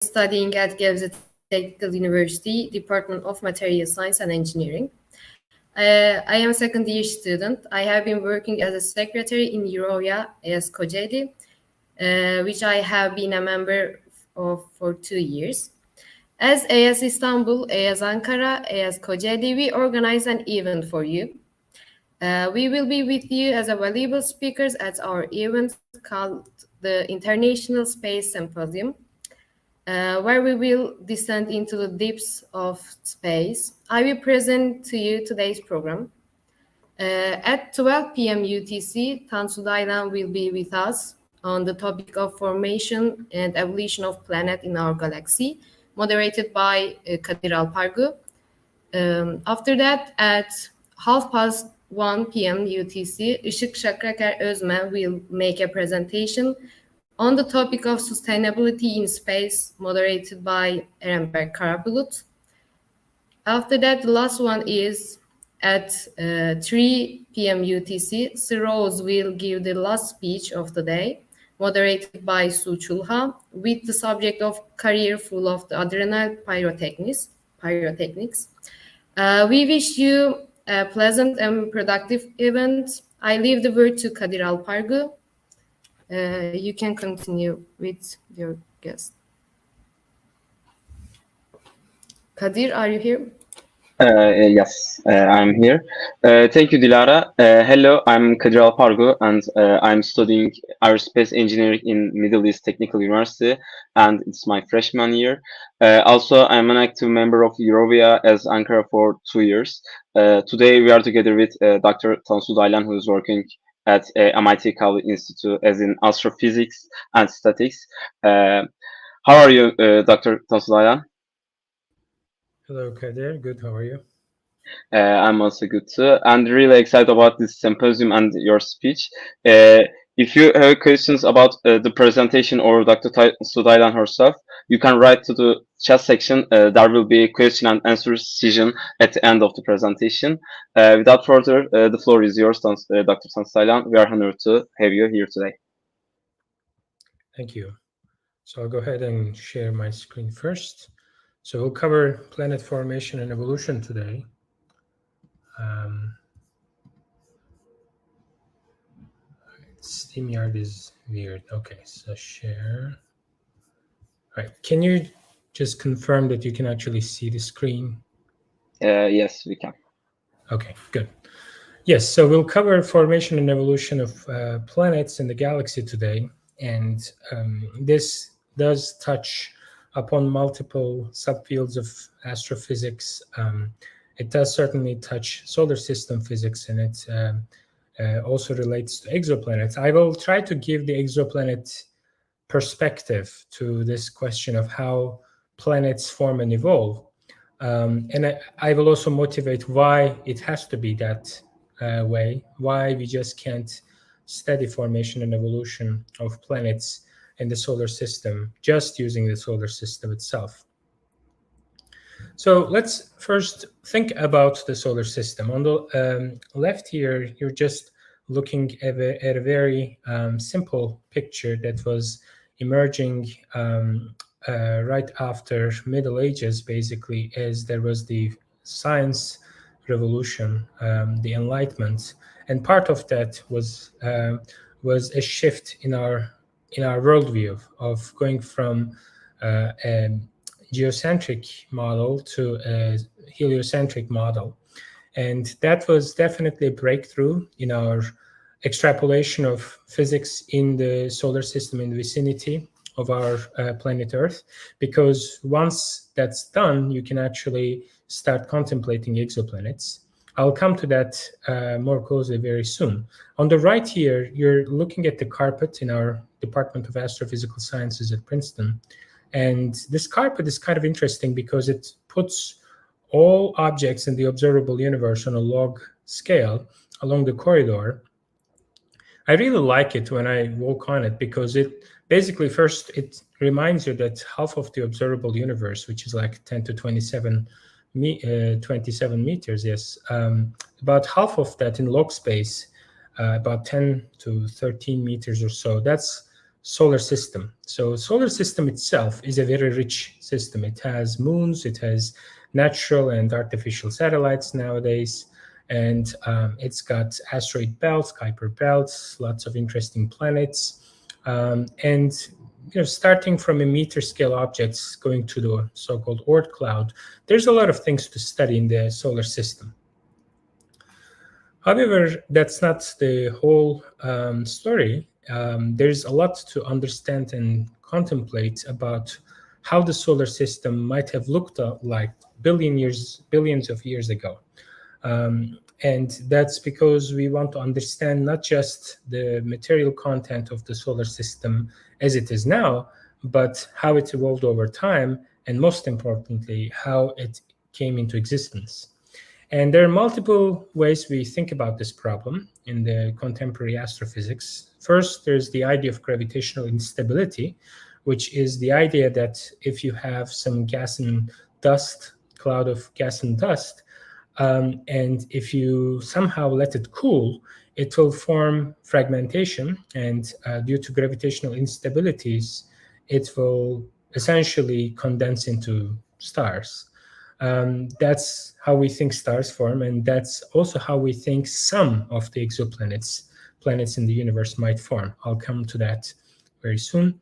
studying at Gebze Technical University, Department of Material Science and Engineering. I am a second-year student. I have been working as a secretary in EUROAVIA ISTanbul, Kocaeli, which I have been a member of for 2 years. As ES Istanbul, ES Ankara, ES Kocaeli, we organize an event for you. We will be with you as a valuable speakers at our event called the International Space Symposium, where we will descend into the depths of space. I will present to you today's program. At 12 p.m. UTC, Tansu Daylan will be with us on the topic of formation and evolution of planet in our galaxy, moderated by Kadir Alpargu. After that, at 1:30 p.m. UTC, Işık Şakraker Özmen will make a presentation on the topic of sustainability in space, moderated by Erenberk Karabulut. After that, the last one is at 3 p.m. UTC. Rose will give the last speech of the day, moderated by Su Chulha, with the subject of career full of the adrenal pyrotechnics. We wish you a pleasant and productive event. I leave the word to Kadir Alpargu. You can continue with your guest. Kadir, are you here? Yes, I'm here. Thank you, Dilara. Hello, I'm Kadir Alpargu, and I'm studying aerospace engineering in Middle East Technical University, and it's my freshman year. Also, I'm an active member of EUROAVIA as Ankara for 2 years. Today, we are together with Dr. Tansu Daylan, who is working at MIT Kavli Institute as in astrophysics and statics. How are you, Dr. Tansu Daylan? Hello, Kadir. Good. How are you? I'm also good too, and really excited about this symposium and your speech. If you have questions about the presentation or Dr. Sudaylan herself, you can write to the chat section. There will be a question and answer session at the end of the presentation. Without further, the floor is yours, Dr. Sudaylan. We are honored to have you here today. Thank you. So I'll go ahead and share my screen first. So we'll cover planet formation and evolution today. StreamYard is weird. Okay, so share. All right, can you just confirm that you can actually see the screen? Yes, we can. Okay, good. Yes, so we'll cover formation and evolution of planets in the galaxy today. And this does touch upon multiple subfields of astrophysics. It does certainly touch solar system physics, and it also relates to exoplanets. I will try to give the exoplanet perspective to this question of how planets form and evolve. And I will also motivate why it has to be that way, why we just can't study formation and evolution of planets in the solar system, just using the solar system itself. So let's first think about the solar system. On the left here, you're just looking at a very simple picture that was emerging right after Middle Ages, basically, as there was the science revolution, the Enlightenment, and part of that was a shift in our worldview of going from a geocentric model to a heliocentric model. And that was definitely a breakthrough in our extrapolation of physics in the solar system in the vicinity of our planet Earth, because once that's done, you can actually start contemplating exoplanets. I'll come to that more closely very soon. On the right here, you're looking at the carpet in our Department of Astrophysical Sciences at Princeton. And this carpet is kind of interesting because it puts all objects in the observable universe on a log scale along the corridor. I really like it when I walk on it because it basically, first, it reminds you that half of the observable universe, which is like 10 to 27 meters, yes, about half of that in log space, about 10 to 13 meters or so, that's solar system. So solar system itself is a very rich system. It has moons, it has natural and artificial satellites nowadays, and it's got asteroid belts, Kuiper belts, lots of interesting planets, and starting from a meter scale objects going to the so-called Oort cloud, there's a lot of things to study in the solar system. However, that's not the whole story. There's a lot to understand and contemplate about how the solar system might have looked like billions of years ago. And that's because we want to understand not just the material content of the solar system as it is now, but how it evolved over time, and most importantly, how it came into existence. And there are multiple ways we think about this problem in the contemporary astrophysics. First, there's the idea of gravitational instability, which is the idea that if you have some gas and dust, cloud of gas and dust, and if you somehow let it cool, it will form fragmentation, and due to gravitational instabilities, it will essentially condense into stars. That's how we think stars form, and that's also how we think some of the exoplanets, planets in the universe, might form. I'll come to that very soon.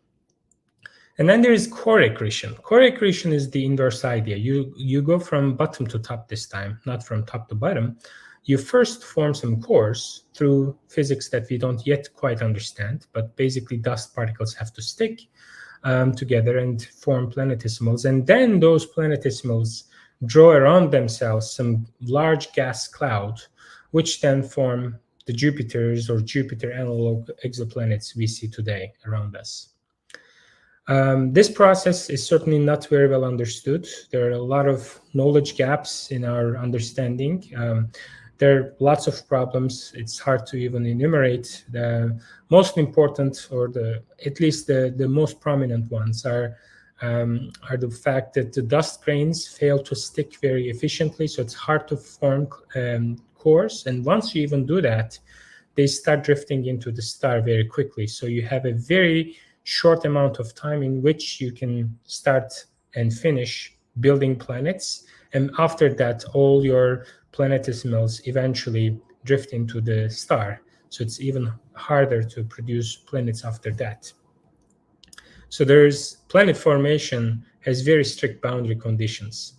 And then there is core accretion. Core accretion is the inverse idea. You go from bottom to top this time, not from top to bottom. You first form some cores through physics that we don't yet quite understand, but basically dust particles have to stick together and form planetesimals. And then those planetesimals draw around themselves some large gas cloud, which then form the Jupiters or Jupiter analog exoplanets we see today around us. This process is certainly not very well understood. There are a lot of knowledge gaps in our understanding. There are lots of problems. It's hard to even enumerate. The most important, or at least the most prominent ones, are the fact that the dust grains fail to stick very efficiently, so it's hard to form cores. And once you even do that, they start drifting into the star very quickly. So you have a very short amount of time in which you can start and finish building planets. And after that, all your planetesimals eventually drift into the star. So it's even harder to produce planets after that. So planet formation has very strict boundary conditions.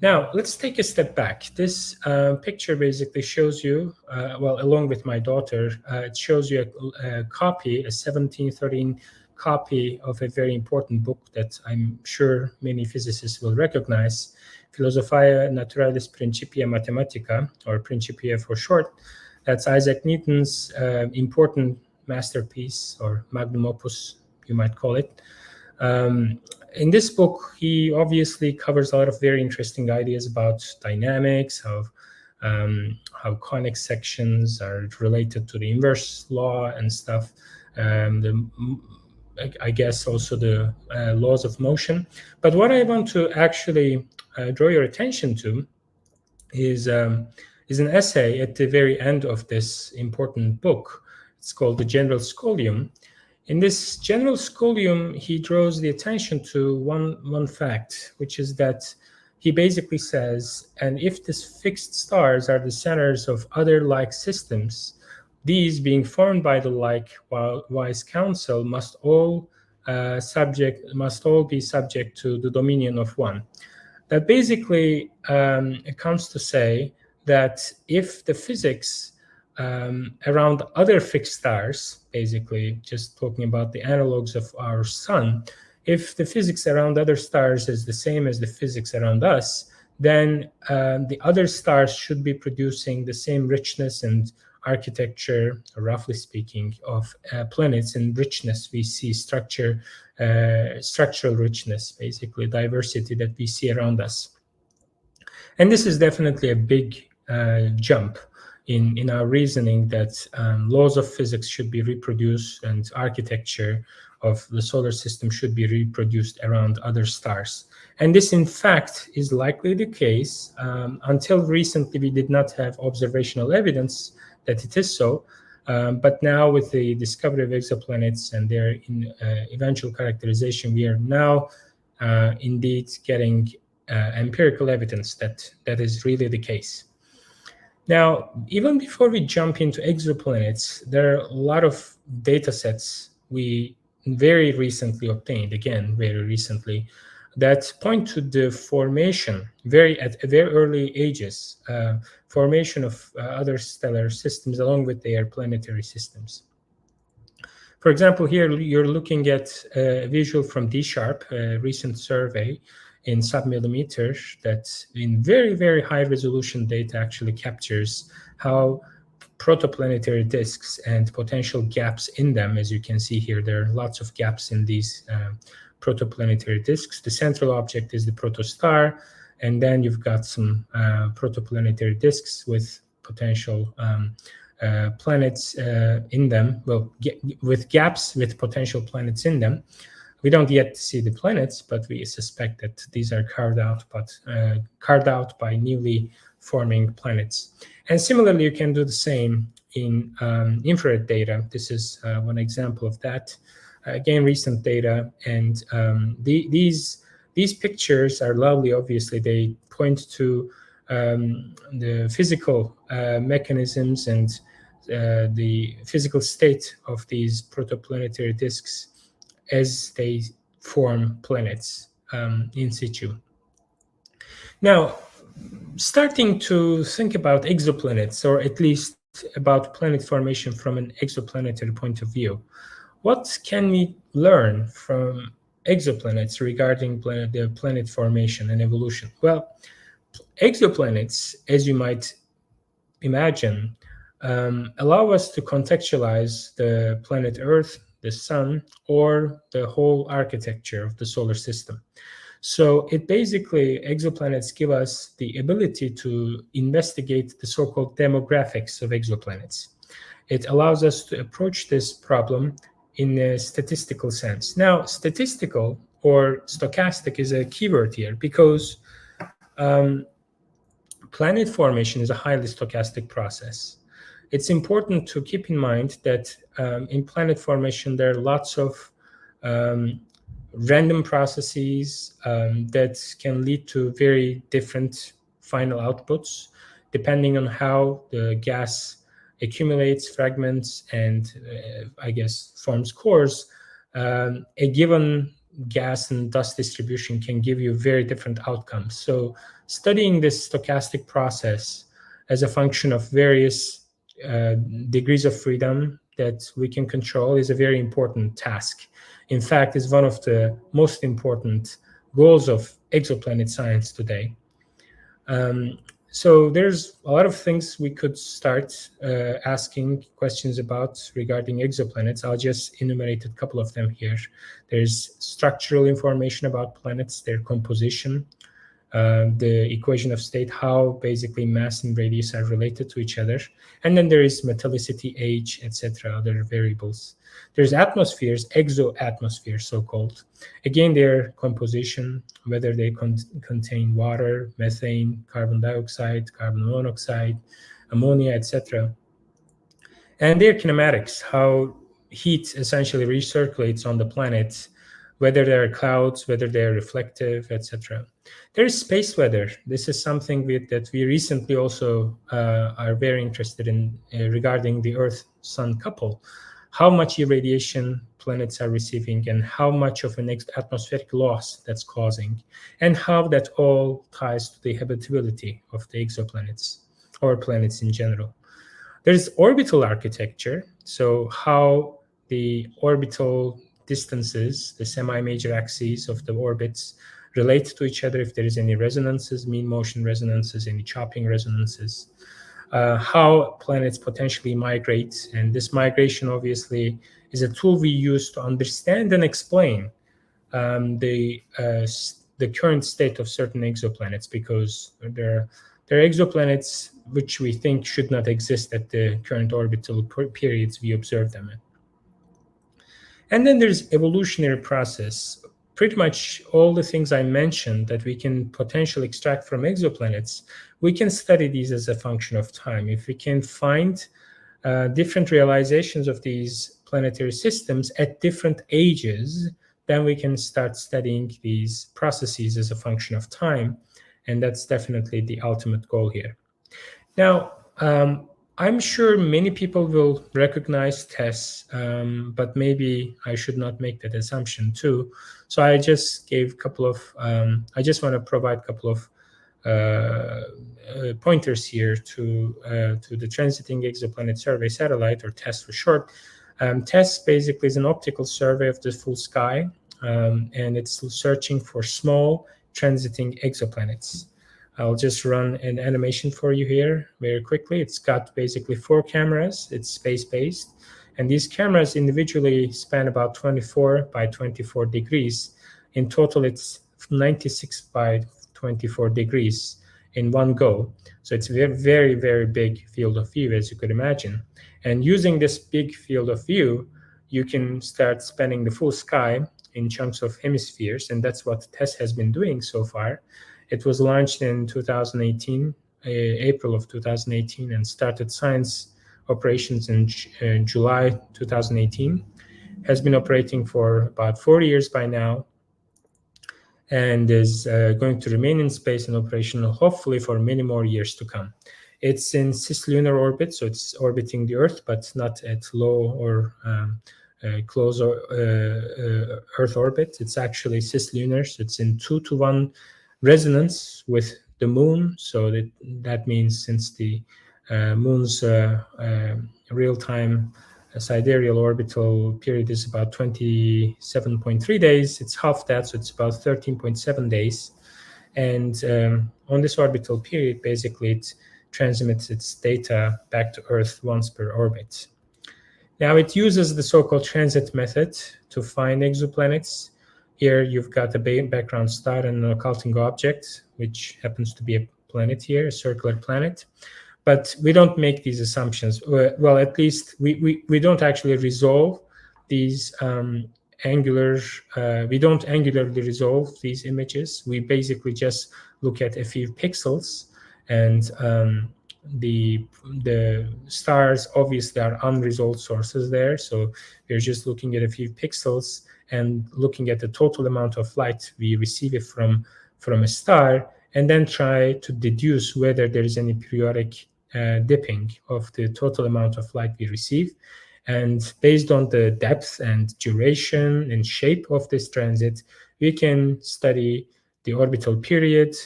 Now, let's take a step back. This picture basically shows you, well, along with my daughter, it shows you a copy, a 1713 copy of a very important book that I'm sure many physicists will recognize, Philosophiae Naturalis Principia Mathematica, or Principia for short. That's Isaac Newton's important masterpiece, or magnum opus, you might call it. In this book, he obviously covers a lot of very interesting ideas about dynamics, how conic sections are related to the inverse law and stuff. I guess also the laws of motion. But what I want to actually draw your attention to is an essay at the very end of this important book. It's called The General Scholium. In this General Scholium, he draws the attention to one fact, which is that he basically says, and if these fixed stars are the centers of other like systems, these being formed by the likewise council must all be subject to the dominion of one. That basically it comes to say that if the physics around other fixed stars, basically just talking about the analogs of our sun, if the physics around other stars is the same as the physics around us, then the other stars should be producing the same richness and architecture, roughly speaking, of planets. And richness, we see structural richness, basically diversity that we see around us. And this is definitely a big jump in our reasoning that laws of physics should be reproduced and architecture of the solar system should be reproduced around other stars. And this, in fact, is likely the case. Until recently, we did not have observational evidence that it is so. But now with the discovery of exoplanets and their eventual characterization, we are now indeed getting empirical evidence that that is really the case. Now, even before we jump into exoplanets, there are a lot of data sets we very recently obtained, again, very recently, that point to the formation, at very early ages, formation of other stellar systems along with their planetary systems. For example, here you're looking at a visual from D-Sharp, a recent survey in submillimeters that in very, very high resolution data actually captures how protoplanetary disks and potential gaps in them. As you can see here, there are lots of gaps in these protoplanetary disks. The central object is the protostar, and then you've got some protoplanetary disks with potential planets in them, well, with gaps with potential planets in them. We don't yet see the planets, but we suspect that these are carved out by newly forming planets. And similarly, you can do the same in infrared data. This is one example of that. Again, recent data, and these pictures are lovely. Obviously, they point to the physical mechanisms and the physical state of these protoplanetary disks as they form planets in situ. Now, starting to think about exoplanets, or at least about planet formation from an exoplanetary point of view, what can we learn from exoplanets regarding the planet formation and evolution? Well, exoplanets, as you might imagine, allow us to contextualize the planet Earth, the Sun, or the whole architecture of the solar system. So it basically, exoplanets give us the ability to investigate the so-called demographics of exoplanets. It allows us to approach this problem in a statistical sense. Now, statistical or stochastic is a keyword here because planet formation is a highly stochastic process. It's important to keep in mind that in planet formation, there are lots of random processes that can lead to very different final outputs, depending on how the gas accumulates, fragments, and I guess forms cores. A given gas and dust distribution can give you very different outcomes. So studying this stochastic process as a function of various degrees of freedom that we can control is a very important task. In fact, it's one of the most important goals of exoplanet science today. So there's a lot of things we could start asking questions about regarding exoplanets. I'll just enumerate a couple of them here. There's structural information about planets, their composition, the equation of state, how basically mass and radius are related to each other. And then there is metallicity, age, etc., other variables. There's atmospheres, exoatmospheres, so-called. Again, their composition, whether they contain water, methane, carbon dioxide, carbon monoxide, ammonia, etc. And their kinematics, how heat essentially recirculates on the planet, whether there are clouds, whether they're reflective, etc. There is space weather. This is something that we recently also are very interested in regarding the Earth-Sun couple. How much irradiation planets are receiving and how much of an atmospheric loss that's causing, and how that all ties to the habitability of the exoplanets or planets in general. There's orbital architecture, so how the orbital distances, the semi-major axes of the orbits, relate to each other, if there is any resonances, mean motion resonances, any chopping resonances, how planets potentially migrate. And this migration obviously is a tool we use to understand and explain the current state of certain exoplanets, because there are exoplanets which we think should not exist at the current orbital periods we observe them in. And then there's evolutionary process. Pretty much all the things I mentioned that we can potentially extract from exoplanets, we can study these as a function of time. If we can find different realizations of these planetary systems at different ages, then we can start studying these processes as a function of time. And that's definitely the ultimate goal here. Now, I'm sure many people will recognize TESS, but maybe I should not make that assumption too. So I just gave a couple of, I just want to provide a couple of pointers here to the Transiting Exoplanet Survey Satellite, or TESS for short. TESS basically is an optical survey of the full sky, and it's searching for small transiting exoplanets. I'll just run an animation for you here very quickly. It's got basically 4 cameras. It's space-based. And these cameras individually span about 24 by 24 degrees. In total, it's 96 by 24 degrees in one go. So it's a very, very, very big field of view, as you could imagine. And using this big field of view, you can start spanning the full sky in chunks of hemispheres. And that's what TESS has been doing so far. It was launched in 2018, April of 2018, and started science operations in July 2018. Has been operating for about 4 years by now, and is going to remain in space and operational, hopefully, for many more years to come. It's in Cis Lunar Orbit, so it's orbiting the Earth, but not at low or close Earth orbit. It's actually cislunar, so it's in 2-to-1 resonance with the moon. So that means since the moon's real-time sidereal orbital period is about 27.3 days, it's half that, so it's about 13.7 days. And on this orbital period, basically it transmits its data back to Earth once per orbit. Now it uses the so-called transit method to find exoplanets. Here you've got a background star and an occulting object, which happens to be a planet here, a circular planet. But we don't make these assumptions. Well, at least we don't actually resolve these we don't angularly resolve these images. We basically just look at a few pixels, and the stars obviously are unresolved sources there. So we're just looking at a few pixels and looking at the total amount of light we receive it from a star, and then try to deduce whether there is any periodic dipping of the total amount of light we receive. And based on the depth and duration and shape of this transit, we can study the orbital period,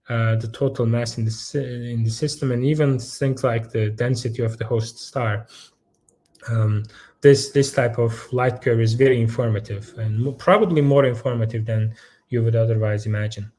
the total mass in the system, and even things like the density of the host star. This type of light curve is very informative, and probably more informative than you would otherwise imagine.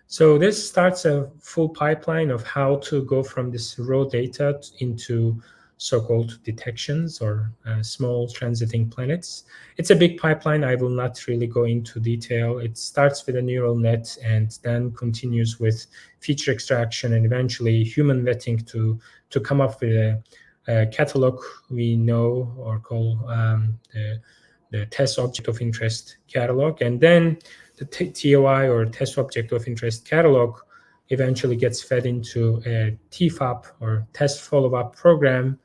So this starts a full pipeline of how to go from this raw data into so-called detections, or small transiting planets. It's a big pipeline. I will not really go into detail. It starts with a neural net and then continues with feature extraction and eventually human vetting to come up with a catalog we know, or call the test object of interest catalog. And then the TOI, or test object of interest catalog, eventually gets fed into a TFOP, or test follow-up program,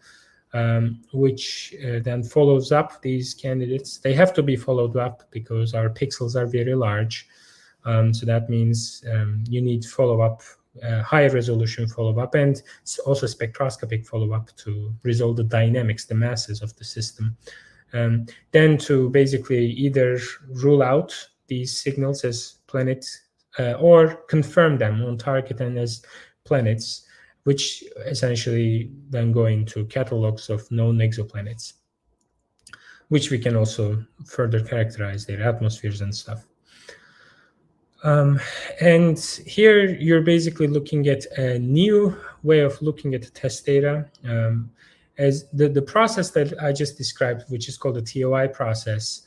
which then follows up these candidates. They have to be followed up because our pixels are very large. So that means you need follow-up, high resolution follow-up, and also spectroscopic follow-up to resolve the dynamics, the masses of the system. Then to basically either rule out these signals as planets or confirm them on target and as planets, which essentially then go into catalogs of known exoplanets, which we can also further characterize their atmospheres and stuff. And here you're basically looking at a new way of looking at the test data. As the process that I just described, which is called the TOI process,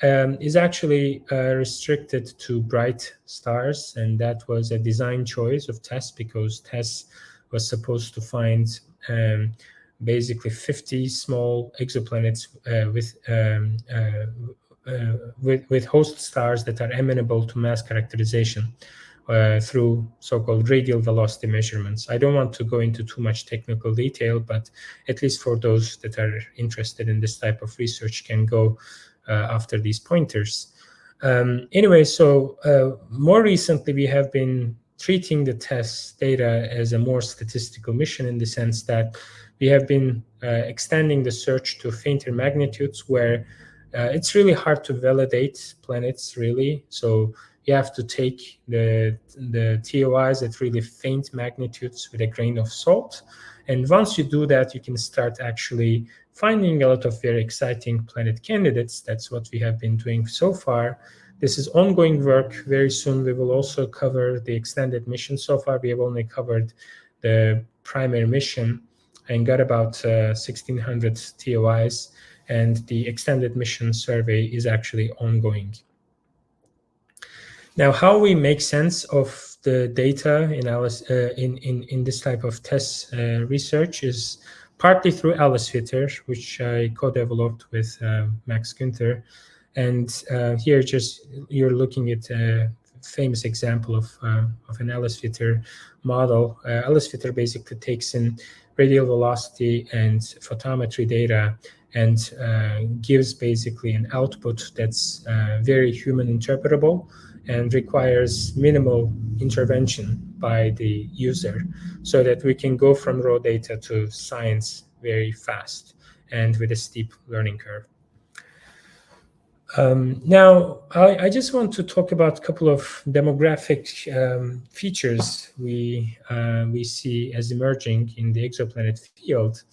is actually restricted to bright stars, and that was a design choice of TESS because TESS was supposed to find basically 50 small exoplanets with host stars that are amenable to mass characterization, through so-called radial velocity measurements. I don't want to go into too much technical detail, but at least for those that are interested in this type of research can go after these pointers. Anyway, so more recently we have been treating the TESS data as a more statistical mission, in the sense that we have been extending the search to fainter magnitudes where it's really hard to validate planets, really. So you have to take the TOIs at really faint magnitudes with a grain of salt. And once you do that, you can start actually finding a lot of very exciting planet candidates. That's what we have been doing so far. This is ongoing work. Very soon we will also cover the extended mission. So far we have only covered the primary mission and got about 1,600 TOIs, and the extended mission survey is actually ongoing. Now, how we make sense of the data in this type of TESS research is partly through ALICE-FITR, which I co-developed with Max Günther. And here just you're looking at a famous example of an ALICE-FITR model. ALICE-FITR basically takes in radial velocity and photometry data and gives basically an output that's very human interpretable and requires minimal intervention by the user, so that we can go from raw data to science very fast and with a steep learning curve. Now, I just want to talk about a couple of demographic features we see as emerging in the exoplanet field.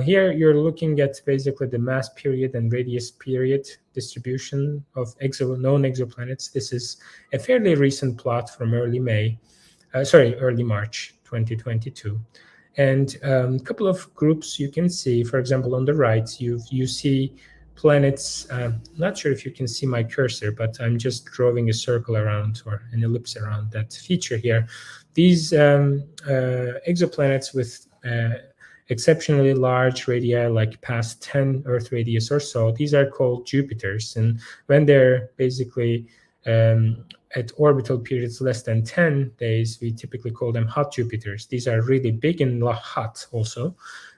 Here you're looking at basically the mass period and radius period distribution of known exoplanets. This is a fairly recent plot from early March 2022. And a couple of groups you can see, for example, on the right, you see planets. Not sure if you can see my cursor, but I'm just drawing a circle around, or an ellipse around that feature here. These exoplanets with exceptionally large radii, like past 10 Earth radius or so, these are called Jupiters. And when they're basically at orbital periods less than 10 days, we typically call them hot Jupiters. These are really big and hot also.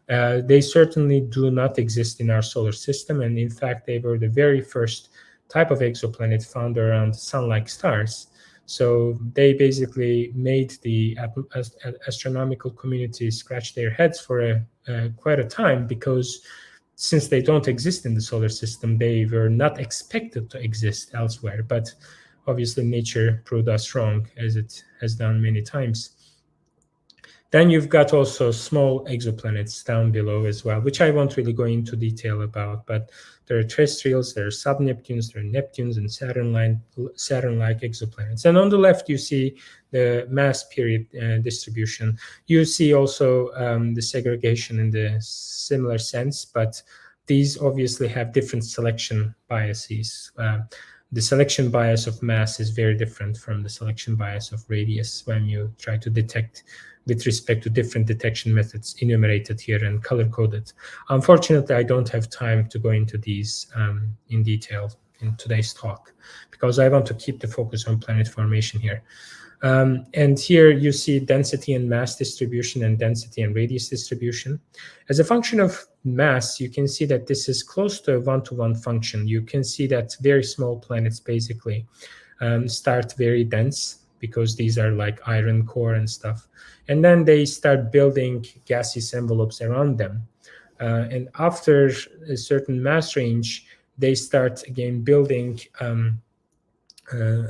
They certainly do not exist in our solar system. And in fact, they were the very first type of exoplanet found around sun-like stars. So they basically made the astronomical community scratch their heads for quite a time, because since they don't exist in the solar system, they were not expected to exist elsewhere. But obviously nature proved us wrong, as it has done many times. Then you've got also small exoplanets down below as well, which I won't really go into detail about, but there are terrestrials, there are sub-Neptunes, there are Neptunes and Saturn-like exoplanets. And on the left, you see the mass period distribution. You see also the segregation in the similar sense, but these obviously have different selection biases. The selection bias of mass is very different from the selection bias of radius when you try to detect with respect to different detection methods enumerated here and color-coded. Unfortunately, I don't have time to go into these in detail in today's talk, because I want to keep the focus on planet formation here. And here you see density and mass distribution and density and radius distribution. As a function of mass, you can see that this is close to a one-to-one function. You can see that very small planets basically start very dense, because these are like iron core and stuff. And then they start building gaseous envelopes around them. And after a certain mass range, they start again building a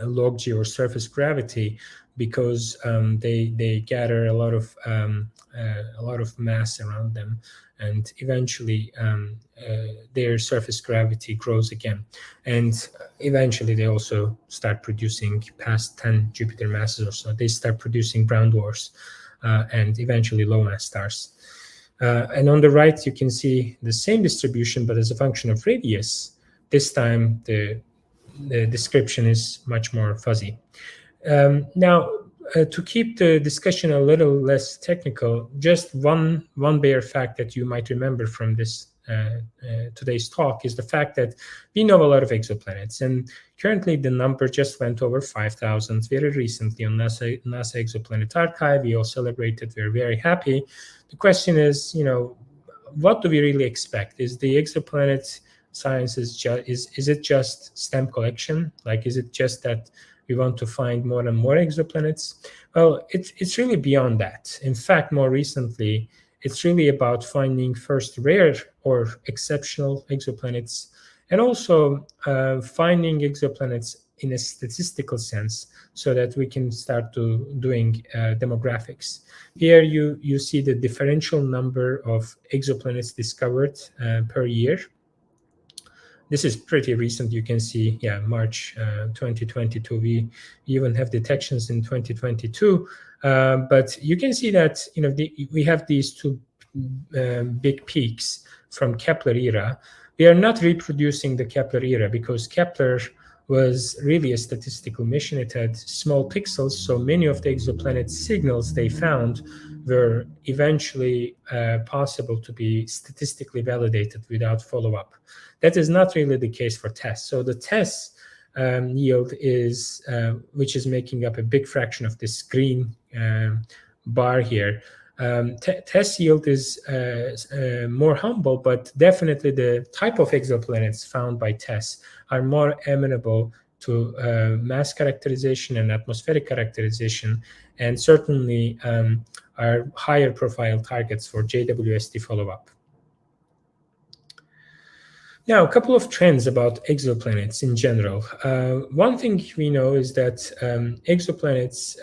log G or surface gravity, because they gather a lot of mass around them, and eventually their surface gravity grows again, and eventually they also start producing past 10 Jupiter masses or so. They start producing brown dwarfs and eventually low mass stars. And on the right, you can see the same distribution, but as a function of radius. This time the description is much more fuzzy. Now, to keep the discussion a little less technical, just one bare fact that you might remember from this today's talk is the fact that we know a lot of exoplanets, and currently the number just went over 5,000 very recently on NASA Exoplanet Archive. We all celebrated. We're very happy. The question is, what do we really expect? Is the exoplanet science is it just stamp collection? Like, is it just that we want to find more and more exoplanets? Well, it's really beyond that. In fact, more recently, it's really about finding first rare or exceptional exoplanets, and also finding exoplanets in a statistical sense, so that we can start doing demographics. Here you see the differential number of exoplanets discovered per year. This is pretty recent. You can see, March 2022. We even have detections in 2022, but you can see that we have these two big peaks from Kepler era. We are not reproducing the Kepler era because Kepler was really a statistical mission. It had small pixels, so many of the exoplanet signals they found were eventually possible to be statistically validated without follow-up. That is not really the case for TESS. So the TESS yield is, which is making up a big fraction of this green bar here. TESS yield is more humble, but definitely the type of exoplanets found by TESS are more amenable to mass characterization and atmospheric characterization, and certainly are higher profile targets for JWST follow-up. Now, a couple of trends about exoplanets in general. One thing we know is that exoplanets,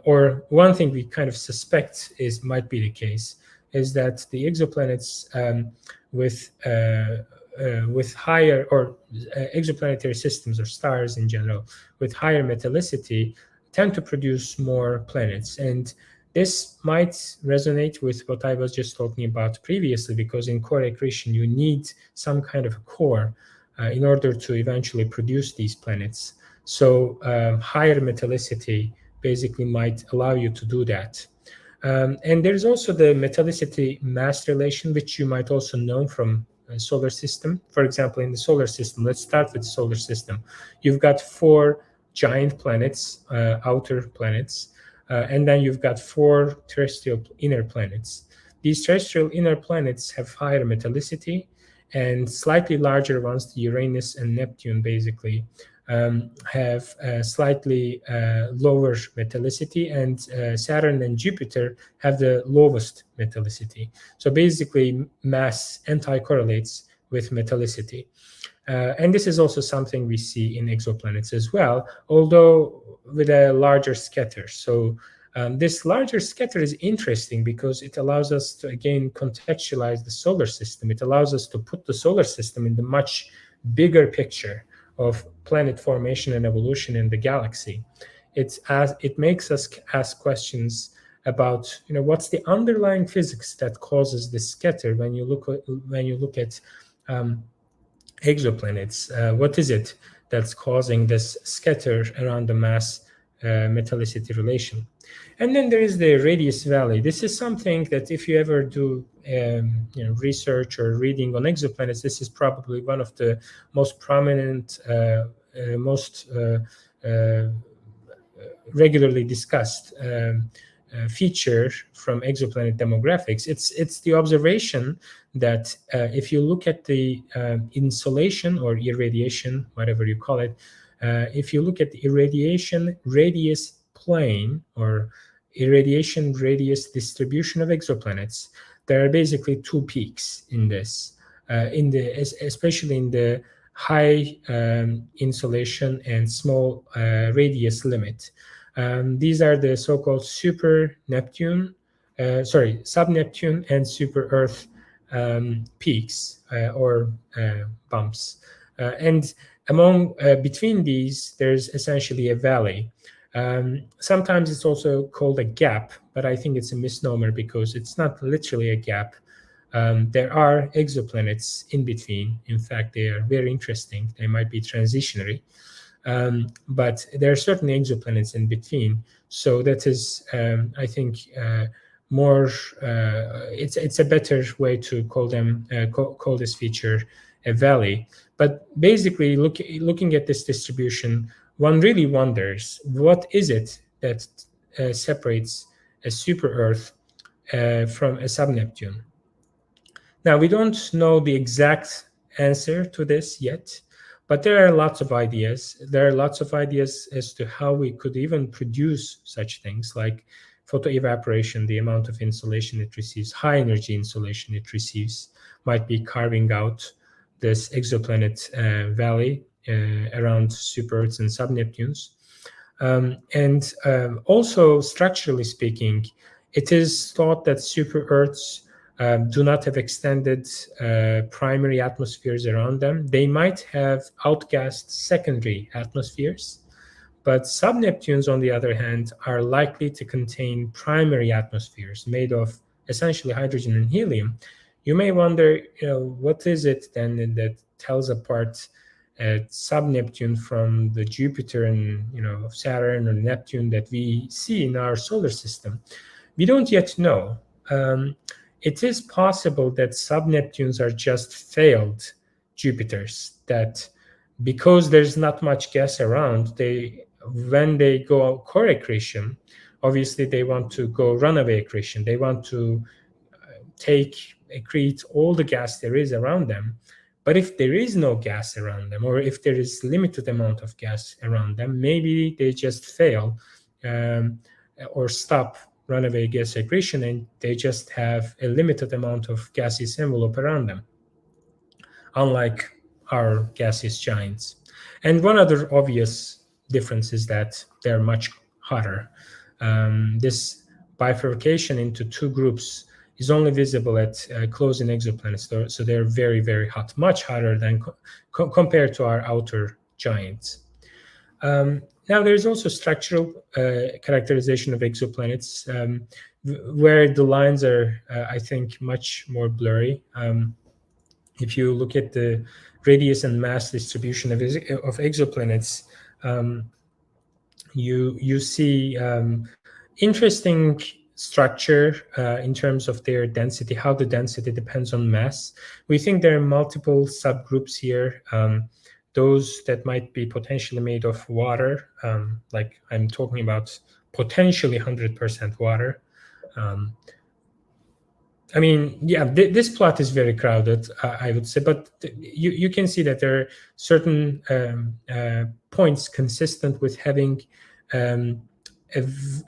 or one thing we kind of suspect might be the case, is that the exoplanets with higher, or exoplanetary systems or stars in general with higher metallicity tend to produce more planets. And this might resonate with what I was just talking about previously, because in core accretion, you need some kind of a core in order to eventually produce these planets. So higher metallicity basically might allow you to do that. And there's also the metallicity mass relation, which you might also know from solar system. For example, in the solar system, let's start with the solar system. You've got 4 giant planets, outer planets, and then you've got 4 terrestrial inner planets. These terrestrial inner planets have higher metallicity, and slightly larger ones, the Uranus and Neptune, basically have slightly lower metallicity, and Saturn and Jupiter have the lowest metallicity. So basically, mass anti-correlates with metallicity. And this is also something we see in exoplanets as well, although with a larger scatter. So this larger scatter is interesting because it allows us to, again, contextualize the solar system. It allows us to put the solar system in the much bigger picture of planet formation and evolution in the galaxy. It makes us ask questions about, what's the underlying physics that causes this scatter when you look at exoplanets. What is it that's causing this scatter around the mass metallicity relation? And then there is the radius valley. This is something that if you ever do research or reading on exoplanets, this is probably one of the most prominent, most regularly discussed feature from exoplanet demographics. It's the observation that if you look at the insolation or irradiation, whatever you call it, if you look at the irradiation radius plane or irradiation radius distribution of exoplanets, there are basically 2 peaks in this, especially in the high insolation and small radius limit. These are the so-called sub-Neptune and super-Earth peaks or bumps. And between these, there's essentially a valley. Sometimes it's also called a gap, but I think it's a misnomer because it's not literally a gap. There are exoplanets in between. In fact, they are very interesting. They might be transitionary. But there are certainly exoplanets in between. So that is, I think, more, it's a better way to call them, call this feature a valley. But basically, looking at this distribution, one really wonders, what is it that separates a super Earth from a sub-Neptune? Now, we don't know the exact answer to this yet, but there are lots of ideas. There are lots of ideas as to how we could even produce such things, like photoevaporation, the amount of insolation it receives, high energy insolation it receives, might be carving out this exoplanet valley around super Earths and sub-Neptunes. Also, structurally speaking, it is thought that super Earths do not have extended primary atmospheres around them. They might have outgassed secondary atmospheres, but sub-Neptunes, on the other hand, are likely to contain primary atmospheres made of essentially hydrogen and helium. You may wonder, what is it then that tells apart sub-Neptune from the Jupiter and Saturn or Neptune that we see in our solar system? We don't yet know. It is possible that sub-Neptunes are just failed Jupiters, that because there's not much gas around, when they go core accretion, obviously they want to go runaway accretion. They want to accrete all the gas there is around them. But if there is no gas around them, or if there is limited amount of gas around them, maybe they just fail or stop runaway gas accretion, and they just have a limited amount of gaseous envelope around them, unlike our gaseous giants. And one other obvious difference is that they're much hotter. This bifurcation into two groups is only visible at close-in exoplanets, so they're very, very hot, much hotter than compared to our outer giants. Now, there's also structural characterization of exoplanets, where the lines are, I think, much more blurry. If you look at the radius and mass distribution of exoplanets, you see interesting structure in terms of their density, how the density depends on mass. We think there are multiple subgroups here. Those that might be potentially made of water, like I'm talking about potentially 100% water. I mean, yeah, this plot is very crowded, I would say, but you can see that there are certain points consistent with having a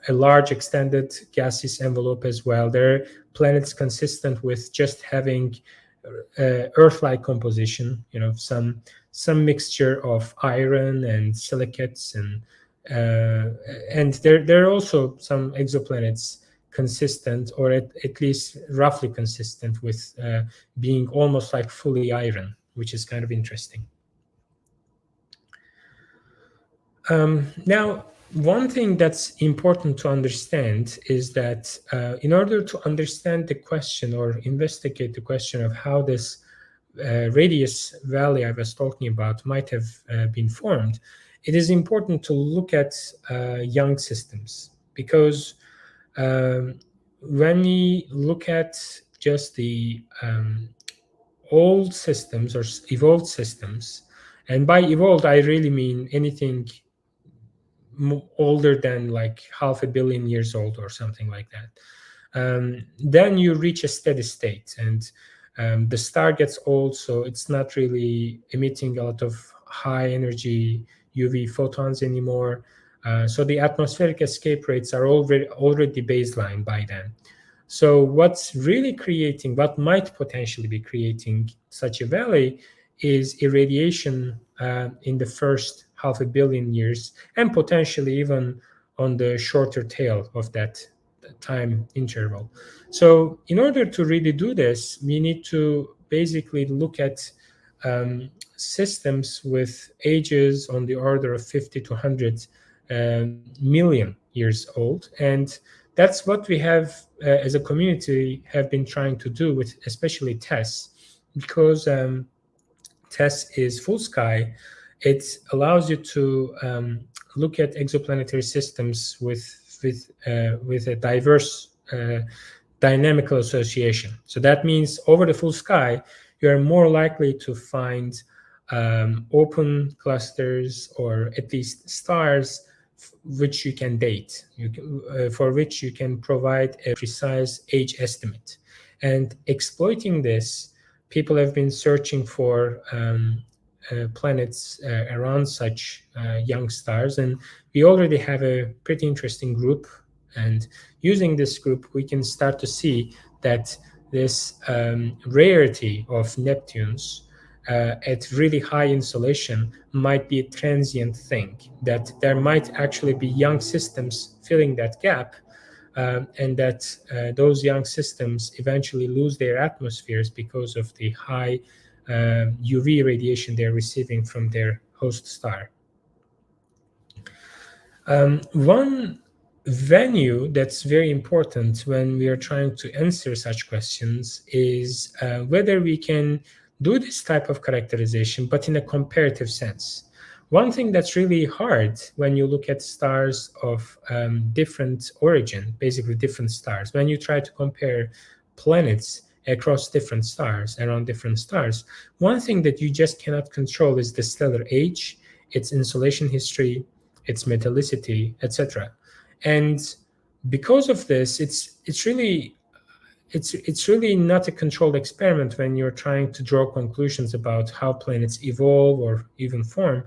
large extended gaseous envelope as well. There are planets consistent with just having Earth-like composition, some mixture of iron and silicates, and there are also some exoplanets consistent, or at least roughly consistent with being almost like fully iron, which is kind of interesting. Now, one thing that's important to understand is that in order to understand the question or investigate the question of how this radius valley I was talking about might have been formed, it is important to look at young systems, because when we look at just the old systems or evolved systems, and by evolved I really mean anything older than like 500 million years old or something like that, then you reach a steady state, and the star gets old, so it's not really emitting a lot of high energy UV photons anymore. So the atmospheric escape rates are already baseline by then. So what might potentially be creating such a valley is irradiation in the first 500 million years, and potentially even on the shorter tail of that time interval. So in order to really do this, we need to basically look at systems with ages on the order of 50 to 100 million years old. And that's what we have as a community have been trying to do with especially TESS, because TESS is full sky. It allows you to look at exoplanetary systems with a diverse dynamical association. So that means over the full sky, you are more likely to find open clusters, or at least stars which you can date, for which you can provide a precise age estimate. And exploiting this, people have been searching for planets around such young stars, and we already have a pretty interesting group. And using this group, we can start to see that this rarity of Neptunes at really high insolation might be a transient thing, that there might actually be young systems filling that gap, and that those young systems eventually lose their atmospheres because of the high UV radiation they're receiving from their host star. One venue that's very important when we are trying to answer such questions is whether we can do this type of characterization, but in a comparative sense. One thing that's really hard when you look at stars of different origin, basically different stars, when you try to compare planets across different stars, around different stars, one thing that you just cannot control is the stellar age, its insolation history, its metallicity, etc. And because of this, it's really not a controlled experiment when you're trying to draw conclusions about how planets evolve or even form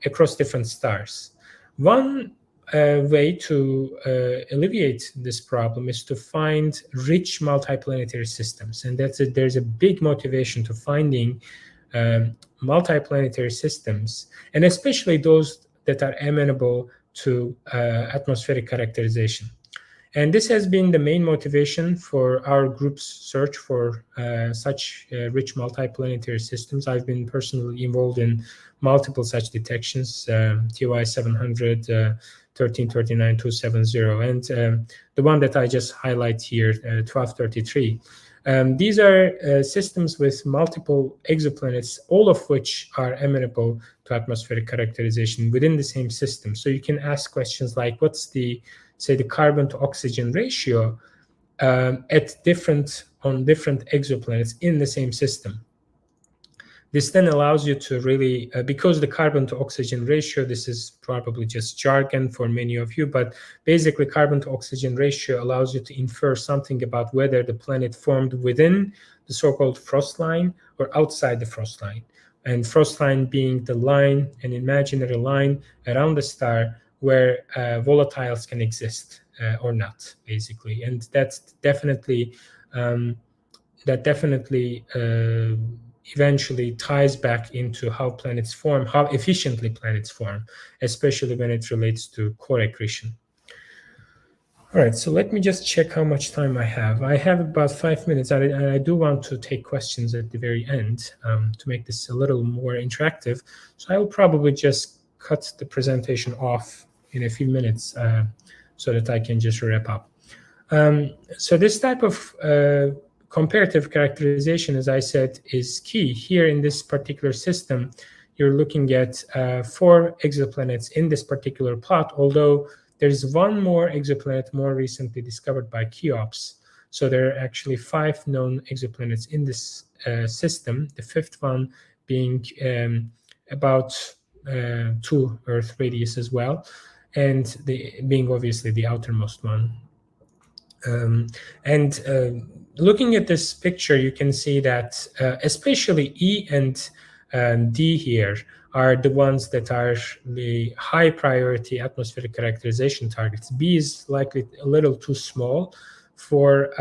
across different stars. One way to alleviate this problem is to find rich multiplanetary systems, and there's a big motivation to finding multiplanetary systems, and especially those that are amenable to atmospheric characterization. And this has been the main motivation for our group's search for such rich multiplanetary systems. I've been personally involved in multiple such detections, TY 700, 1339, 270, and the one that I just highlight here, 1233. These are systems with multiple exoplanets, all of which are amenable to atmospheric characterization within the same system. So you can ask questions like, what's the, say, the carbon to oxygen ratio on different exoplanets in the same system? This then allows you to really, because the carbon to oxygen ratio, this is probably just jargon for many of you, but basically carbon to oxygen ratio allows you to infer something about whether the planet formed within the so-called frost line or outside the frost line. And frost line being the line, an imaginary line around the star where volatiles can exist or not, basically. And that's definitely, eventually ties back into how planets form, how efficiently planets form, especially when it relates to core accretion. All right, so let me just check how much time I have. I have about 5 minutes, and I do want to take questions at the very end to make this a little more interactive. So I will probably just cut the presentation off in a few minutes so that I can just wrap up. So this type of comparative characterization, as I said, is key. Here in this particular system, you're looking at 4 exoplanets in this particular plot, although there's one more exoplanet more recently discovered by Cheops. So there are actually 5 known exoplanets in this system, the 5th one being about 2 Earth radius as well, and being obviously the outermost one. Looking at this picture, you can see that especially E and D here are the ones that are the high priority atmospheric characterization targets. B is likely a little too small for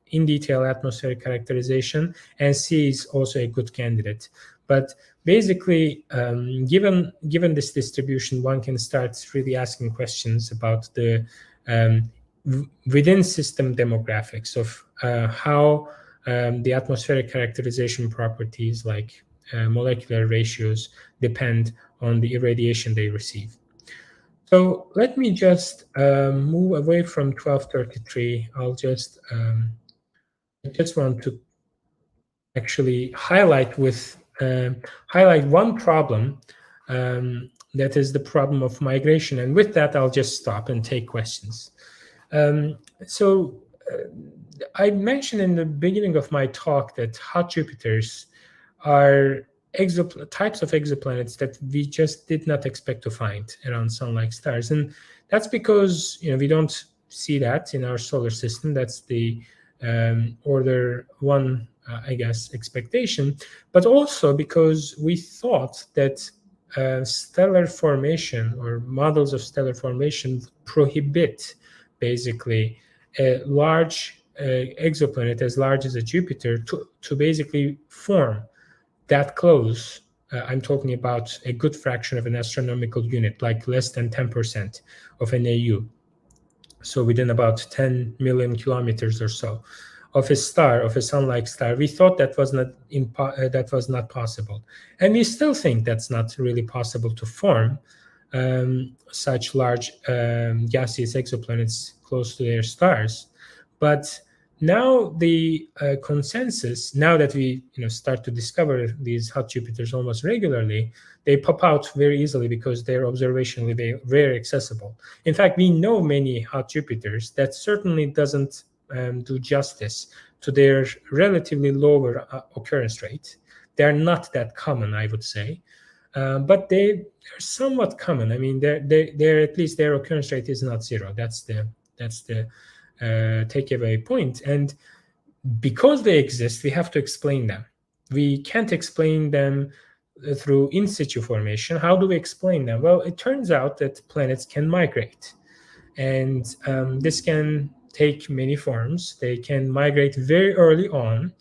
in detail atmospheric characterization, and C is also a good candidate. But basically, given this distribution, one can start really asking questions about the within system demographics of how the atmospheric characterization properties like molecular ratios depend on the irradiation they receive. So let me just move away from 1233. I'll just I just want to actually highlight one problem that is the problem of migration, and with that I'll just stop and take questions. So I mentioned in the beginning of my talk that hot Jupiters are types of exoplanets that we just did not expect to find around Sun-like stars, and that's because we don't see that in our solar system. That's the order one, I guess, expectation, but also because we thought that stellar formation or models of stellar formation prohibit basically a large exoplanet as large as a Jupiter to basically form that close. I'm talking about a good fraction of an astronomical unit, like less than 10% of an AU. So within about 10 million kilometers or so of a star, of a sun-like star, we thought that was not possible, and we still think that's not really possible to form such large gaseous exoplanets close to their stars. But now the consensus, now that we start to discover these hot Jupiters almost regularly, they pop out very easily because they're observationally very accessible. In fact, we know many hot Jupiters that certainly doesn't do justice to their relatively lower occurrence rate. They're not that common, I would say, but they're somewhat common. I mean, they're at least their occurrence rate is not zero. That's the takeaway point. And because they exist, we have to explain them. We can't explain them through in situ formation. How do we explain them? Well, it turns out that planets can migrate, and this can take many forms. They can migrate very early on,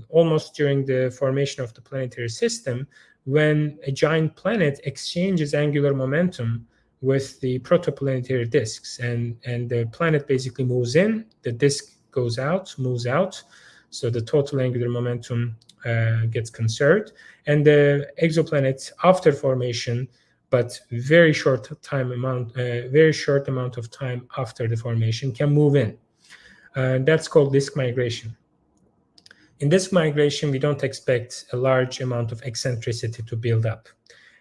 almost during the formation of the planetary system, when a giant planet exchanges angular momentum with the protoplanetary disks, and the planet basically moves in, the disk goes out, moves out, so the total angular momentum gets conserved, and the exoplanet after formation, but very short amount of time after the formation, can move in. That's called disk migration. In disk migration, we don't expect a large amount of eccentricity to build up.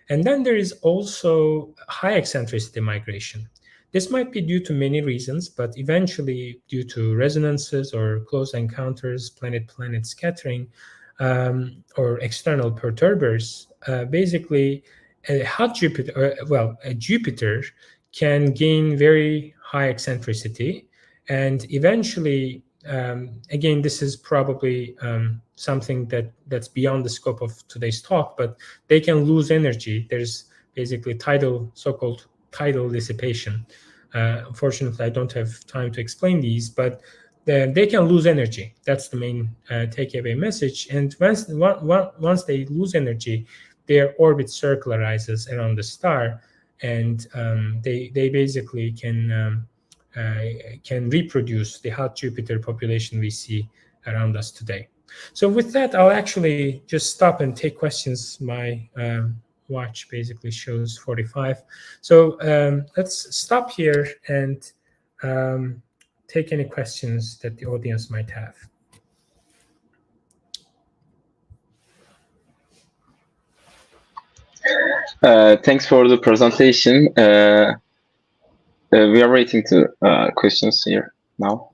And then there is also high eccentricity migration. This might be due to many reasons, but eventually due to resonances or close encounters, planet-planet scattering, or external perturbers. Basically, a hot Jupiter, a Jupiter can gain very high eccentricity, and eventually, again, this is probably something that's beyond the scope of today's talk, but they can lose energy. There's basically so-called tidal dissipation. Unfortunately, I don't have time to explain these, but they can lose energy. That's the main takeaway message. And once they lose energy, their orbit circularizes around the star, and they basically can reproduce the hot Jupiter population we see around us today. So with that, I'll actually just stop and take questions. My watch basically shows 45. So let's stop here and take any questions that the audience might have. Thanks for the presentation. We are waiting to questions here now.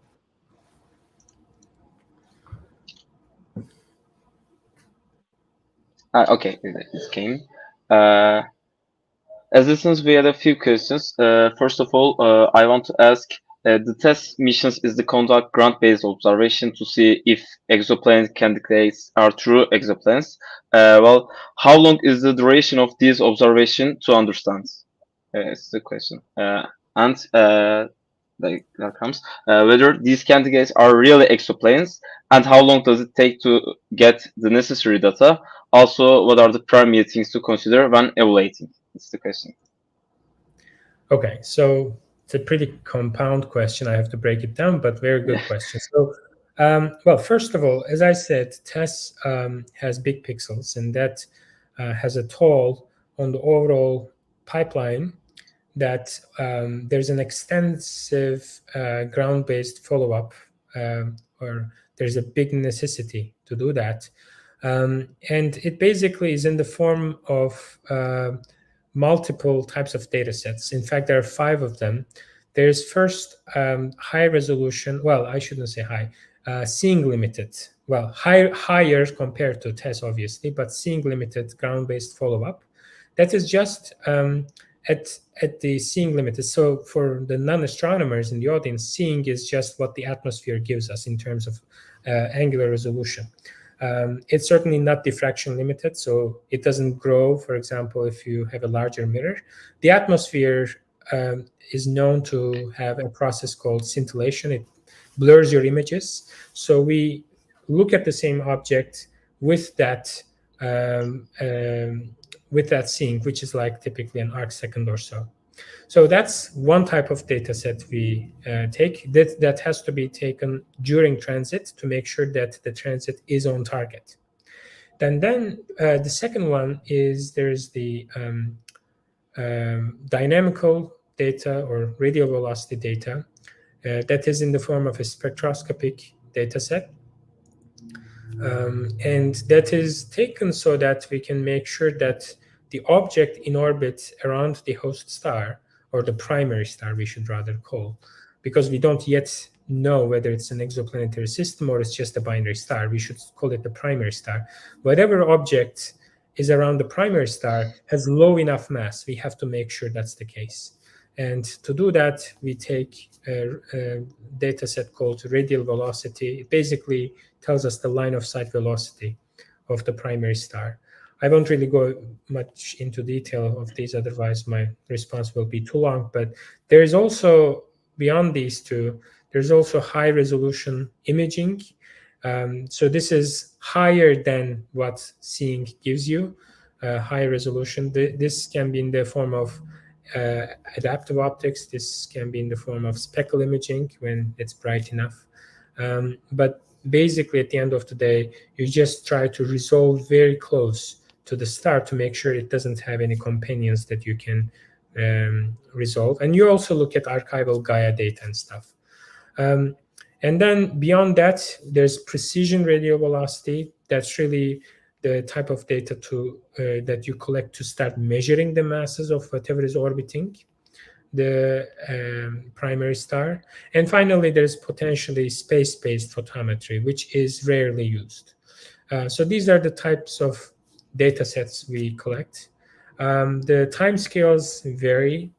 Okay, it came. As listeners, we had a few questions. First of all, I want to ask, the test missions is the conduct ground-based observation to see if exoplanet candidates are true exoplanets. Well, how long is the duration of these observation to understand? It's the question. And that comes whether these candidates are really exoplanets, and how long does it take to get the necessary data? Also, what are the primary things to consider when evaluating? That's the question. Okay, so it's a pretty compound question. I have to break it down, but very good question. So, well, first of all, as I said, TESS has big pixels, and that has a toll on the overall pipeline, that there's an extensive ground-based follow-up, or there's a big necessity to do that. And it basically is in the form of multiple types of data sets. In fact, there are 5 of them There's first high resolution. Well, I shouldn't say high. Seeing limited. Well, higher compared to TESS, obviously, but seeing limited ground-based follow-up. That is just at the seeing limited. So for the non-astronomers in the audience, seeing is just what the atmosphere gives us in terms of angular resolution. It's certainly not diffraction limited, so it doesn't grow, for example, if you have a larger mirror. The atmosphere is known to have a process called scintillation. It blurs your images. So we look at the same object with that seeing, which is like typically an arc second or so. So that's one type of data set we take. That has to be taken during transit to make sure that the transit is on target. Then the second one is there's the dynamical data or radial velocity data that is in the form of a spectroscopic data set. And that is taken so that we can make sure that the object in orbit around the host star, or the primary star we should rather call, because we don't yet know whether it's an exoplanetary system or it's just a binary star. We should call it the primary star. Whatever object is around the primary star has low enough mass. We have to make sure that's the case. And to do that, we take a data set called radial velocity. It basically tells us the line of sight velocity of the primary star. I won't really go much into detail of these, otherwise my response will be too long. But there is also, beyond these two, there's also high resolution imaging. So this is higher than what seeing gives you, high resolution. This can be in the form of adaptive optics. This can be in the form of speckle imaging when it's bright enough. But basically, at the end of the day, you just try to resolve very close to the star to make sure it doesn't have any companions that you can resolve. And you also look at archival Gaia data and stuff. And then beyond that, there's precision radial velocity. That's really the type of data that you collect to start measuring the masses of whatever is orbiting the primary star. And finally, there's potentially space-based photometry, which is rarely used. So these are the types of data sets we collect. The timescales vary.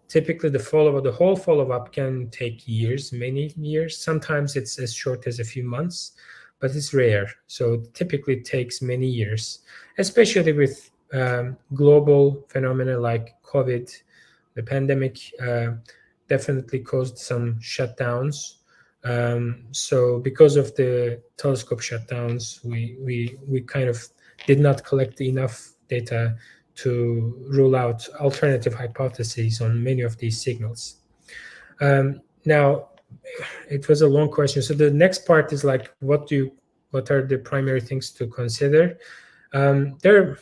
Typically, the whole follow-up can take years, many years. Sometimes it's as short as a few months, but it's rare. So typically it takes many years, especially with global phenomena like COVID. The pandemic definitely caused some shutdowns. So because of the telescope shutdowns, we kind of did not collect enough data to rule out alternative hypotheses on many of these signals. Now, it was a long question. So the next part is like, what are the primary things to consider? The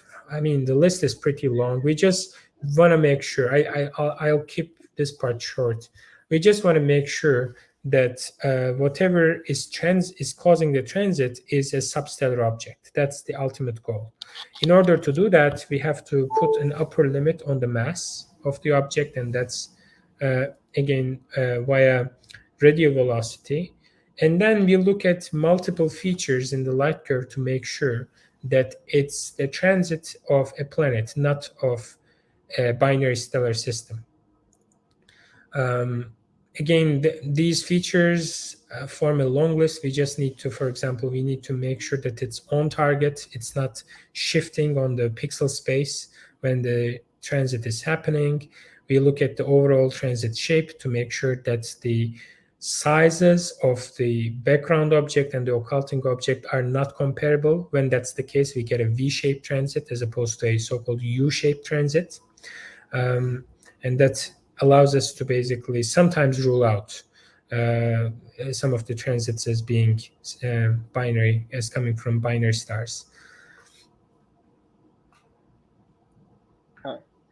list is pretty long. We just want to make sure, I'll keep this part short. We just want to make sure that whatever is causing the transit is a substellar object. That's the ultimate goal. In order to do that, we have to put an upper limit on the mass of the object, and that's again via radial velocity. And then we look at multiple features in the light curve to make sure that it's the transit of a planet, not of a binary stellar system. Again, these features form a long list. We just need to, for example, we need to make sure that it's on target. It's not shifting on the pixel space when the transit is happening. We look at the overall transit shape to make sure that the sizes of the background object and the occulting object are not comparable. When that's the case, we get a V-shaped transit as opposed to a so-called U-shaped transit. And that allows us to basically sometimes rule out some of the transits as being binary, as coming from binary stars.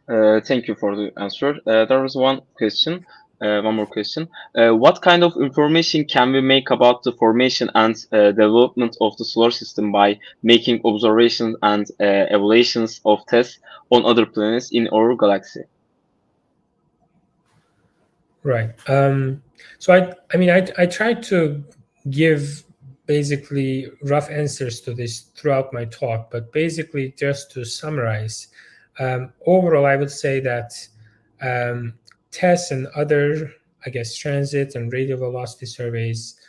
Thank you for the answer. There was one more question. What kind of information can we make about the formation and development of the solar system by making observations and evaluations of tests on other planets in our galaxy? Right. So I tried to give basically rough answers to this throughout my talk, but basically just to summarize, overall, I would say that TESS and other, I guess, transit and radial velocity surveys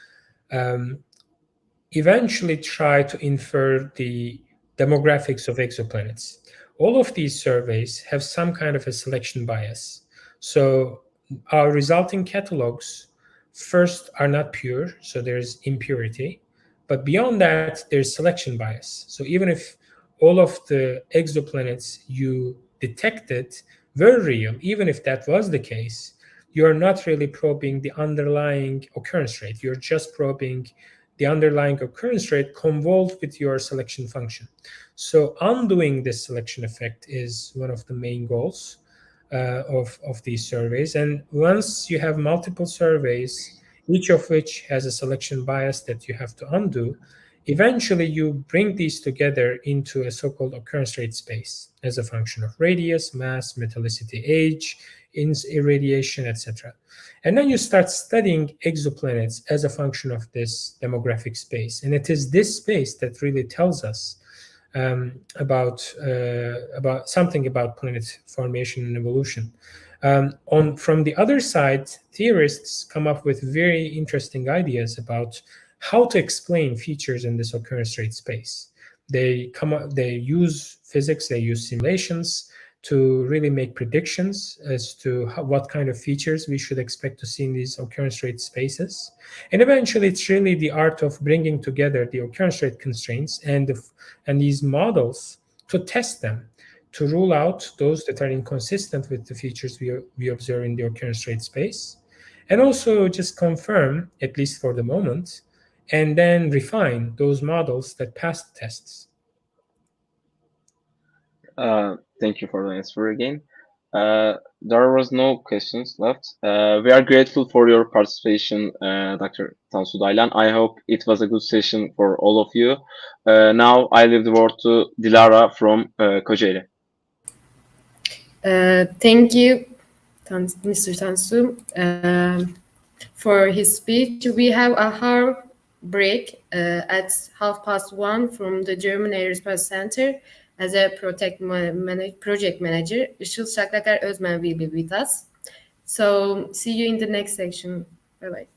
eventually try to infer the demographics of exoplanets. All of these surveys have some kind of a selection bias. So our resulting catalogs first are not pure, so there's impurity. But beyond that, there's selection bias. So even if all of the exoplanets you detected were real, even if that was the case, you're not really probing the underlying occurrence rate. You're just probing the underlying occurrence rate convolved with your selection function. So undoing this selection effect is one of the main goals of these surveys. And once you have multiple surveys, each of which has a selection bias that you have to undo, eventually you bring these together into a so-called occurrence rate space as a function of radius, mass, metallicity, age, irradiation, etc. And then you start studying exoplanets as a function of this demographic space. And it is this space that really tells us about something about planet formation and evolution. From the other side, theorists come up with very interesting ideas about how to explain features in this occurrence rate space. They use physics, they use simulations to really make predictions as to what kind of features we should expect to see in these occurrence rate spaces. And eventually, it's really the art of bringing together the occurrence rate constraints and these models to test them, to rule out those that are inconsistent with the features we observe in the occurrence rate space, and also just confirm, at least for the moment, and then refine those models that pass the tests. Thank you for the answer again. There was no questions left. We are grateful for your participation, Dr. Tansu Daylan. I hope it was a good session for all of you. Now I leave the word to Dilara from Kocaeli. Thank you, Mr. Tansu, for his speech. We have a hard break at 1:30 from the German Aerospace Center as a project manager. Işıl Şaklakar Özmen will be with us. So see you in the next section. Bye-bye.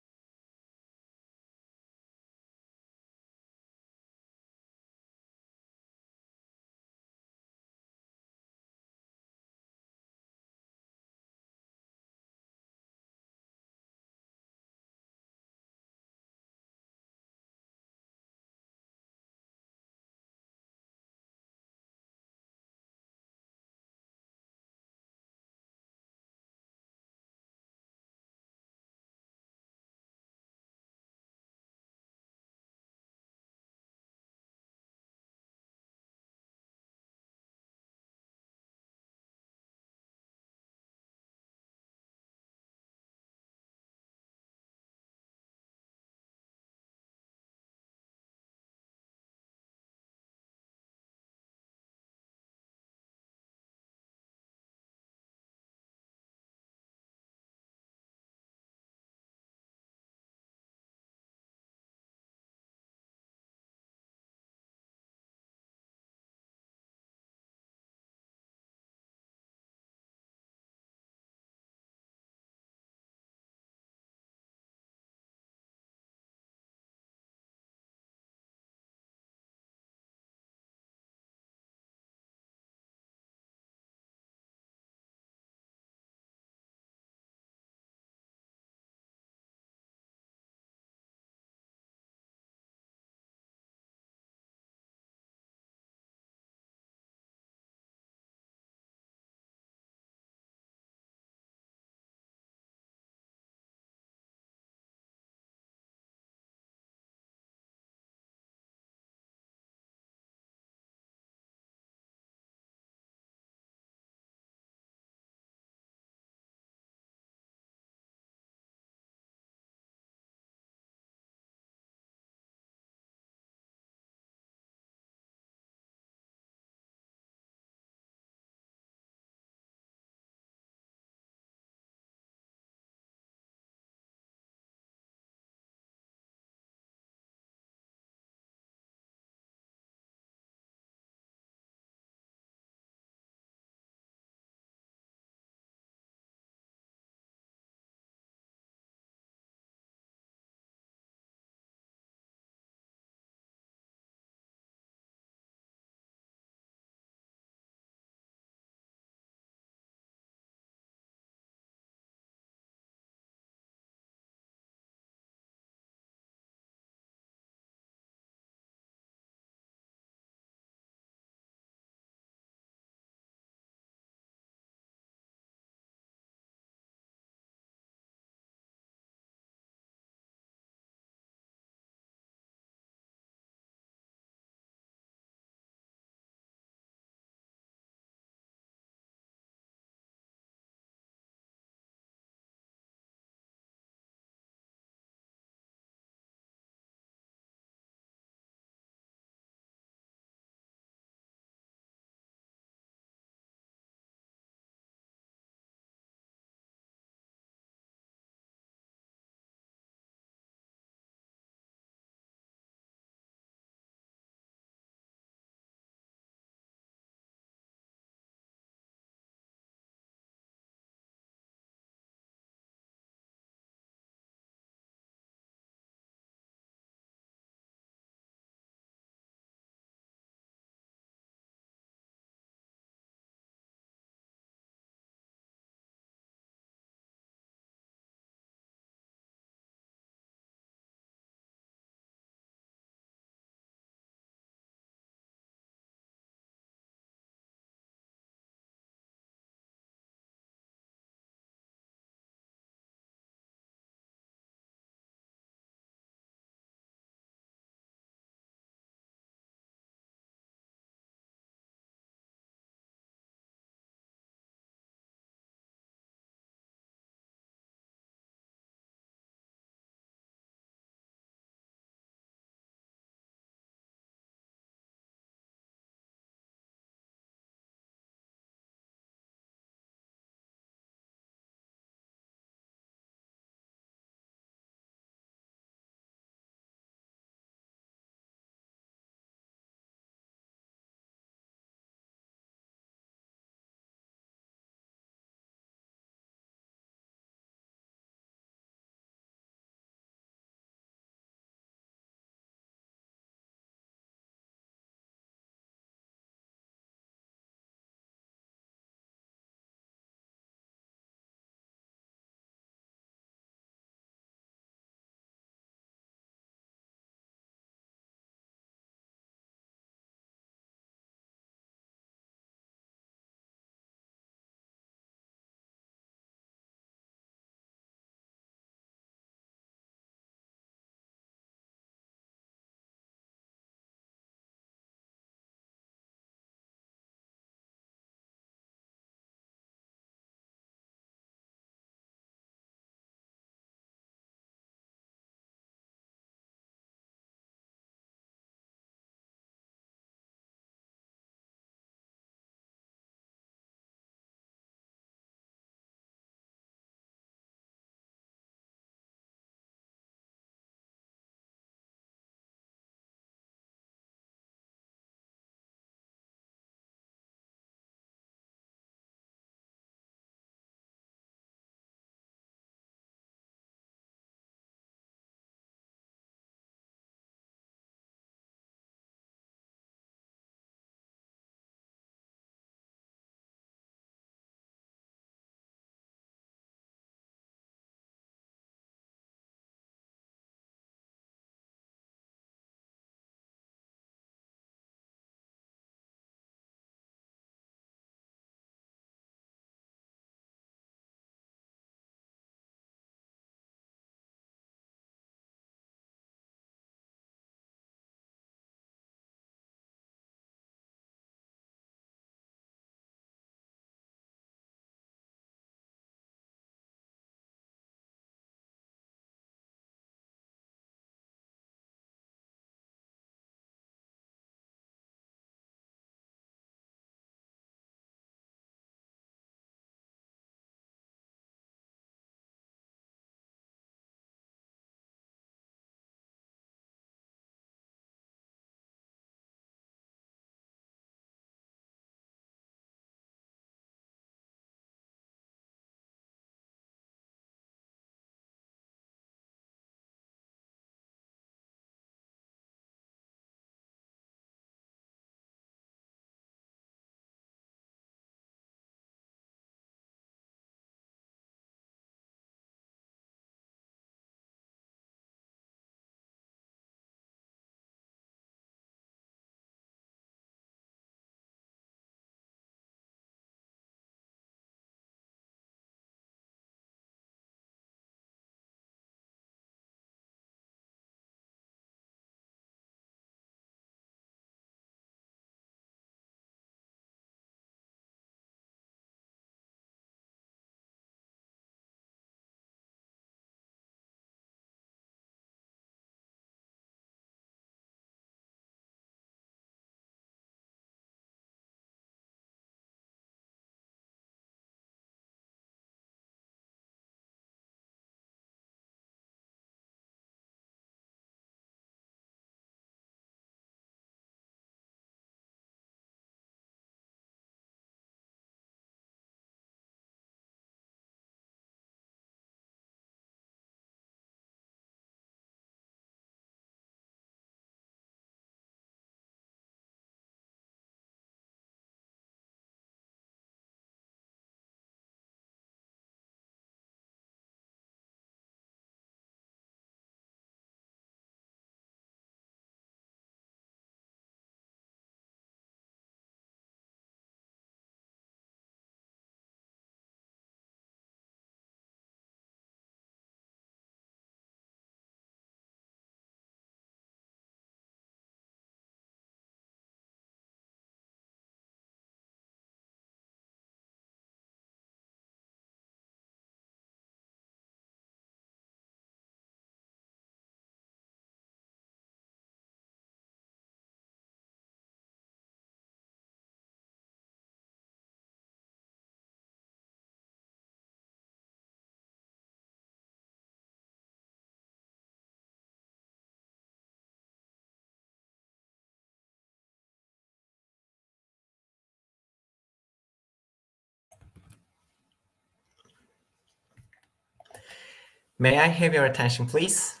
May I have your attention, please?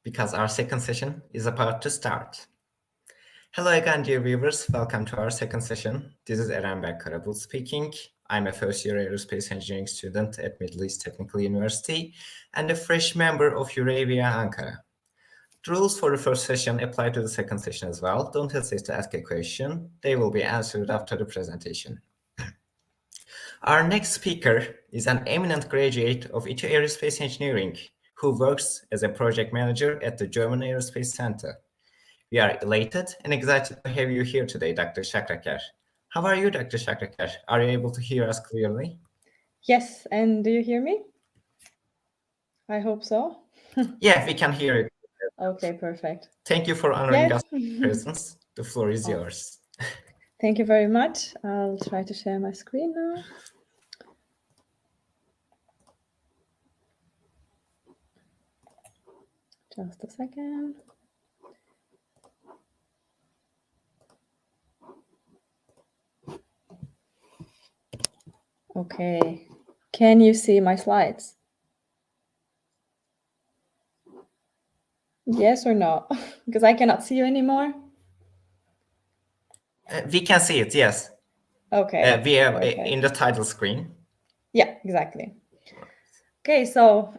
Because our second session is about to start. Hello again, dear viewers. Welcome to our second session. This is Eren Karabul speaking. I'm a first-year aerospace engineering student at Middle East Technical University and a fresh member of EUROAVIA Ankara. The rules for the first session apply to the second session as well. Don't hesitate to ask a question. They will be answered after the presentation. Our next speaker is an eminent graduate of ITÜ Aerospace Engineering who works as a project manager at the German Aerospace Center. We are elated and excited to have you here today, Dr. Shakrakar. How are you, Dr. Shakrakar? Are you able to hear us clearly? Yes, and do you hear me? I hope so. Yeah, we can hear you. Okay, perfect. Thank you for honoring Yes. us with your presence. The floor is yours. Thank you very much. I'll try to share my screen now. Just a second. Okay, can you see my slides? Yes or no? Because I cannot see you anymore. We can see it, yes. Okay. We have perfect. in the title screen. Yeah, exactly. Okay, so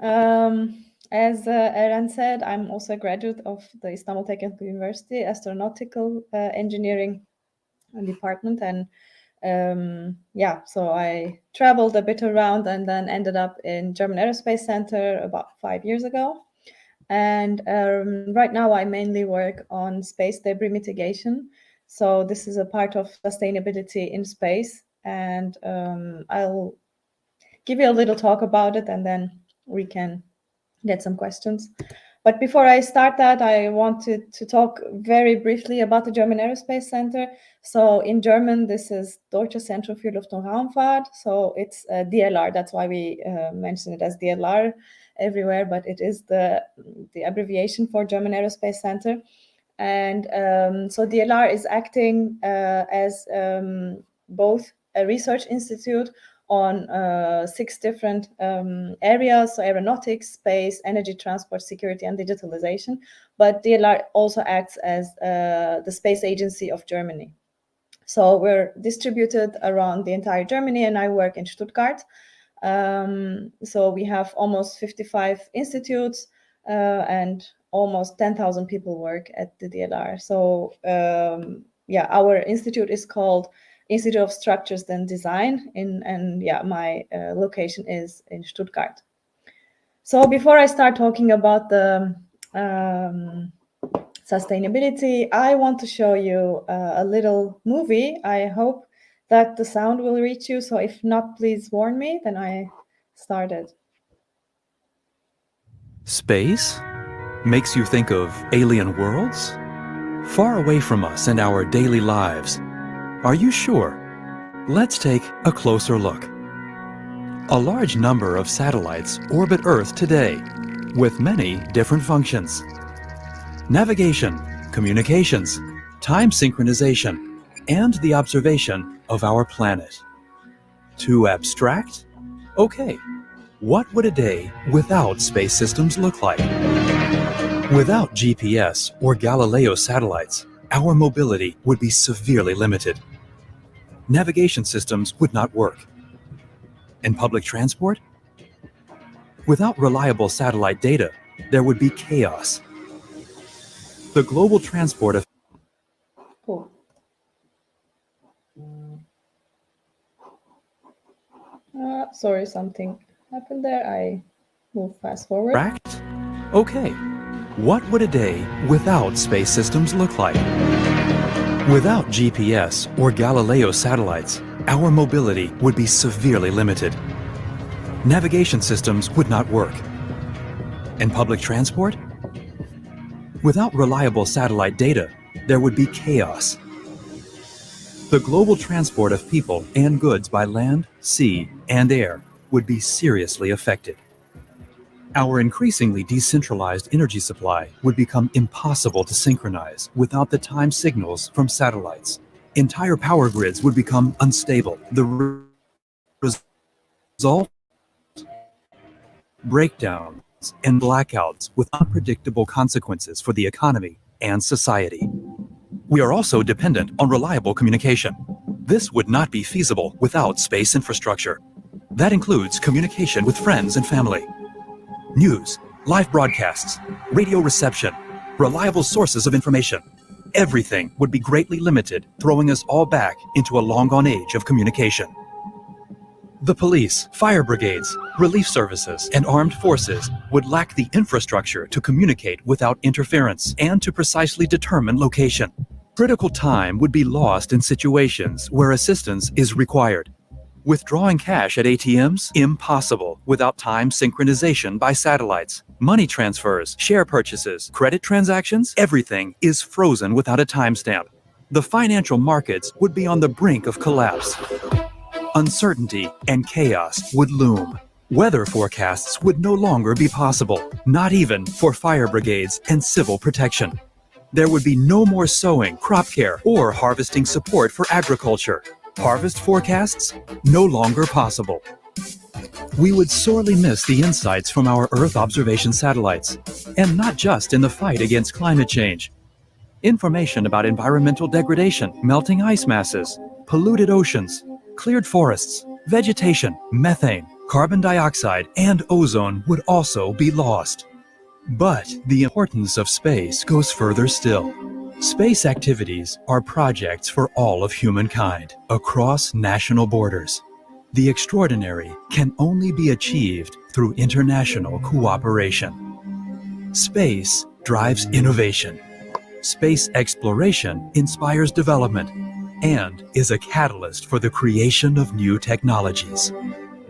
as Eren said, I'm also a graduate of the Istanbul Technical University Astronautical Engineering department, and yeah, so I traveled a bit around and then ended up in German Aerospace Center about 5 years ago. And right now I mainly work on space debris mitigation. So this is a part of sustainability in space, and I'll give you a little talk about it and then we can get some questions. But before I start that, I wanted to talk very briefly about the German Aerospace Center. So in German, this is Deutsches Zentrum für Luft- und Raumfahrt. So it's DLR. That's why we mention it as DLR everywhere, but it is the abbreviation for German Aerospace Center. And so DLR is acting as both a research institute on 6 different areas, so aeronautics, space, energy, transport, security, and digitalization. But DLR also acts as the space agency of Germany. So we're distributed around the entire Germany, and I work in Stuttgart. So we have almost 55 institutes and almost 10,000 people work at the DLR. So yeah, our institute is called Institute of Structures and Design, and yeah, my location is in Stuttgart. So before I start talking about the sustainability, I want to show you a little movie. I hope that the sound will reach you. So if not, please warn me, then I started. Space makes you think of alien worlds? Far away from us and our daily lives. Are you sure? Let's take a closer look. A large number of satellites orbit Earth today, with many different functions. Navigation, communications, time synchronization, and the observation of our planet. Too abstract? Okay. What would a day without space systems look like? Without GPS or Galileo satellites, our mobility would be severely limited. Navigation systems would not work. And public transport? Without reliable satellite data, there would be chaos. The global transport of Cool. Sorry, something happened there. I move fast forward. Correct? Okay. What would a day without space systems look like? Without GPS or Galileo satellites, our mobility would be severely limited. Navigation systems would not work. And public transport? Without reliable satellite data, there would be chaos. The global transport of people and goods by land, sea, and air would be seriously affected. Our increasingly decentralized energy supply would become impossible to synchronize without the time signals from satellites. Entire power grids would become unstable. The result? breakdowns, and blackouts with unpredictable consequences for the economy and society. We are also dependent on reliable communication. This would not be feasible without space infrastructure. That includes communication with friends and family, news, live broadcasts, radio reception, reliable sources of information. Everything would be greatly limited, throwing us all back into a long-gone age of communication. The police, fire brigades, relief services, and armed forces would lack the infrastructure to communicate without interference and to precisely determine location. Critical time would be lost in situations where assistance is required. Withdrawing cash at ATMs? Impossible without time synchronization by satellites. Money transfers, share purchases, credit transactions, everything is frozen without a timestamp. The financial markets would be on the brink of collapse. Uncertainty and chaos would loom. Weather forecasts would no longer be possible, not even for fire brigades and civil protection. There would be no more sowing, crop care, or harvesting support for agriculture. Harvest forecasts? No longer possible. We would sorely miss the insights from our Earth observation satellites, and not just in the fight against climate change. Information about environmental degradation, melting ice masses, polluted oceans, cleared forests, vegetation, methane, carbon dioxide, and ozone would also be lost. But the importance of space goes further still. Space activities are projects for all of humankind, across national borders. The extraordinary can only be achieved through international cooperation. Space drives innovation. Space exploration inspires development and is a catalyst for the creation of new technologies.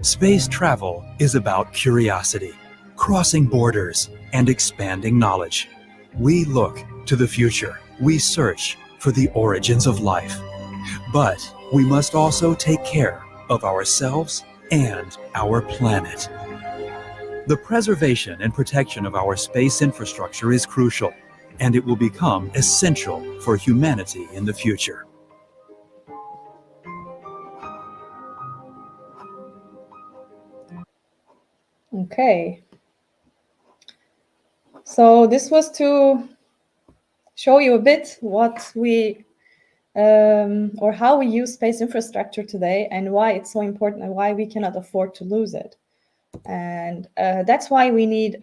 Space travel is about curiosity, crossing borders, and expanding knowledge. We look to the future. We search for the origins of life. But we must also take care of ourselves and our planet. The preservation and protection of our space infrastructure is crucial, and it will become essential for humanity in the future. Okay. So this was to show you a bit what we or how we use space infrastructure today and why it's so important and why we cannot afford to lose it. And that's why we need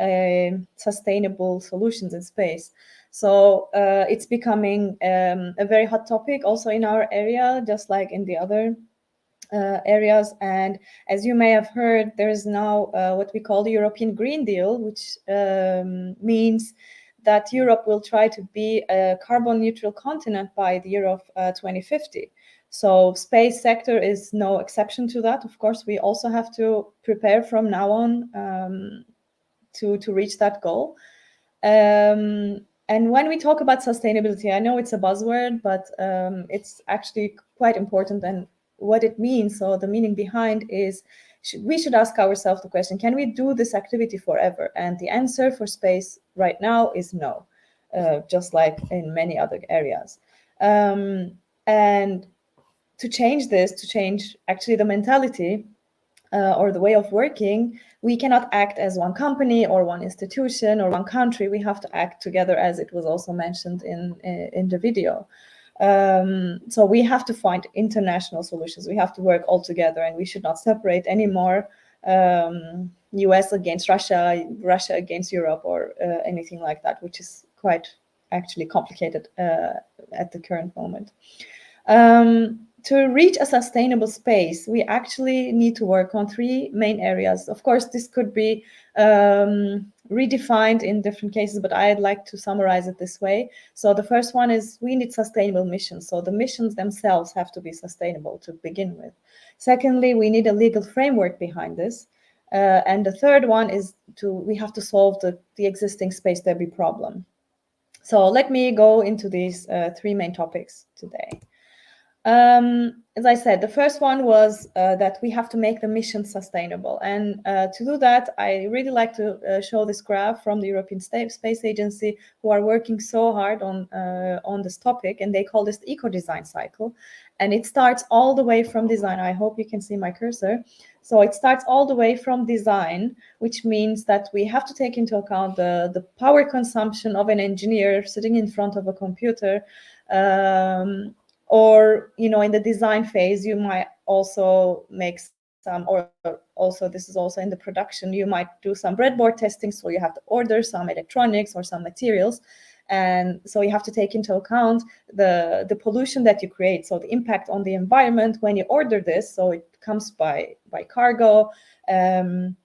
sustainable solutions in space. So it's becoming a very hot topic also in our area, just like in the other areas. And as you may have heard, there is now what we call the European Green Deal, which means that Europe will try to be a carbon neutral continent by the year of 2050. So space sector is no exception to that. Of course, we also have to prepare from now on to reach that goal. And when we talk about sustainability, I know it's a buzzword, but it's actually quite important. And what it means, so the meaning behind is, we should ask ourselves the question, can we do this activity forever? And the answer for space right now is no, just like in many other areas. And to change this, to change actually the mentality or the way of working, we cannot act as one company or one institution or one country. We have to act together, as it was also mentioned in the video. So we have to find international solutions. We have to work all together, and we should not separate anymore US against Russia, Russia against Europe, or anything like that, which is quite actually complicated at the current moment. To reach a sustainable space, we actually need to work on three main areas. Of course, this could be redefined in different cases, but I'd like to summarize it this way. So the first one is we need sustainable missions. So the missions themselves have to be sustainable to begin with. Secondly, we need a legal framework behind this. And the third one is we have to solve the existing space debris problem. So let me go into these three main topics today. As I said, the first one was that we have to make the mission sustainable. And to do that, I really like to show this graph from the European Space Agency, who are working so hard on this topic, and they call this the eco-design cycle. And it starts all the way from design. I hope you can see my cursor. So it starts all the way from design, which means that we have to take into account the power consumption of an engineer sitting in front of a computer, or, you know, in the design phase, you might also make some, or also this is also in the production, you might do some breadboard testing, so you have to order some electronics or some materials. And so you have to take into account the pollution that you create, so the impact on the environment when you order this. So it comes by cargo, you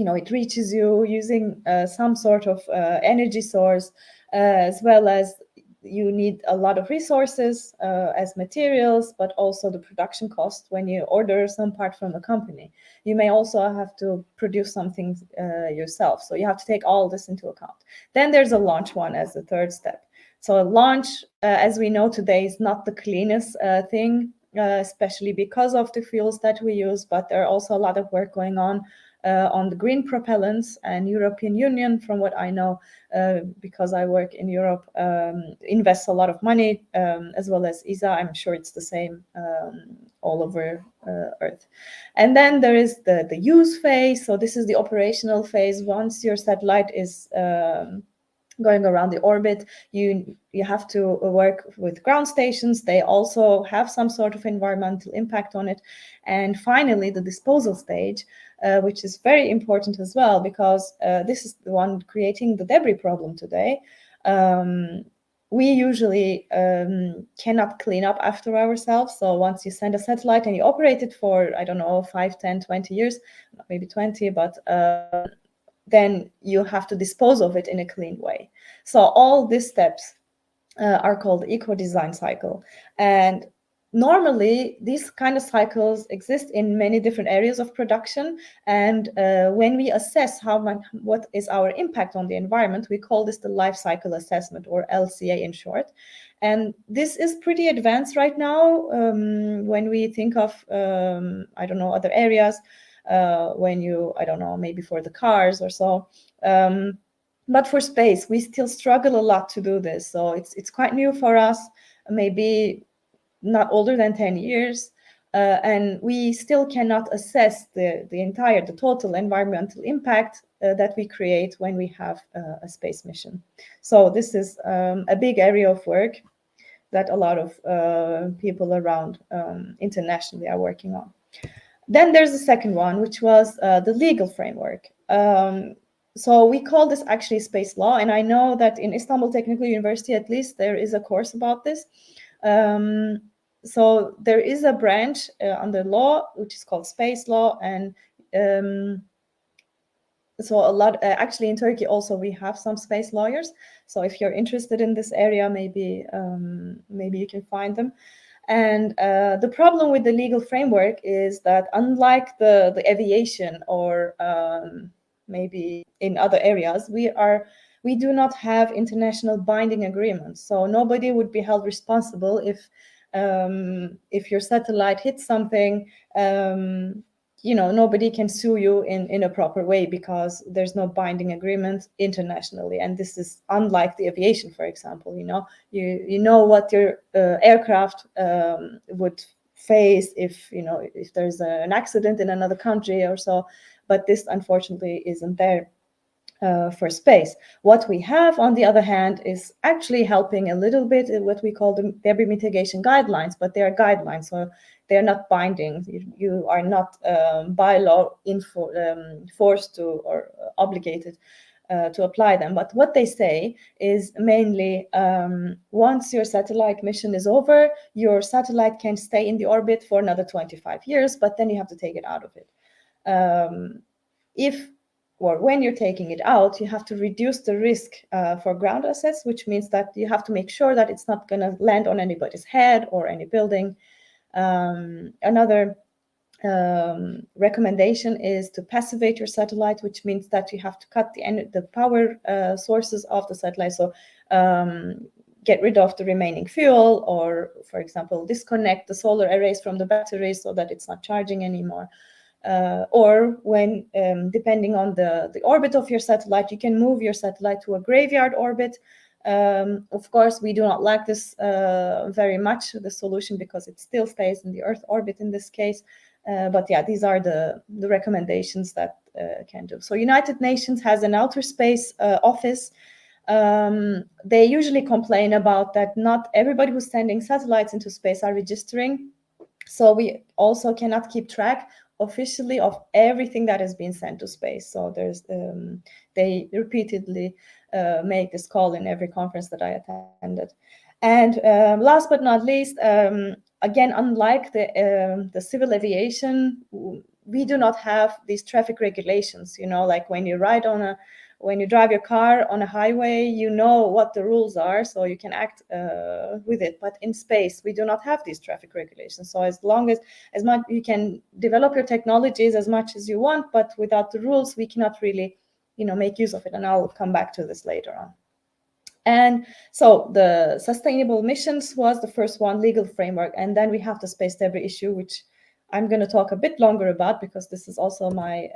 know, it reaches you using some sort of energy source, as well as you need a lot of resources as materials, but also the production cost when you order some part from a company. You may also have to produce something yourself. So you have to take all this into account. Then there's a launch one as the third step. So a launch, as we know today, is not the cleanest thing, especially because of the fuels that we use, but there are also a lot of work going on the green propellants, and European Union, from what I know, because I work in Europe, invests a lot of money, as well as ESA. I'm sure it's the same all over Earth. And then there is the use phase. So this is the operational phase. Once your satellite is going around the orbit, you have to work with ground stations. They also have some sort of environmental impact on it. And finally, the disposal stage, which is very important as well, because this is the one creating the debris problem today. We usually cannot clean up after ourselves. So once you send a satellite and you operate it for, I don't know, 5, 10, 20 years, maybe 20, but then you have to dispose of it in a clean way. So all these steps are called the eco-design cycle. And normally, these kind of cycles exist in many different areas of production. And when we assess what is our impact on the environment, we call this the life cycle assessment, or LCA in short. And this is pretty advanced right now when we think of, I don't know, other areas. When you, I don't know, maybe for the cars or so. But for space, we still struggle a lot to do this. So it's quite new for us, maybe not older than 10 years. And we still cannot assess the total environmental impact that we create when we have a space mission. So this is a big area of work that a lot of people around internationally are working on. Then there's the second one, which was the legal framework. So we call this actually space law. And I know that in Istanbul Technical University, at least, there is a course about this. So there is a branch under law, which is called space law. And so a lot, actually in Turkey also, we have some space lawyers. So if you're interested in this area, maybe you can find them. And the problem with the legal framework is that, unlike the aviation or maybe in other areas, we do not have international binding agreements. So nobody would be held responsible if your satellite hits something. You know, nobody can sue you in a proper way because there's no binding agreement internationally. And this is unlike the aviation, for example. You know, you know what your aircraft would face if there's an accident in another country or so. But this, unfortunately, isn't there for space. What we have, on the other hand, is actually helping a little bit in what we call the debris mitigation guidelines, but they are guidelines, so they are not binding. You are not by law forced to or obligated to apply them. But what they say is mainly once your satellite mission is over, your satellite can stay in the orbit for another 25 years, but then you have to take it out of it. When you're taking it out, you have to reduce the risk for ground assets, which means that you have to make sure that it's not going to land on anybody's head or any building. Another recommendation is to passivate your satellite, which means that you have to cut the power sources of the satellite. So get rid of the remaining fuel, or, for example, disconnect the solar arrays from the batteries so that it's not charging anymore. Or when, depending on the orbit of your satellite, you can move your satellite to a graveyard orbit. Of course, we do not like this very much, the solution, because it still stays in the Earth orbit in this case. But yeah, these are the recommendations that can do. So United Nations has an outer space office. They usually complain about that not everybody who's sending satellites into space are registering. So we also cannot keep track officially of everything that has been sent to space. So there's they repeatedly make this call in every conference that I attended. And last but not least, again, unlike the civil aviation, we do not have these traffic regulations. You know, like when you drive your car on a highway, you know what the rules are, so you can act with it. But in space, we do not have these traffic regulations. So as much you can develop your technologies as much as you want, but without the rules, we cannot really, make use of it. And I'll come back to this later on. And so the sustainable missions was the first one, legal framework. And then we have the space debris issue, which I'm going to talk a bit longer about because this is also my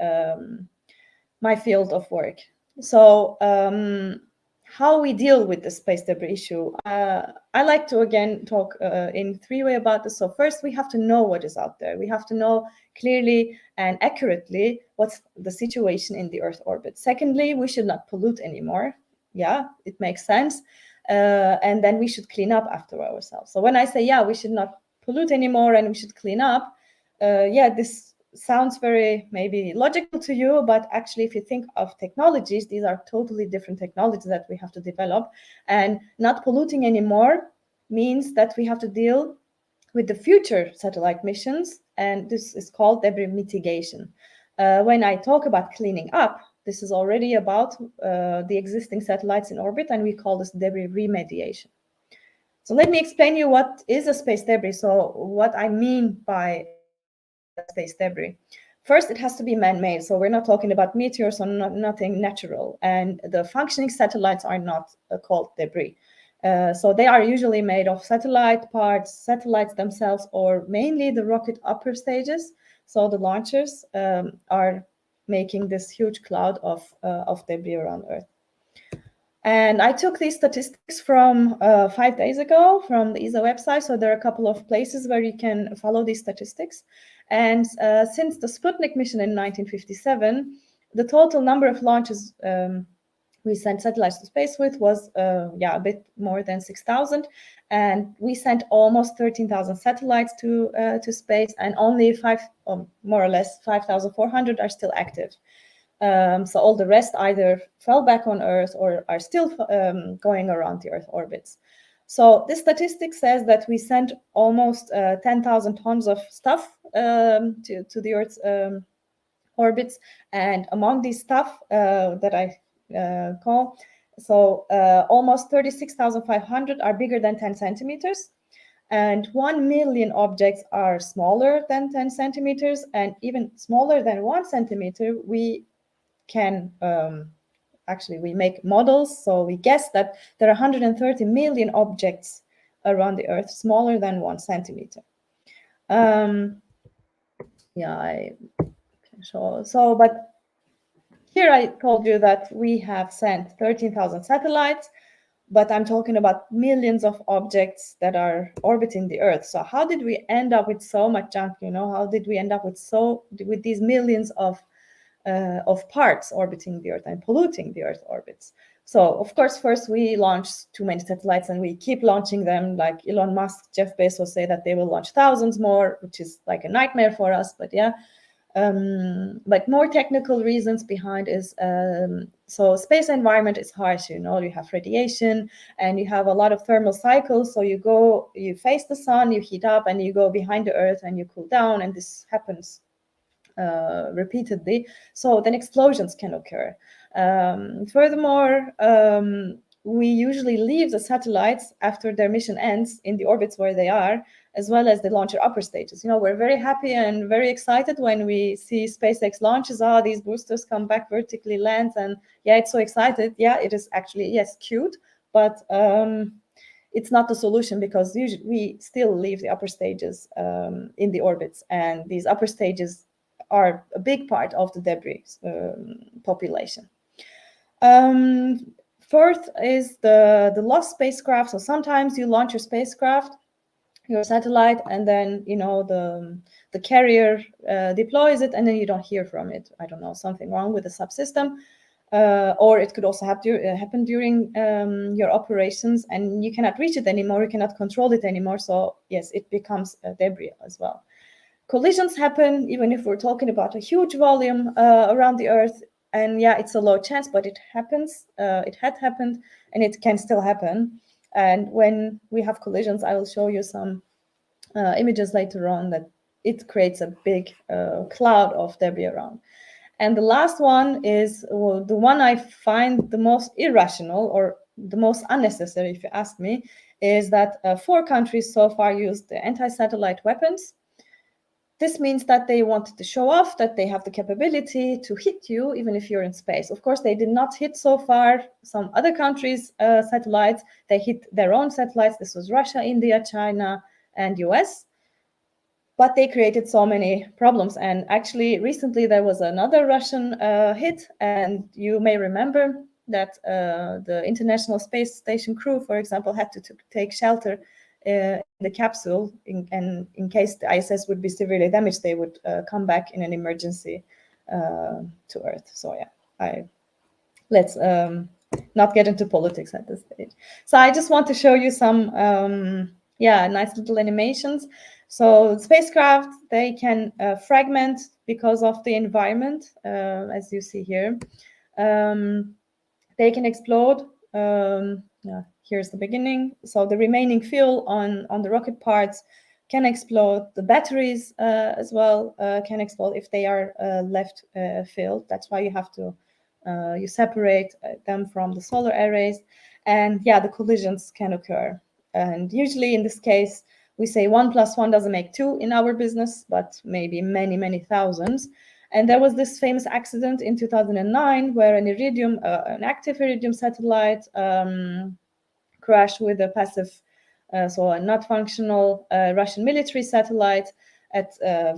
my field of work. So how we deal with the space debris issue. I like to, again, talk in three ways about this. So first, we have to know what is out there. We have to know clearly and accurately what's the situation in the Earth orbit. Secondly, we should not pollute anymore. Yeah, it makes sense. And then we should clean up after ourselves. So when I say, yeah, we should not pollute anymore and we should clean up, yeah, this sounds very maybe logical to you, but actually, if you think of technologies, these are totally different technologies that we have to develop. And not polluting anymore means that we have to deal with the future satellite missions, and this is called debris mitigation. When I talk about cleaning up, this is already about the existing satellites in orbit, and we call this debris remediation. So let me explain you what is a space debris. So what I mean by space debris. First, it has to be man-made. So we're not talking about meteors or nothing natural. And the functioning satellites are not called debris. So they are usually made of satellite parts, satellites themselves, or mainly the rocket upper stages. So the launchers are making this huge cloud of debris around Earth. And I took these statistics from 5 days ago from the ESA website. So there are a couple of places where you can follow these statistics. And since the Sputnik mission in 1957, the total number of launches we sent satellites to space with was a bit more than 6,000. And we sent almost 13,000 satellites to space, and only more or less 5,400 are still active. So all the rest either fell back on Earth or are still going around the Earth orbits. So this statistic says that we sent almost 10,000 tons of stuff to the Earth's orbits. And among these stuff that I call, so almost 36,500 are bigger than 10 centimeters. And 1 million objects are smaller than 10 centimeters. And even smaller than 1 centimeter, we can actually, we make models. So we guess that there are 130 million objects around the Earth smaller than 1 centimeter. Yeah, I can show. So, but here I told you that we have sent 13,000 satellites, but I'm talking about millions of objects that are orbiting the Earth. So how did we end up with so much junk? How did we end up with these millions of parts orbiting the Earth and polluting the Earth orbits? So, of course, first we launched too many satellites, and we keep launching them. Like Elon Musk, Jeff Bezos say that they will launch thousands more, which is like a nightmare for us. But yeah, but more technical reasons behind is so space environment is harsh. You have radiation and you have a lot of thermal cycles. So you face the sun, you heat up, and you go behind the Earth and you cool down, and this happens repeatedly. So then explosions can occur. Furthermore, we usually leave the satellites after their mission ends in the orbits where they are, as well as the launcher upper stages. We're very happy and very excited when we see SpaceX launches. These boosters come back, vertically land, and yeah, it's so excited. Yeah, it is actually, yes, cute, but it's not the solution, because usually we still leave the upper stages in the orbits, and these upper stages are a big part of the debris population. Fourth is the lost spacecraft. So sometimes you launch your spacecraft, your satellite, and then the carrier deploys it, and then you don't hear from it. I don't know, something wrong with the subsystem. Or it could also happen during your operations, and you cannot reach it anymore, you cannot control it anymore. So yes, it becomes debris as well. Collisions happen even if we're talking about a huge volume around the Earth, and yeah, it's a low chance, but it happens. It had happened, and it can still happen. And when we have collisions, I will show you some images later on, that it creates a big cloud of debris around. And the last one is the one I find the most irrational, or the most unnecessary, if you ask me, is that 4 countries so far used the anti-satellite weapons. This means that they wanted to show off that they have the capability to hit you even if you're in space. Of course, they did not hit so far some other countries' satellites. They hit their own satellites. This was Russia, India, China, and US. But they created so many problems. And actually, recently there was another Russian hit, and you may remember that the International Space Station crew, for example, had to take shelter in the capsule, and in case the ISS would be severely damaged, they would come back in an emergency to Earth. So yeah, let's not get into politics at this stage. So I just want to show you some nice little animations. So spacecraft, they can fragment because of the environment, as you see here. They can explode. Here's the beginning. So the remaining fuel on the rocket parts can explode. The batteries as well can explode if they are left filled. That's why you have to you separate them from the solar arrays. And yeah, the collisions can occur. And usually in this case, we say 1 + 1 doesn't make 2 in our business, but maybe many, many thousands. And there was this famous accident in 2009 where an active iridium satellite crashed with a passive, so a not functional Russian military satellite at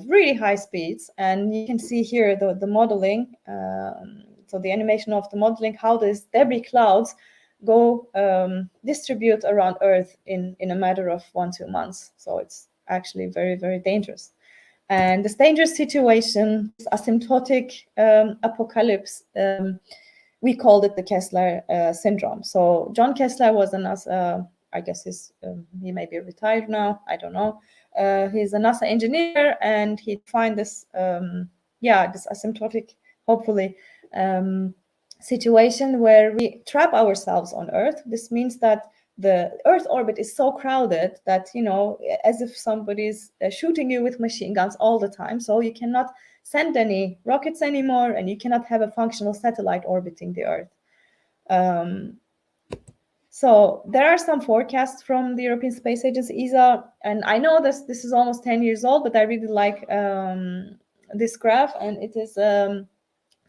really high speeds. And you can see here the modeling, so the animation of the modeling, how these debris clouds go distribute around Earth in a matter of 1-2 months. So it's actually very, very dangerous. And this dangerous situation, this asymptotic apocalypse, we called it the Kessler syndrome. So John Kessler was a NASA, I guess he may be retired now, I don't know. He's a NASA engineer, and he defined this, this asymptotic, hopefully, situation where we trap ourselves on Earth. This means that the Earth orbit is so crowded that, as if somebody's shooting you with machine guns all the time. So you cannot send any rockets anymore, and you cannot have a functional satellite orbiting the Earth. So there are some forecasts from the European Space Agency, ESA, and I know this is almost 10 years old, but I really like this graph, and it is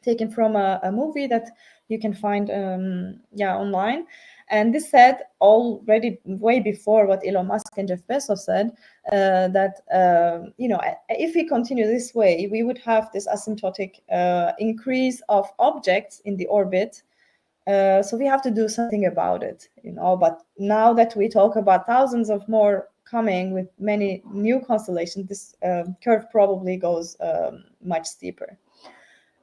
taken from a movie that you can find online. And this said already way before what Elon Musk and Jeff Bezos said, that if we continue this way, we would have this asymptotic increase of objects in the orbit. So we have to do something about it, But now that we talk about thousands of more coming with many new constellations, this curve probably goes much steeper.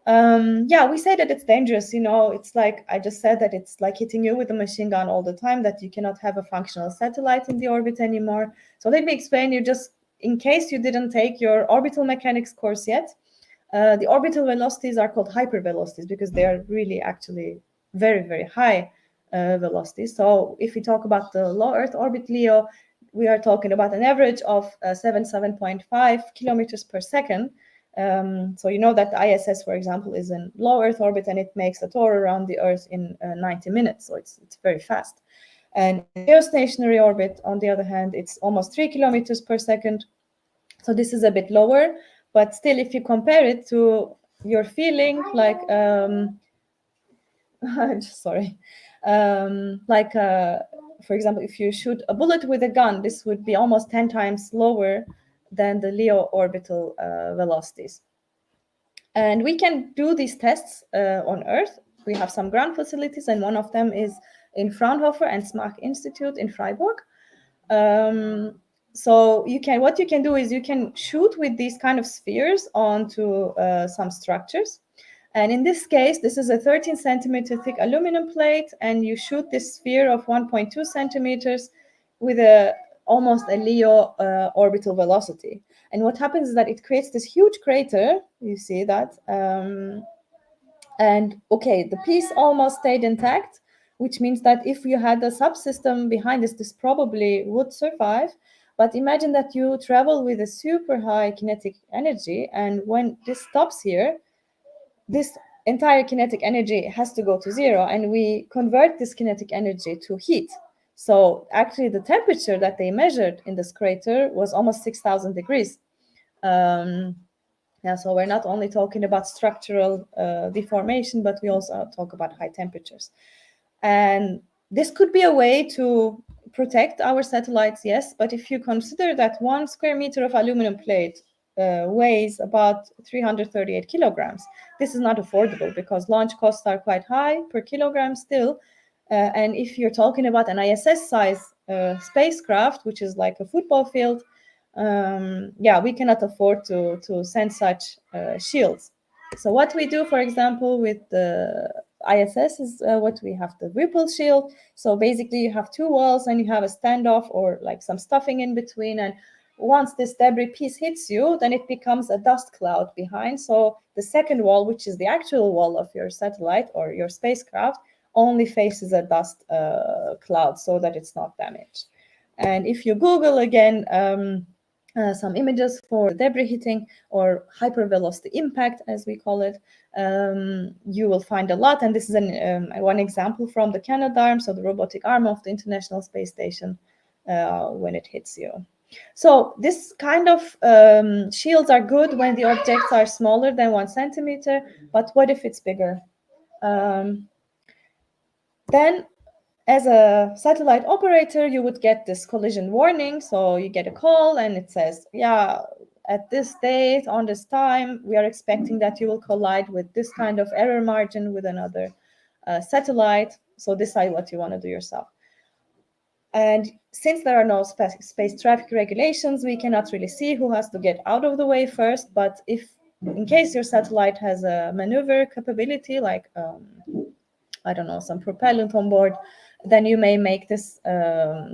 We say that it's dangerous, it's like I just said, that it's like hitting you with a machine gun all the time, that you cannot have a functional satellite in the orbit anymore. So let me explain you, just in case you didn't take your orbital mechanics course yet. The orbital velocities are called hypervelocities because they are really actually very, very high velocities. So if we talk about the low Earth orbit LEO, we are talking about an average of 7.5 kilometers per second. So you know that the ISS, for example, is in low Earth orbit, and it makes a tour around the Earth in 90 minutes. So it's very fast. And geostationary orbit, on the other hand, it's almost 3 kilometers per second. So this is a bit lower, but still, if you compare it to your feeling, like for example, if you shoot a bullet with a gun, this would be almost 10 times lower than the LEO orbital velocities. And we can do these tests on Earth. We have some ground facilities, and one of them is in Fraunhofer and SMAC Institute in Freiburg. So what you can do is you can shoot with these kind of spheres onto some structures. And in this case, this is a 13 centimeter thick aluminum plate, and you shoot this sphere of 1.2 centimeters with almost a LEO orbital velocity. And what happens is that it creates this huge crater. You see that. And okay, the piece almost stayed intact, which means that if you had a subsystem behind this probably would survive. But imagine that you travel with a super high kinetic energy, and when this stops here, this entire kinetic energy has to go to zero, and we convert this kinetic energy to heat. So actually the temperature that they measured in this crater was almost 6,000 degrees. So we're not only talking about structural deformation, but we also talk about high temperatures. And this could be a way to protect our satellites, yes, but if you consider that 1 square meter of aluminum plate weighs about 338 kilograms, this is not affordable because launch costs are quite high per kilogram still. And if you're talking about an ISS size spacecraft, which is like a football field, we cannot afford to send such shields. So what we do, for example, with the ISS is what we have, the ripple shield. So basically you have two walls and you have a standoff or like some stuffing in between, and once this debris piece hits you, then it becomes a dust cloud behind. So the second wall, which is the actual wall of your satellite or your spacecraft, only faces a dust cloud so that it's not damaged. And if you Google again some images for debris hitting or hypervelocity impact, as we call it, you will find a lot. And this is one example from the Canadarm, so the robotic arm of the International Space Station, when it hits you. So this kind of shields are good when the objects are smaller than 1 centimeter, but what if it's bigger? Then as a satellite operator, you would get this collision warning. So you get a call and it says, yeah, at this date, on this time, we are expecting that you will collide with this kind of error margin with another satellite. So decide what you want to do yourself. And since there are no space traffic regulations, we cannot really see who has to get out of the way first. But if, in case your satellite has a maneuver capability, like, I don't know, some propellant on board, then you may make this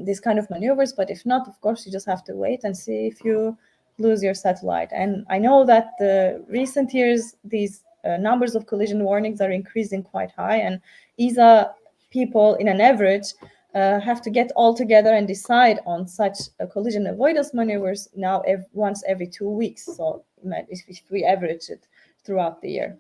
these kind of maneuvers. But if not, of course, you just have to wait and see if you lose your satellite. And I know that the recent years, these numbers of collision warnings are increasing quite high, and ESA people, in an average, have to get all together and decide on such collision avoidance maneuvers now once every 2 weeks. So if we average it throughout the year.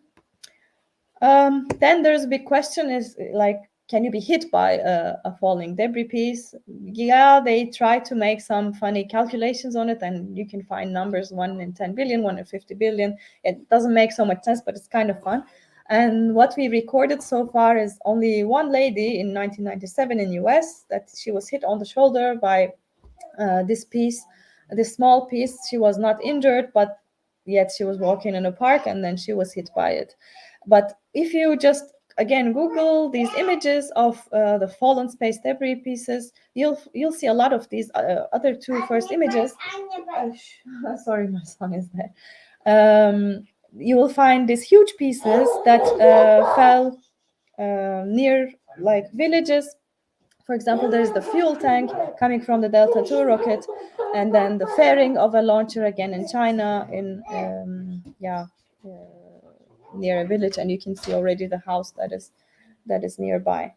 Then there's a big question is like, can you be hit by a falling debris piece? Yeah, they try to make some funny calculations on it, and you can find numbers 1 in 10 billion, 1 in 50 billion. It doesn't make so much sense, but it's kind of fun. And what we recorded so far is only one lady in 1997 in US that she was hit on the shoulder by this small piece. She was not injured, but yet she was walking in a park and then she was hit by it. But if you just, again, Google these images of the fallen space debris pieces, you'll see a lot of these other two first images. Sorry, my son is there. You will find these huge pieces that fell near like villages. For example, there's the fuel tank coming from the Delta II rocket, and then the fairing of a launcher again in China, in near a village, and you can see already the house that is nearby.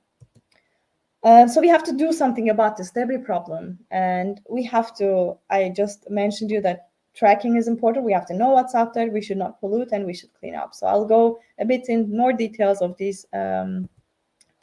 So we have to do something about this debris problem, and we have to. I just mentioned you that tracking is important. We have to know what's out there. We should not pollute, and we should clean up. So I'll go a bit in more details of these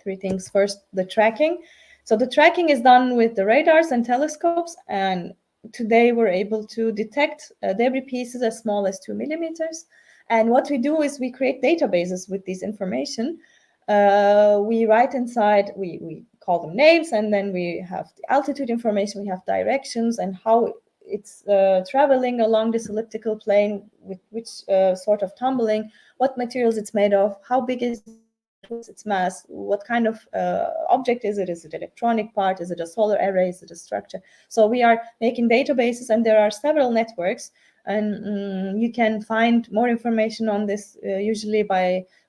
three things. First, the tracking. So the tracking is done with the radars and telescopes, and today we're able to detect debris pieces as small as 2 millimeters. And what we do is we create databases with this information. We write inside, we call them names, and then we have the altitude information, we have directions and how it's traveling along this elliptical plane, with which sort of tumbling, what materials it's made of, how big is its mass, what kind of object is it? Is it electronic part? Is it a solar array? Is it a structure? So we are making databases, and there are several networks, and you can find more information on this usually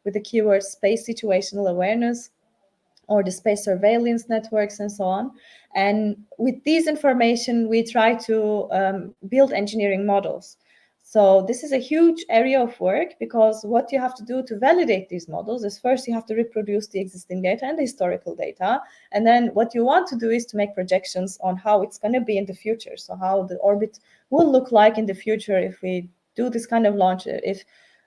with the keyword space situational awareness or the space surveillance networks and so on. And with these information, we try to build engineering models. So this is a huge area of work, because what you have to do to validate these models is first you have to reproduce the existing data and the historical data. And then what you want to do is to make projections on how it's going to be in the future. So how the orbit will look like in the future if we do this kind of launch, if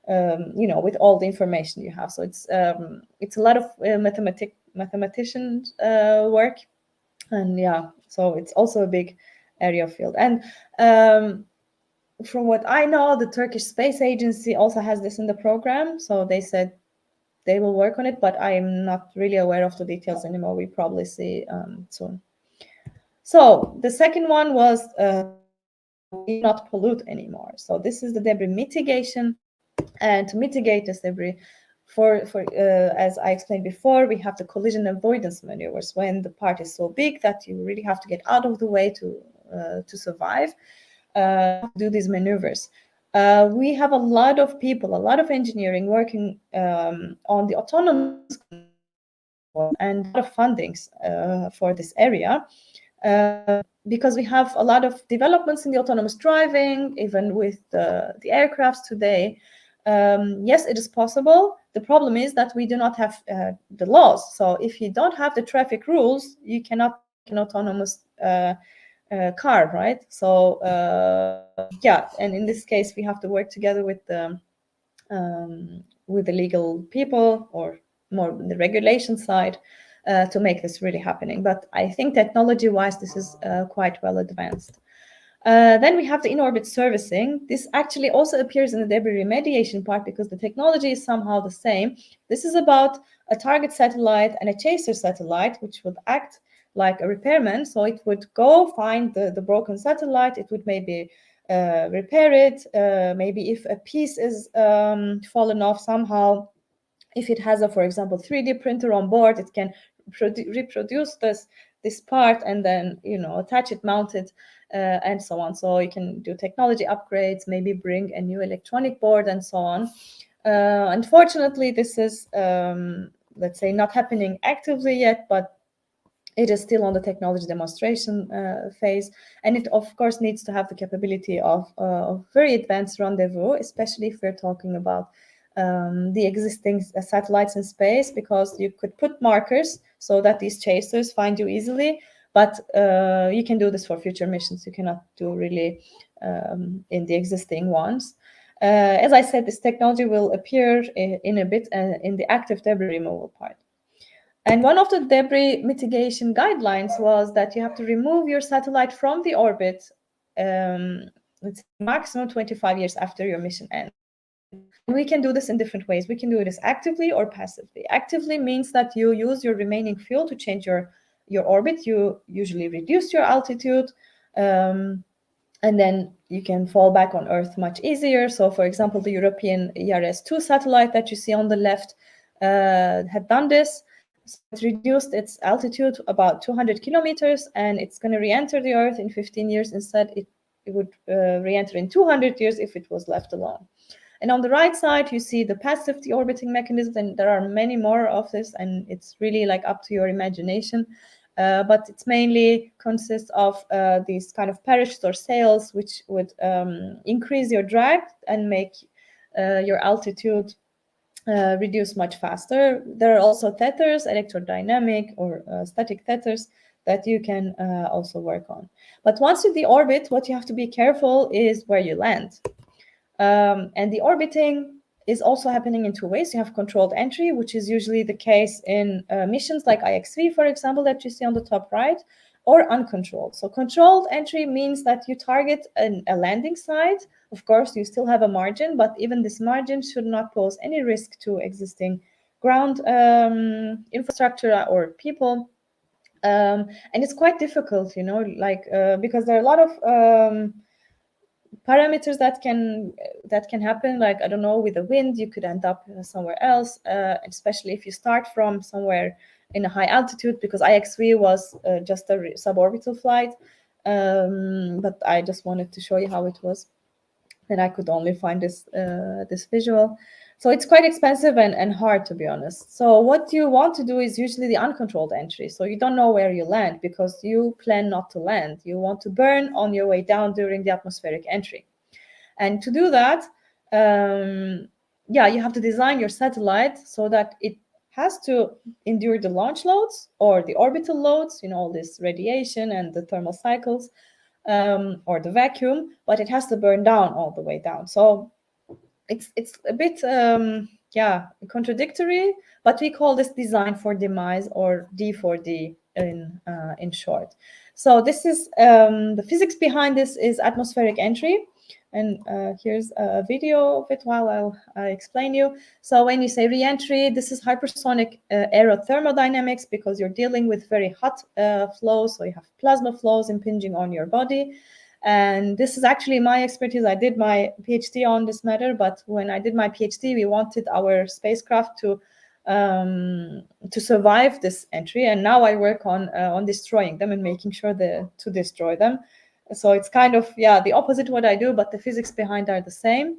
with all the information you have. So it's a lot of mathematician work, and so it's also a big area of field. And from what I know, the Turkish Space Agency also has this in the program, so they said they will work on it, but I'm not really aware of the details anymore. We probably see soon. So the second one was not pollute anymore. So this is the debris mitigation, and to mitigate this debris, as I explained before, we have the collision avoidance maneuvers when the part is so big that you really have to get out of the way to survive. Do these maneuvers. We have a lot of people, a lot of engineering working on the autonomous and a lot of fundings for this area. Because we have a lot of developments in the autonomous driving, even with the aircrafts today. Yes, it is possible. The problem is that we do not have the laws. So if you don't have the traffic rules, you cannot make an autonomous car, right? So and in this case, we have to work together with the legal people, or more the regulation side, to make this really happening. But I think technology-wise, this is quite well advanced. Then we have the in-orbit servicing. This actually also appears in the debris remediation part, because the technology is somehow the same. This is about a target satellite and a chaser satellite, which would act like a repairman. So it would go find the broken satellite. It would maybe repair it. Maybe if a piece is fallen off somehow, if it has for example, 3D printer on board, it can reproduce this part and then attach it, mount it, and so on. So you can do technology upgrades, maybe bring a new electronic board and so on. Unfortunately, this is let's say not happening actively yet, but it is still on the technology demonstration phase, and it of course needs to have the capability of very advanced rendezvous, especially if we're talking about the existing satellites in space, because you could put markers so that these chasers find you easily, but you can do this for future missions. You cannot do really in the existing ones. As I said, this technology will appear in a bit in the active debris removal part. And one of the debris mitigation guidelines was that you have to remove your satellite from the orbit it's maximum 25 years after your mission ends. We can do this in different ways. We can do this actively or passively. Actively means that you use your remaining fuel to change your orbit. You usually reduce your altitude, and then you can fall back on Earth much easier. So, for example, the European ERS-2 satellite that you see on the left had done this. So it reduced its altitude about 200 kilometers, and it's going to re-enter the Earth in 15 years. Instead, it would re-enter in 200 years if it was left alone. And on the right side, you see the passive deorbiting mechanisms, and there are many more of this, and it's really like up to your imagination. But it's mainly consists of these kind of parachutes or sails, which would increase your drag and make your altitude reduce much faster. There are also tethers, electrodynamic or static tethers, that you can also work on. But once you deorbit, what you have to be careful is where you land. And the orbiting is also happening in two ways. You have controlled entry, which is usually the case in missions like IXV, for example, that you see on the top right, or uncontrolled. So controlled entry means that you target a landing site. Of course, you still have a margin, but even this margin should not pose any risk to existing ground infrastructure or people. And it's quite difficult, you know, like because there are a lot of parameters that can happen. Like, I don't know, with the wind, you could end up somewhere else, especially if you start from somewhere in a high altitude, because IXV was just a suborbital flight. But I just wanted to show you how it was, and I could only find this visual. So it's quite expensive and hard, to be honest. So what you want to do is usually the uncontrolled entry. So you don't know where you land because you plan not to land. You want to burn on your way down during the atmospheric entry. And to do that, you have to design your satellite so that it has to endure the launch loads or the orbital loads, you know, all this radiation and the thermal cycles, or the vacuum, but it has to burn down all the way down. So it's a bit contradictory, but we call this design for demise, or D4D in short. So this is the physics behind this is atmospheric entry. And here's a video of it while I explain you. So when you say re-entry, this is hypersonic aerothermodynamics, because you're dealing with very hot flows. So you have plasma flows impinging on your body. And this is actually my expertise. I did my PhD on this matter, but when I did my PhD, we wanted our spacecraft to survive this entry. And now I work on destroying them and making sure to destroy them. So it's kind of, the opposite what I do, but the physics behind are the same.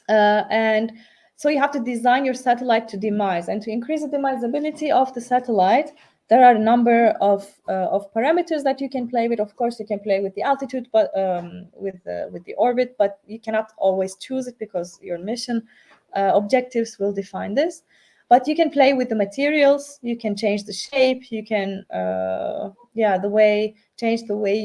And so you have to design your satellite to demise. And to increase the demisability of the satellite, there are a number of parameters that you can play with. Of course, you can play with the altitude, but with the orbit, but you cannot always choose it because your mission objectives will define this. But you can play with the materials. You can change the shape. You can, change the way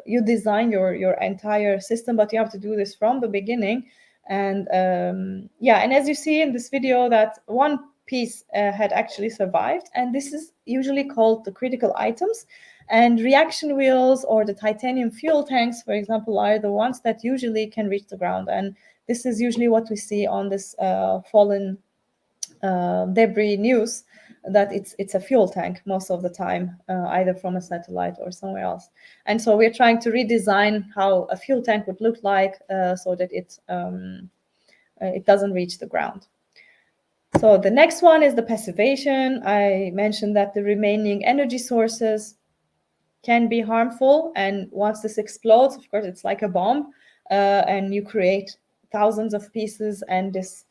you design your entire system. But you have to do this from the beginning. And and as you see in this video, that one piece had actually survived, and this is usually called the critical items. And reaction wheels or the titanium fuel tanks, for example, are the ones that usually can reach the ground. And this is usually what we see on this fallen debris news, that it's a fuel tank most of the time, either from a satellite or somewhere else. And so we're trying to redesign how a fuel tank would look like, so that it doesn't reach the ground. So the next one is the passivation. I mentioned that the remaining energy sources can be harmful, and once this explodes, of course, it's like a bomb, and you create thousands of pieces, and this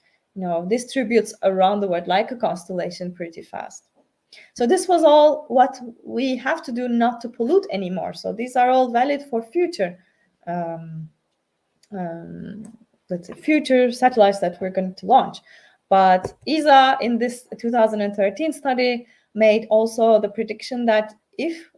distributes around the world like a constellation pretty fast. So this was all what we have to do not to pollute anymore. So these are all valid for future let's say future satellites that we're going to launch. But ESA in this 2013 study made also the prediction that if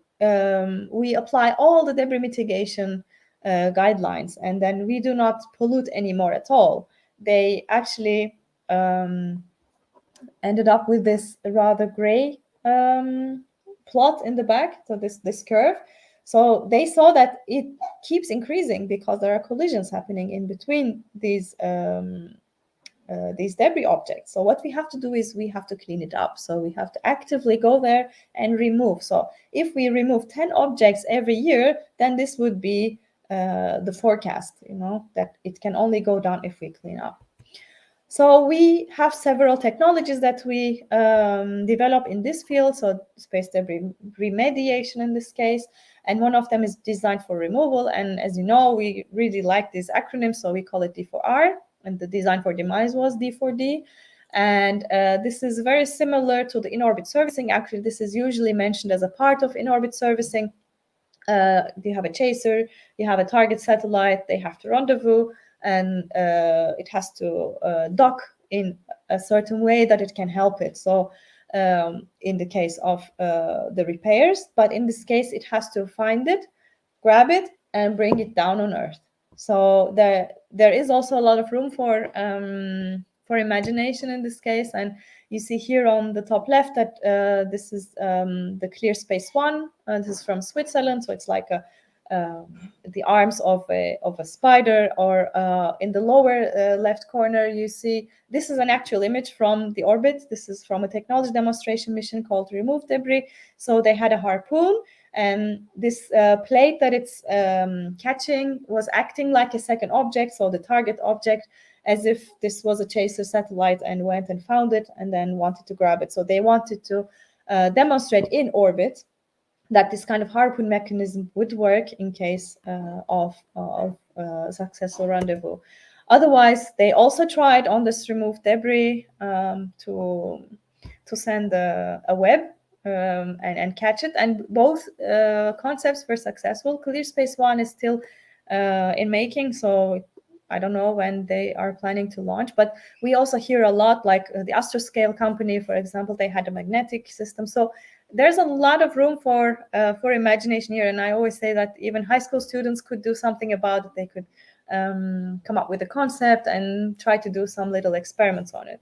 we apply all the debris mitigation guidelines, and then we do not pollute anymore at all, they actually ended up with this rather gray plot in the back, so this curve. So they saw that it keeps increasing because there are collisions happening in between these debris objects. So what we have to do is we have to clean it up. So we have to actively go there and remove. So if we remove 10 objects every year, then this would be the forecast, that it can only go down if we clean up. So we have several technologies that we develop in this field, so space debris remediation in this case, and one of them is designed for removal. And as you know, we really like these acronyms, so we call it D4R, and the design for demise was D4D. And this is very similar to the in-orbit servicing. Actually, this is usually mentioned as a part of in-orbit servicing. You have a chaser, you have a target satellite, they have to rendezvous, and it has to dock in a certain way that it can help it. So in the case of the repairs, but in this case, it has to find it, grab it, and bring it down on Earth. So there is also a lot of room for imagination in this case. And you see here on the top left that this is the Clear Space One. This is from Switzerland, so it's like the arms of a spider, or in the lower left corner, you see this is an actual image from the orbit. This is from a technology demonstration mission called Remove Debris. So they had a harpoon, and this plate that it's catching was acting like a second object, so the target object, as if this was a chaser satellite and went and found it and then wanted to grab it. So they wanted to demonstrate in orbit that this kind of harpoon mechanism would work in case of successful rendezvous. Otherwise, they also tried on this Remove Debris to send a web and catch it, and both concepts were successful. Clear Space One is still in making, so I don't know when they are planning to launch, but we also hear a lot, like the Astroscale company, for example, they had a magnetic system. So there's a lot of room for imagination here. And I always say that even high school students could do something about it. They could come up with a concept and try to do some little experiments on it.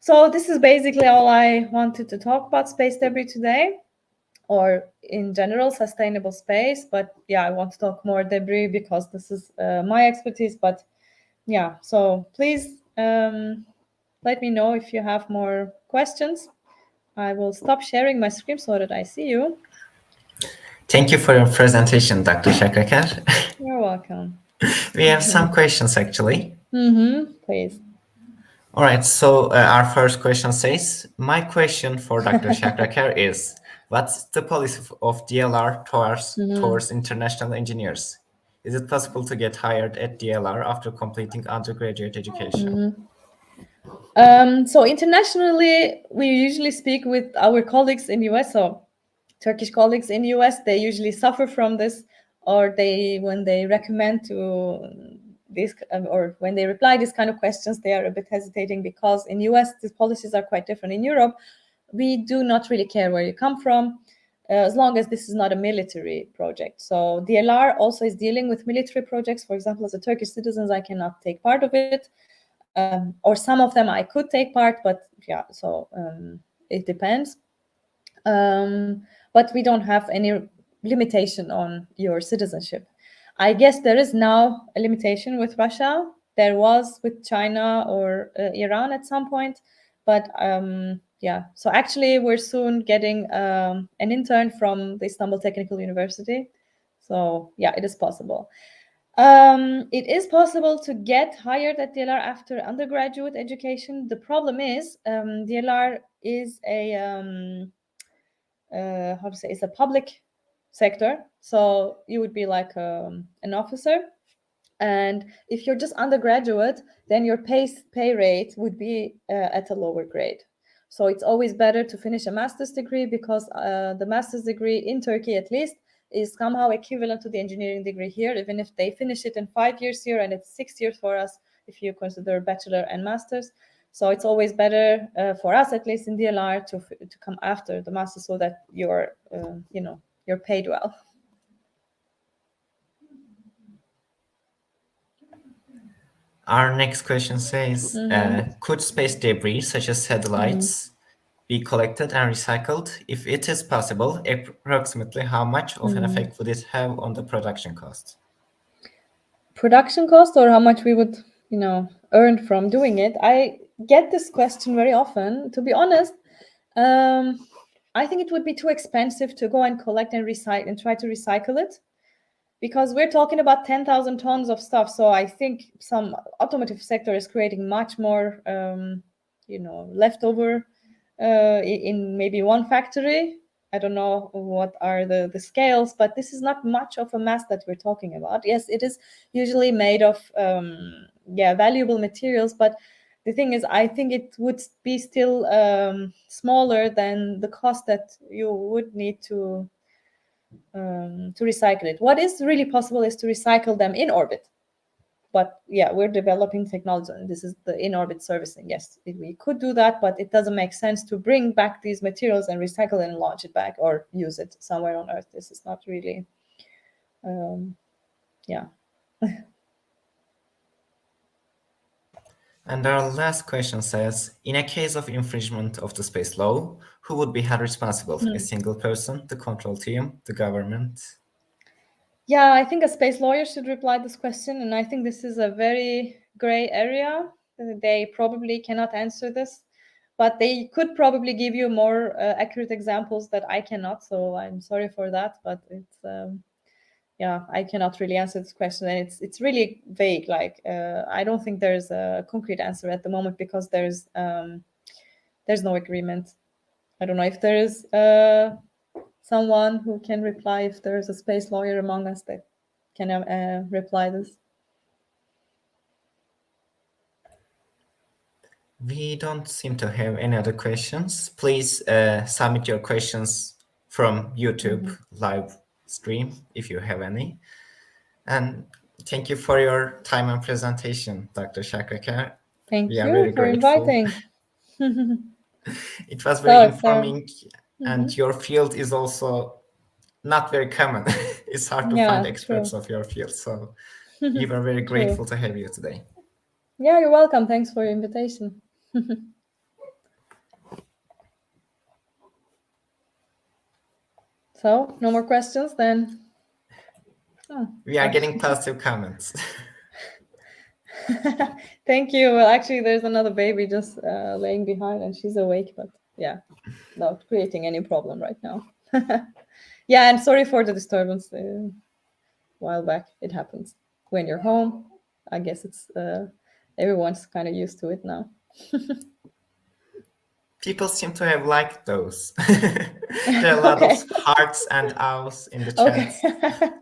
So this is basically all I wanted to talk about space debris today, or in general, sustainable space. But yeah, I want to talk more debris because this is my expertise. But yeah, so please let me know if you have more questions. I will stop sharing my screen so that I see you. Thank you for your presentation, Dr. Şakrakar. You're welcome. We have some questions, actually. Please. All right, so our first question says, my question for Dr. Şakrakar is, what's the policy of DLR towards international engineers? Is it possible to get hired at DLR after completing undergraduate education? So internationally, we usually speak with our colleagues in US, so Turkish colleagues in US, they usually suffer from this, or when they recommend to this, or when they reply these kind of questions, they are a bit hesitating, because in US, these policies are quite different. In Europe, we do not really care where you come from, as long as this is not a military project. So DLR also is dealing with military projects. For example, as a Turkish citizen, I cannot take part of it. Or some of them I could take part, but yeah, so it depends. But we don't have any limitation on your citizenship. I guess there is now a limitation with Russia. There was with China or Iran at some point, but yeah. So actually, we're soon getting an intern from the Istanbul Technical University. So yeah, it is possible. It is possible to get hired at DLR after undergraduate education. The problem is DLR is a it's a public sector, so you would be like an officer, and if you're just undergraduate, then your pay rate would be at a lower grade. So it's always better to finish a master's degree, because the master's degree in Turkey, at least, is somehow equivalent to the engineering degree here, even if they finish it in 5 years here, and it's 6 years for us if you consider bachelor and master's. So it's always better for us, at least in DLR, to come after the master, so that you're you're paid well. Our next question says, could space debris, such as satellites, be collected and recycled? If it is possible, approximately how much of an effect would it have on the production cost? Production cost, or how much we would, earn from doing it? I get this question very often. To be honest, I think it would be too expensive to go and collect and recycle and try to recycle it, because we're talking about 10,000 tons of stuff. So I think some automotive sector is creating much more, leftover in maybe one factory. I don't know what are the scales, but this is not much of a mass that we're talking about. Yes, it is usually made of valuable materials, but the thing is, I think it would be still smaller than the cost that you would need to recycle it. What is really possible is to recycle them in orbit. But yeah, we're developing technology, and this is the in-orbit servicing. Yes, we could do that, but it doesn't make sense to bring back these materials and recycle and launch it back or use it somewhere on Earth. This is not really, yeah. And our last question says, in a case of infringement of the space law, who would be held responsible? A single person, the control team, the government? Yeah, I think a space lawyer should reply this question, and I think this is a very gray area. They probably cannot answer this, but they could probably give you more accurate examples that I cannot. So I'm sorry for that, but it's yeah, I cannot really answer this question, and it's really vague. Like I don't think there's a concrete answer at the moment because there's no agreement. I don't know if there is someone who can reply, if there is a space lawyer among us that can reply this. We don't seem to have any other questions. Please submit your questions from YouTube live stream if you have any. And thank you for your time and presentation, Dr. Shakrakar. Thank We are you very for grateful. inviting. It was very So, informing, and your field is also not very common. It's hard to find yeah, experts true. of your field. So we were very grateful to have you today. Yeah, you're welcome. Thanks for your invitation. So, no more questions then? Oh, We are gosh. getting positive comments. Thank you. Well, actually, there's another baby just laying behind, and she's awake, but yeah, not creating any problem right now. Yeah, and sorry for the disturbance a while back. It happens when you're home. I guess it's everyone's kind of used to it now. People seem to have liked those. There are a lot Okay. of hearts and owls in the Okay. chat.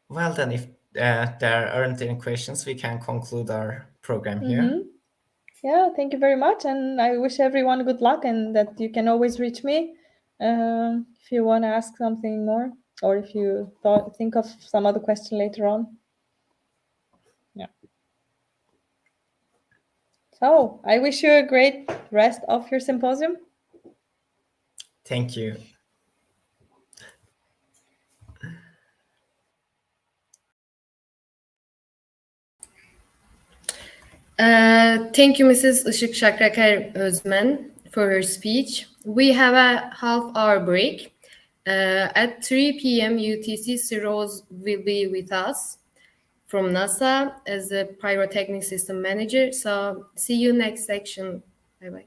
Well, then, if there aren't any questions, we can conclude our program here. Yeah, thank you very much. And I wish everyone good luck and that you can always reach me if you want to ask something more or if you think of some other question later on. Yeah. So I wish you a great rest of your symposium. Thank you. Thank you, Mrs. Işık Şakrakar Özmen, for her speech. We have a half-hour break. At 3 p.m. UTC, Siroz will be with us from NASA as a Pyrotechnics System Manager. So see you next section. Bye-bye.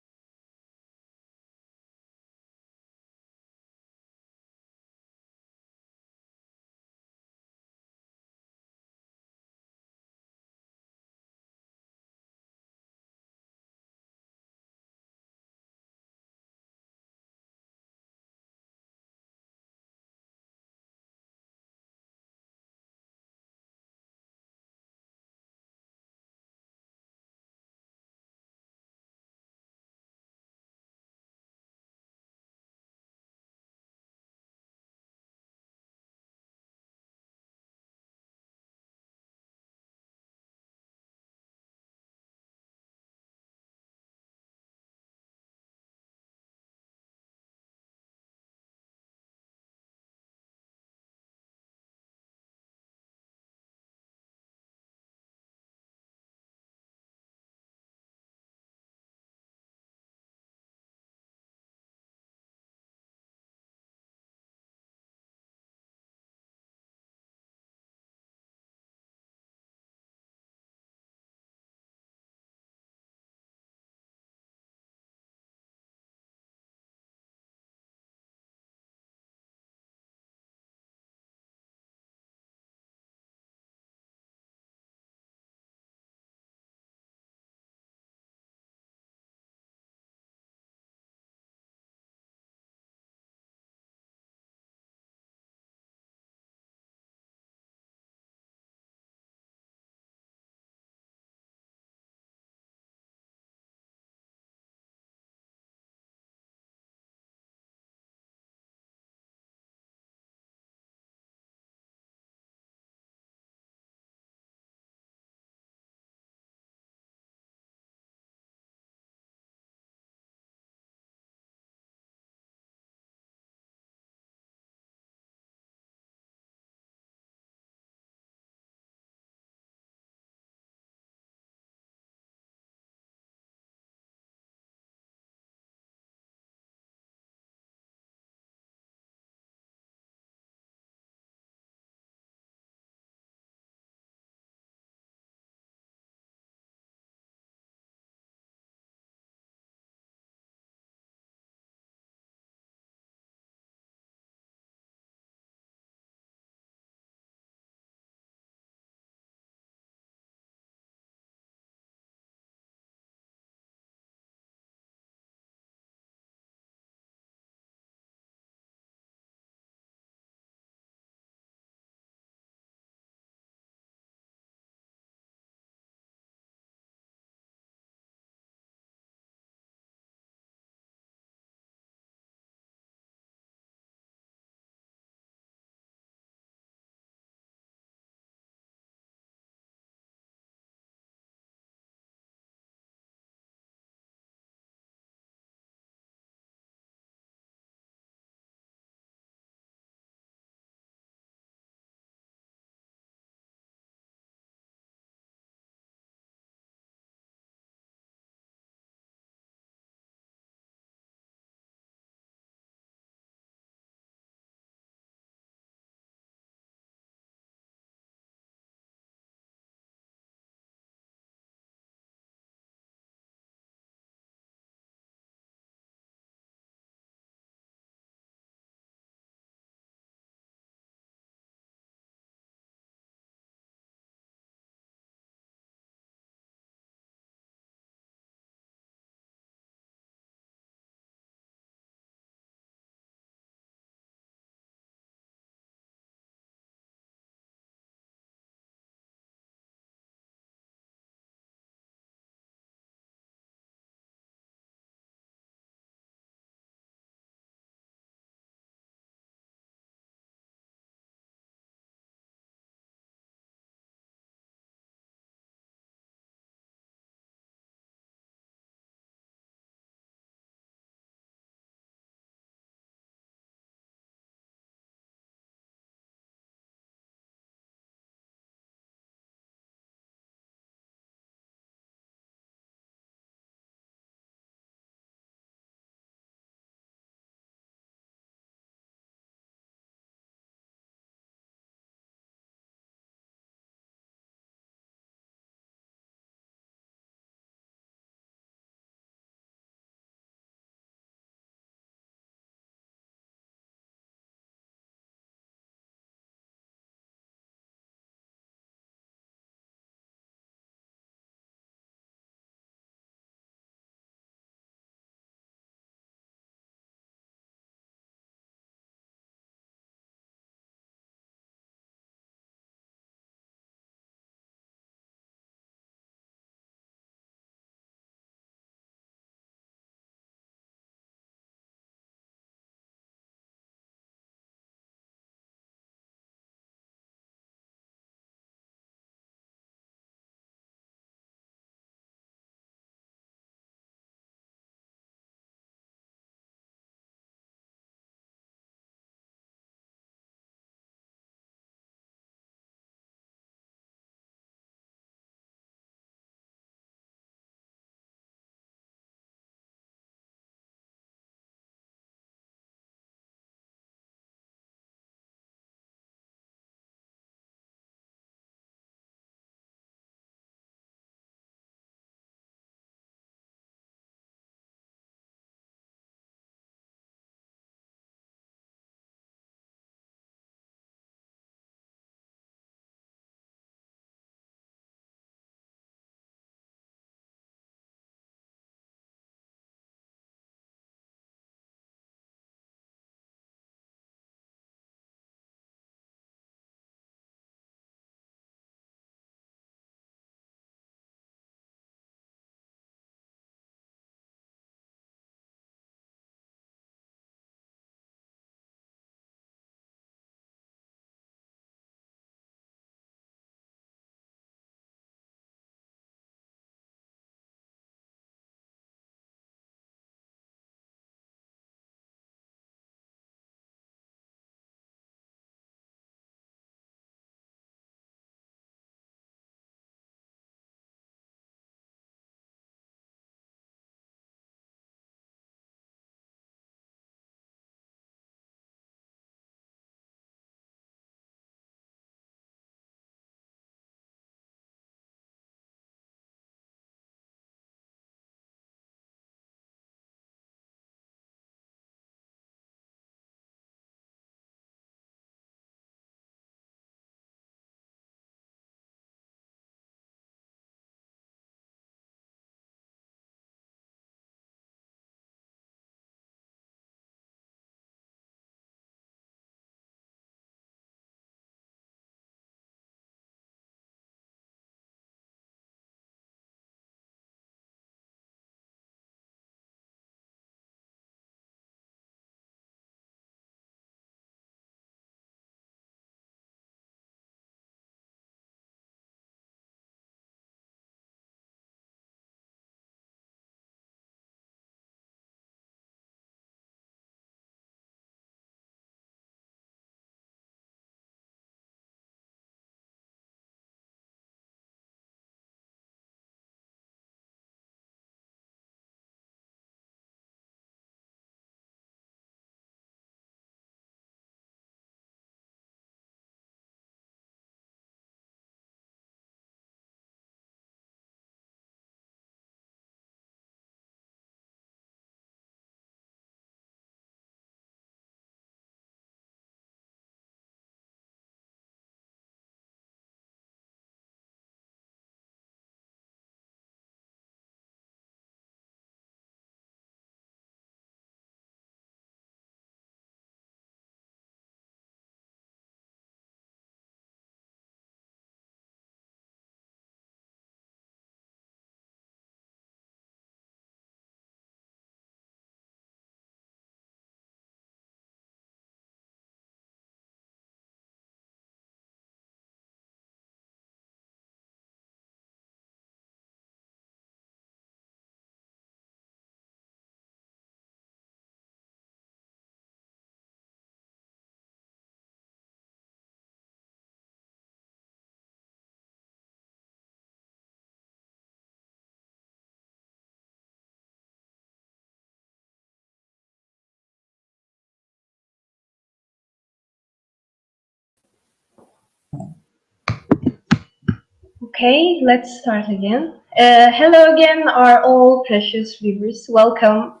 Okay, let's start again. Hello again, our all precious viewers. Welcome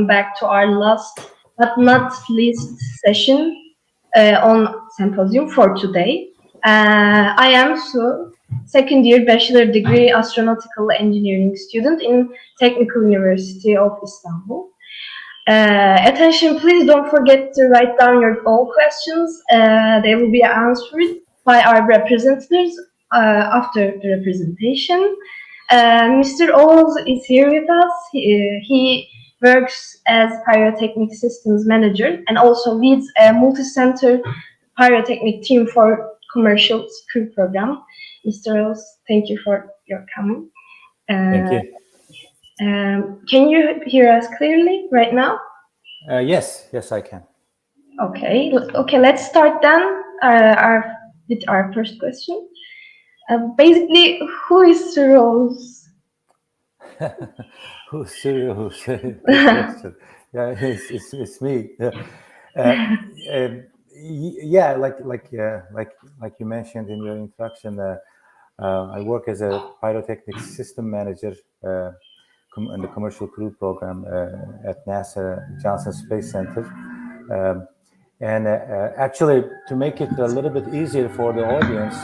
back to our last but not least session on Symposium for today. I am Su, second year bachelor degree astronautical engineering student in Technical University of Istanbul. Attention, please don't forget to write down your all questions. They will be answered by our representatives after the presentation. Mr. Oğuz is here with us. He works as Pyrotechnics Systems Manager and also leads a multi-center pyrotechnic team for commercial crew program. Mr. Oğuz, thank you for your coming. Thank you. Can you hear us clearly right now? Yes, I can. Okay, let's start then with our first question. Basically, who is Sir Oğuz? Who's serious? Good question. Yeah, it's me. Yeah, like you mentioned in your introduction, I work as a pyrotechnics system manager in the commercial crew program at NASA Johnson Space Center. And actually, to make it a little bit easier for the audience,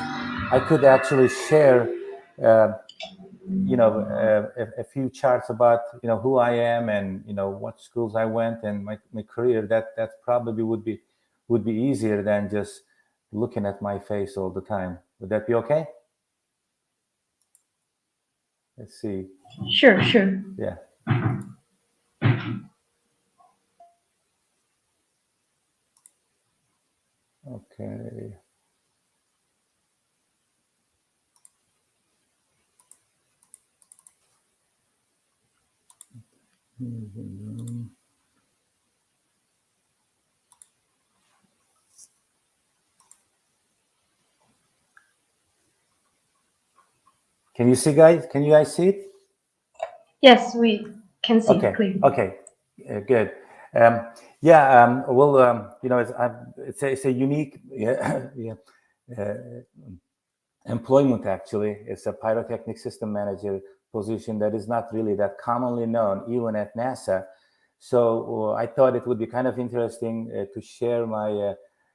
I could actually share, a few charts about who I am and what schools I went and my career. That probably would be easier than just looking at my face all the time. Would that be okay? Let's see. Sure. Yeah. Okay. Can you see, guys? Can you guys see it? Yes, we can see it clearly. Okay. Good. It's a unique employment. Actually, it's a pyrotechnic system manager position that is not really that commonly known, even at NASA. So I thought it would be kind of interesting to share my,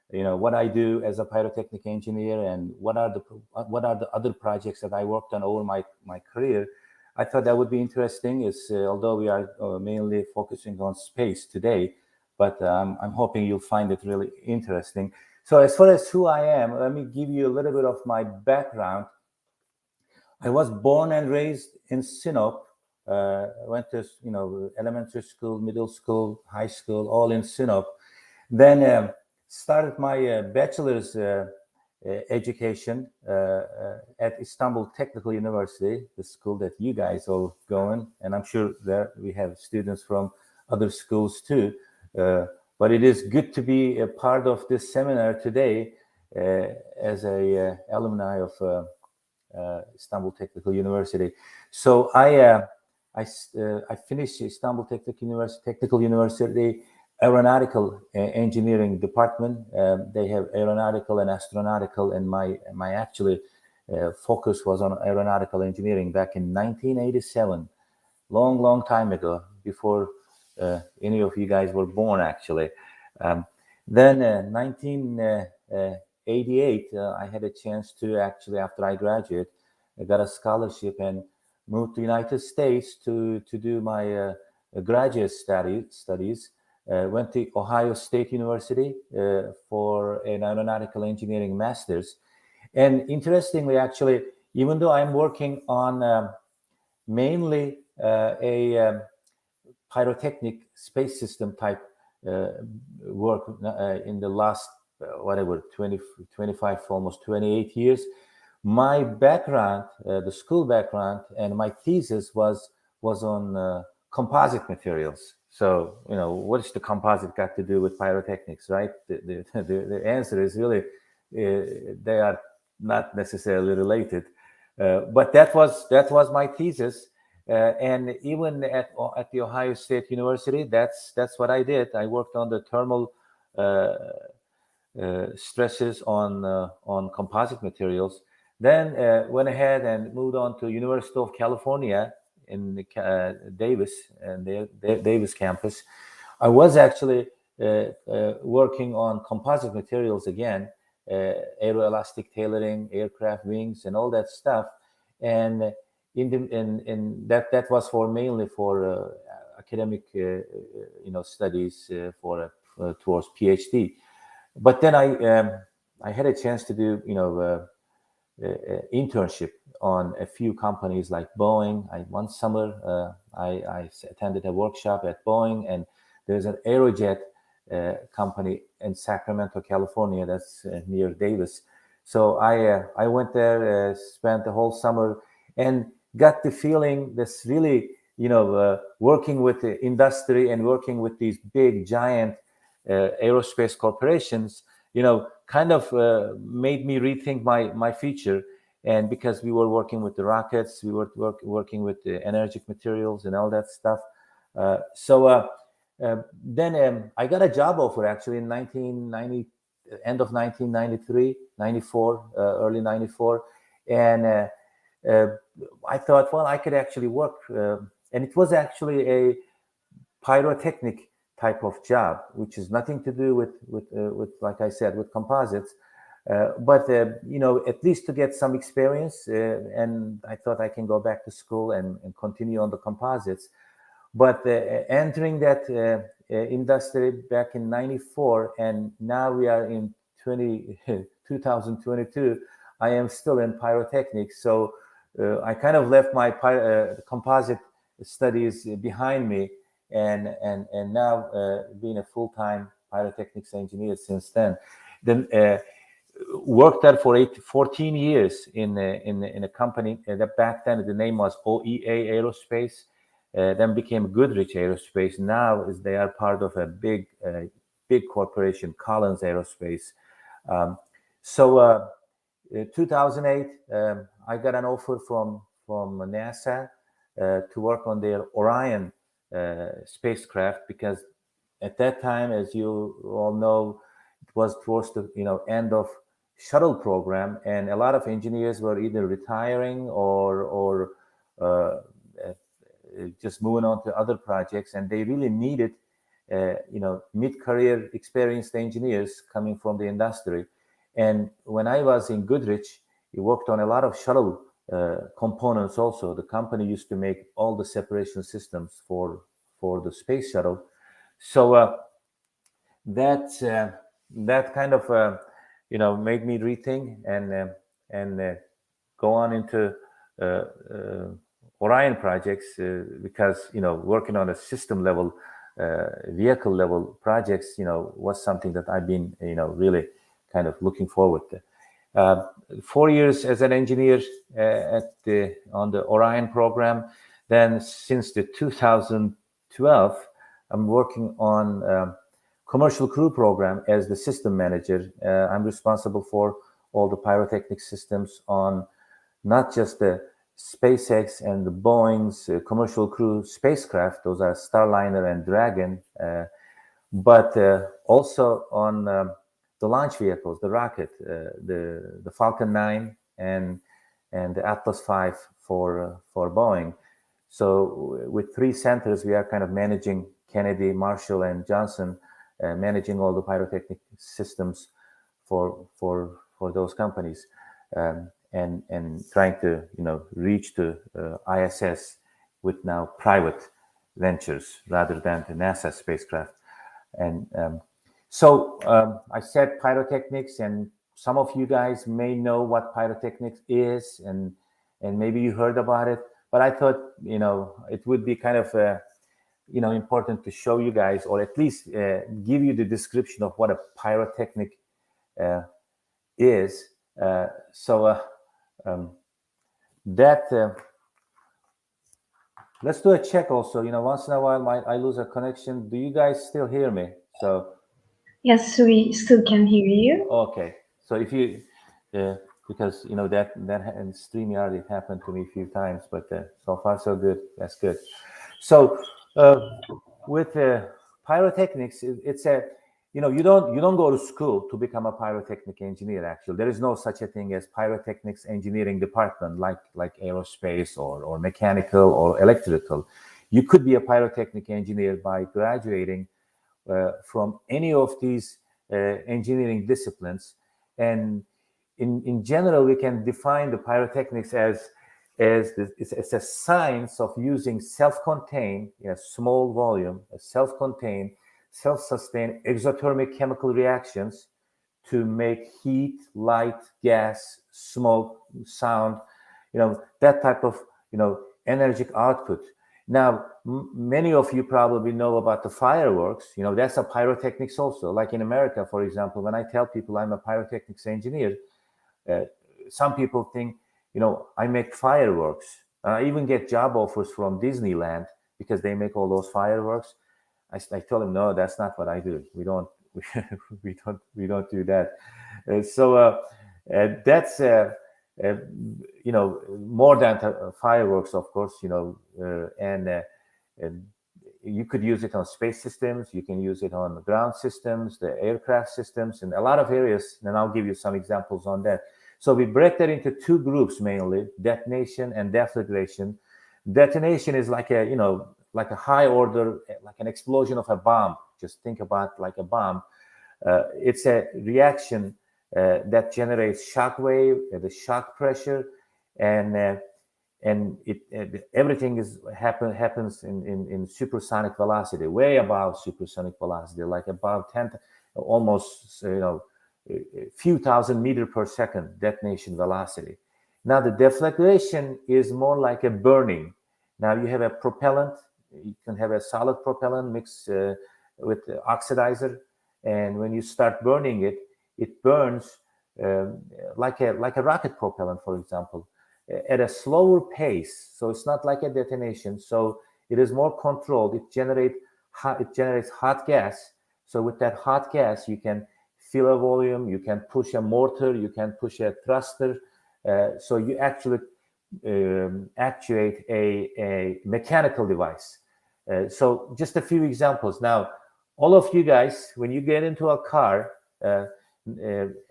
what I do as a pyrotechnic engineer and what are the other projects that I worked on over my career. I thought that would be interesting. Although we are mainly focusing on space today, but I'm hoping you'll find it really interesting. So as far as who I am, let me give you a little bit of my background. I was born and raised in Sinop. Went to elementary school, middle school, high school, all in Sinop. Then started my bachelor's education at Istanbul Technical University, the school that you guys all go in, and I'm sure that we have students from other schools too. But it is good to be a part of this seminar today as a alumni of Istanbul Technical University. So I finished Istanbul Technical University Aeronautical Engineering Department. They have aeronautical and astronautical, and my actually focus was on aeronautical engineering back in 1987, long time ago, before any of you guys were born, actually. Then 1988, I had a chance to actually, after I graduated, I got a scholarship and moved to the United States to do my graduate studies. Went to Ohio State University for an aeronautical engineering master's. And interestingly, actually, even though I'm working on mainly a pyrotechnic space system type work in the last, 25, almost 28 years, my background, the school background, and my thesis was on composite materials. So, what's the composite got to do with pyrotechnics, right? The answer is really, they are not necessarily related. But that was my thesis. And even at the Ohio State University, that's what I did. I worked on the thermal stresses on composite materials. Then went ahead and moved on to University of California in Davis and the Davis campus. I was actually working on composite materials again, aeroelastic tailoring, aircraft wings, and all that stuff. And that was mainly for academic studies towards PhD. But then I had a chance to do internship on a few companies like Boeing. One summer I attended a workshop at Boeing, and there's an Aerojet company in Sacramento, California, that's near Davis. So I went there, spent the whole summer, and got the feeling that's really working with the industry and working with these big giant aerospace corporations, kind of made me rethink my future. And because we were working with the rockets, we were working with the energetic materials and all that stuff. Then I got a job offer actually in 1990, end of 1993, 94, early 94. And I thought, well, I could actually work. And it was actually a pyrotechnic type of job, which is nothing to do with like I said, with composites. But at least to get some experience, and I thought I can go back to school and continue on the composites. But entering that industry back in 94, and now we are in 2022, I am still in pyrotechnics. So I kind of left my composite studies behind me, and now being a full-time pyrotechnics engineer since then. Then worked there for 14 years in a company that back then the name was OEA Aerospace. Then became Goodrich Aerospace. Now they are part of a big corporation, Collins Aerospace. So 2008, I got an offer from NASA to work on their Orion spacecraft, because at that time, as you all know, it was towards the end of shuttle program, and a lot of engineers were either retiring or just moving on to other projects, and they really needed mid-career experienced engineers coming from the industry. And when I was in Goodrich, we worked on a lot of shuttle components also. The company used to make all the separation systems for the space shuttle. So that kind of made me rethink and go on into Orion projects, because working on a system level, vehicle level projects was something that I've been really kind of looking forward to. 4 years as an engineer on the Orion program. Then since the 2012, I'm working on commercial crew program as the system manager. I'm responsible for all the pyrotechnic systems on not just the SpaceX and the Boeing's commercial crew spacecraft, those are Starliner and Dragon, but also on the launch vehicles, the rocket, the Falcon 9 and the Atlas V for Boeing. So with 3 centers, we are kind of managing Kennedy, Marshall, and Johnson, managing all the pyrotechnic systems for those companies. And trying to reach to ISS with now private ventures rather than the NASA spacecraft. And so I said pyrotechnics, and some of you guys may know what pyrotechnics is, and maybe you heard about it. But I thought it would be kind of important to show you guys, or at least give you the description of what a pyrotechnic is. Let's do a check also. Once in a while I lose a connection. Do you guys still hear me? So yes, we still can hear you. Okay, so if you because that in StreamYard it happened to me a few times, but so far so good. That's good. So with pyrotechnics, it's you don't go to school to become a pyrotechnic engineer. Actually, there is no such a thing as pyrotechnics engineering department like aerospace or mechanical or electrical. You could be a pyrotechnic engineer by graduating from any of these engineering disciplines. And in general, we can define the pyrotechnics as it's a science of using self-contained, small volume, self-contained, self-sustained exothermic chemical reactions to make heat, light, gas, smoke, sound, that type of, energetic output. Now, many of you probably know about the fireworks. That's a pyrotechnics also. Like in America, for example, when I tell people I'm a pyrotechnics engineer, some people think, I make fireworks. I even get job offers from Disneyland because they make all those fireworks. I tell them, no, that's not what I do. We don't do that. So that's more than fireworks, of course. And you could use it on space systems. You can use it on the ground systems, the aircraft systems, and a lot of areas. And I'll give you some examples on that. So we break that into two groups mainly: detonation and deflagration. Detonation is like a high order, like an explosion of a bomb. Just think about like a bomb. It's a reaction that generates shock wave, the shock pressure, and everything happens in supersonic velocity, way above supersonic velocity, like above 10, almost a few thousand meters per second detonation velocity. Now the deflagration is more like a burning. Now you have a propellant. You can have a solid propellant mixed with the oxidizer, and when you start burning it, it burns like a rocket propellant, for example, at a slower pace. So it's not like a detonation. So it is more controlled. It generates hot gas. So with that hot gas, you can fill a volume. You can push a mortar. You can push a thruster. So you actually actuate a mechanical device. So just a few examples. Now, all of you guys, when you get into a car,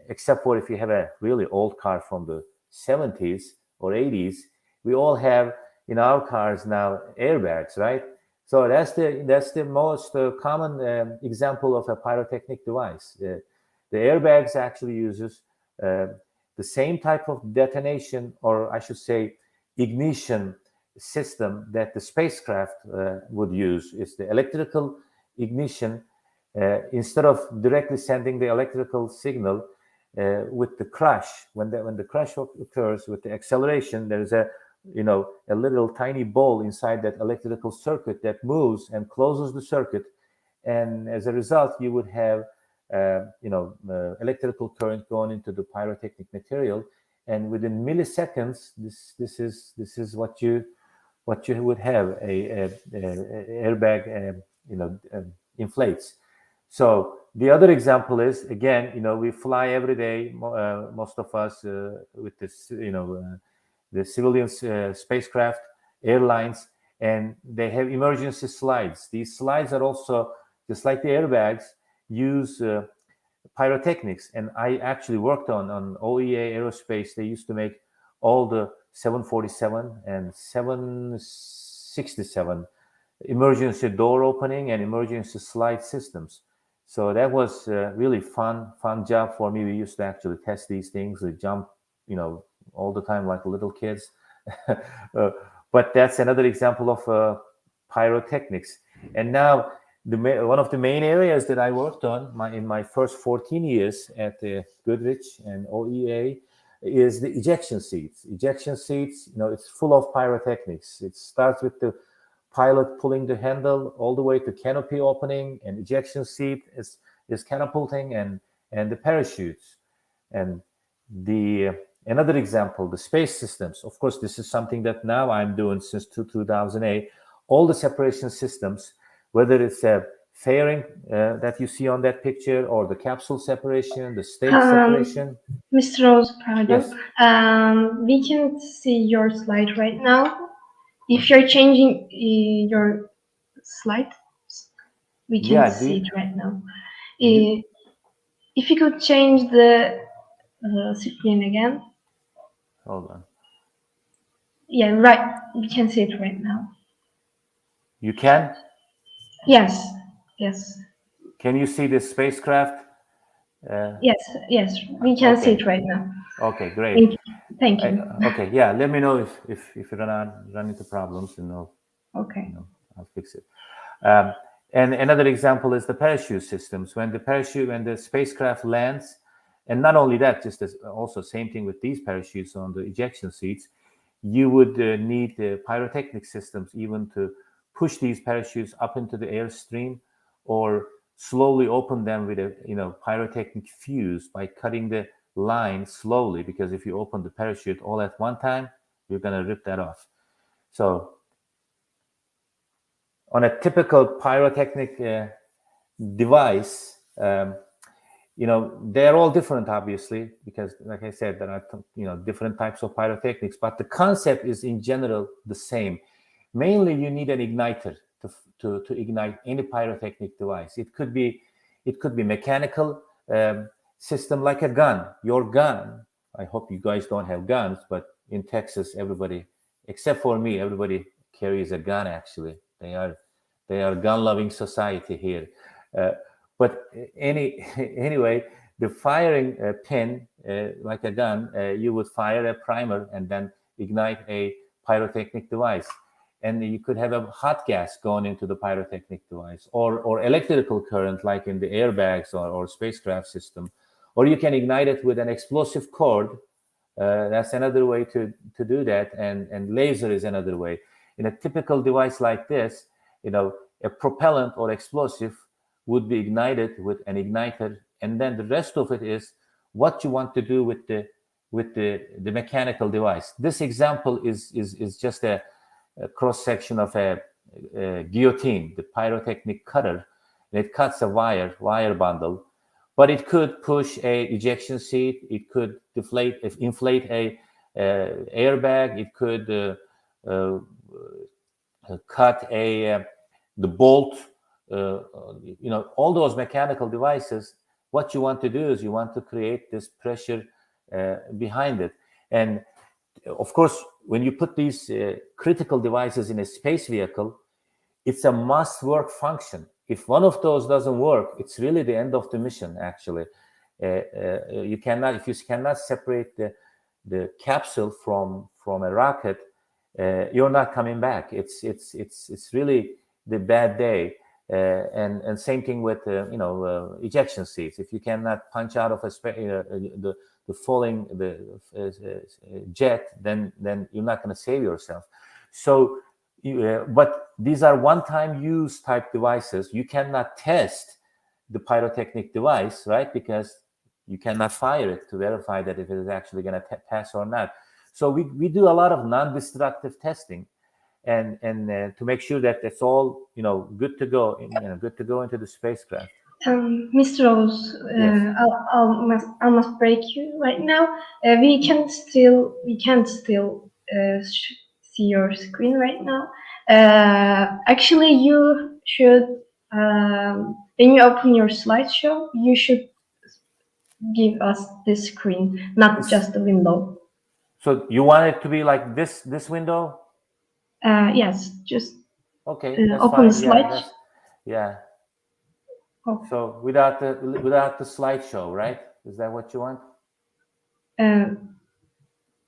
except for if you have a really old car from the 70s or 80s, we all have in our cars now airbags, right? So that's the most common example of a pyrotechnic device. The airbags actually uses the same type of detonation, or I should say ignition system that the spacecraft would use. It's the electrical ignition. Instead of directly sending the electrical signal with the crash, when the crash occurs with the acceleration, there's a little tiny ball inside that electrical circuit that moves and closes the circuit, and as a result, you would have electrical current going into the pyrotechnic material, and within milliseconds, this is what you would have a airbag inflates. So the other example is, again, we fly every day, most of us with this, the civilian spacecraft, airlines, and they have emergency slides. These slides are also, just like the airbags, use pyrotechnics. And I actually worked on OEA Aerospace. They used to make all the 747 and 767 emergency door opening and emergency slide systems. So that was really fun job for me. We used to actually test these things. We jump, all the time like little kids. But that's another example of pyrotechnics. And now one of the main areas that I worked on in my first 14 years at Goodrich and OEA is the ejection seats. Ejection seats, it's full of pyrotechnics. It starts with the pilot pulling the handle all the way to canopy opening, and ejection seat is catapulting and the parachutes. And another example, the space systems. Of course, this is something that now I'm doing since 2008. All the separation systems, whether it's a fairing that you see on that picture, or the capsule separation, the stage separation. Mr. Rose, pardon. Yes. We can see your slide right now. If you're changing your slide, we can see it right now. If you could change the screen again. Hold on. Yeah, right. We can see it right now. You can? Yes. Yes. Can you see the spacecraft? Yes. We can see it right now. Okay, great. Thank you. Okay, yeah. Let me know if you run into problems, and Okay. I'll fix it. And another example is the parachute systems. When the spacecraft lands, and not only that, just as also same thing with these parachutes on the ejection seats, you would need the pyrotechnic systems even to push these parachutes up into the airstream, or slowly open them with a pyrotechnic fuse by cutting the line slowly, because if you open the parachute all at one time, you're going to rip that off. So on a typical pyrotechnic device, they're all different, obviously, because like I said, there are different types of pyrotechnics, but the concept is in general the same. Mainly you need an igniter to ignite any pyrotechnic device. It could be mechanical system, like a gun. Your gun, I hope you guys don't have guns, but in Texas, everybody, except for me, everybody carries a gun. Actually, they are gun-loving society here. But anyway, the firing pin, like a gun, you would fire a primer and then ignite a pyrotechnic device. And you could have a hot gas going into the pyrotechnic device, or electrical current, like in the airbags or spacecraft system. Or you can ignite it with an explosive cord. That's another way to do that. And laser is another way. In a typical device like this, a propellant or explosive would be ignited with an igniter, and then the rest of it is what you want to do with the mechanical device. This example is just a cross section of a guillotine, the pyrotechnic cutter, and it cuts a wire bundle. But it could push a ejection seat. It could inflate a airbag. It could cut the bolt. All those mechanical devices. What you want to do is you want to create this pressure behind it. And of course, when you put these critical devices in a space vehicle, it's a must-work function. If one of those doesn't work, it's really the end of the mission. Actually, if you cannot separate the capsule from a rocket, you're not coming back. It's really the bad day. And same thing with ejection seats. If you cannot punch out of the falling jet, then you're not going to save yourself. So, but these are one-time use type devices. You cannot test the pyrotechnic device, right? Because you cannot fire it to verify that if it is actually going to pass or not. So we do a lot of non-destructive testing, and to make sure that it's all good to go, good to go into the spacecraft. Mr. Rose, Yes. I must break you right now. We can't still see your screen right now. Actually, you should, when you open your slideshow, you should give us this screen, not just the window. So you want it to be like this window? Yes, just okay. That's open fine. the slide. Yeah. Oh. So without the slideshow, right? Is that what you want?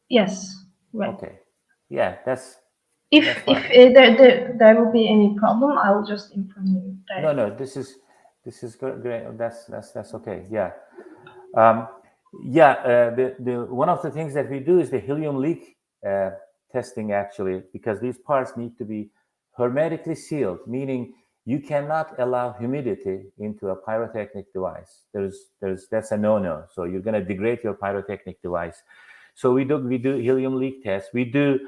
Yes. Right. Okay. Yeah, that's. If there will be any problem, I'll just inform you. No. This is great. That's okay. Yeah. The one of the things that we do is the helium leak testing, actually, because these parts need to be hermetically sealed, meaning you cannot allow humidity into a pyrotechnic device. That's a no-no. So you're going to degrade your pyrotechnic device. So we do helium leak tests. We do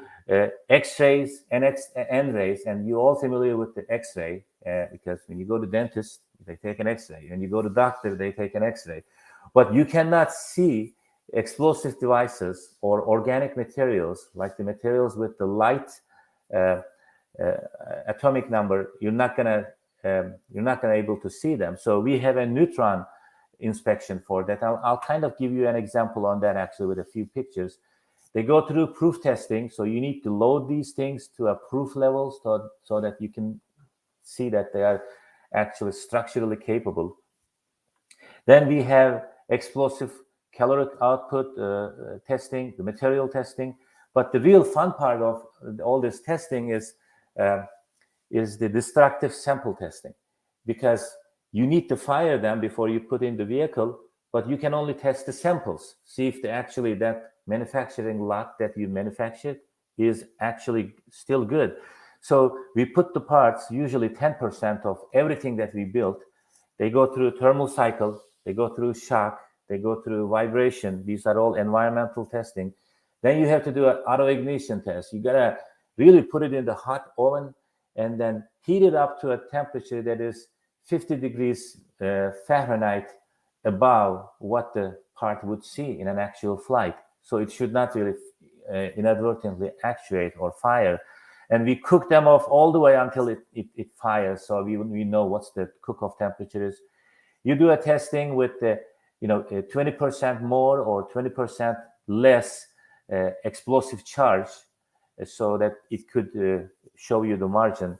X-rays and N-rays, and you're all familiar with the X-ray because when you go to dentist, they take an X-ray. When you go to doctor, they take an X-ray. But you cannot see explosive devices or organic materials, like the materials with the light atomic number. You're not going to you're not going to be able to see them. So we have a neutron inspection for that. I'll kind of give you an example on that actually with a few pictures. They go through proof testing, so you need to load these things to a proof level so that you can see that they are actually structurally capable. Then we have explosive caloric output testing, the material testing. But the real fun part of all this testing is the destructive sample testing, because you need to fire them before you put in the vehicle, but you can only test the samples, see if actually that manufacturing lot that you manufactured is actually still good. So we put the parts, usually 10% of everything that we built, they go through a thermal cycle, they go through shock, they go through vibration. These are all environmental testing. Then you have to do an auto ignition test. You gotta really put it in the hot oven and then heat it up to a temperature that is 50 degrees Fahrenheit above what the part would see in an actual flight. So it should not really inadvertently actuate or fire. And we cook them off all the way until it fires. So we know what's the cook-off temperature is. You do a testing with the 20% more or 20% less explosive charge, so that it could show you the margin.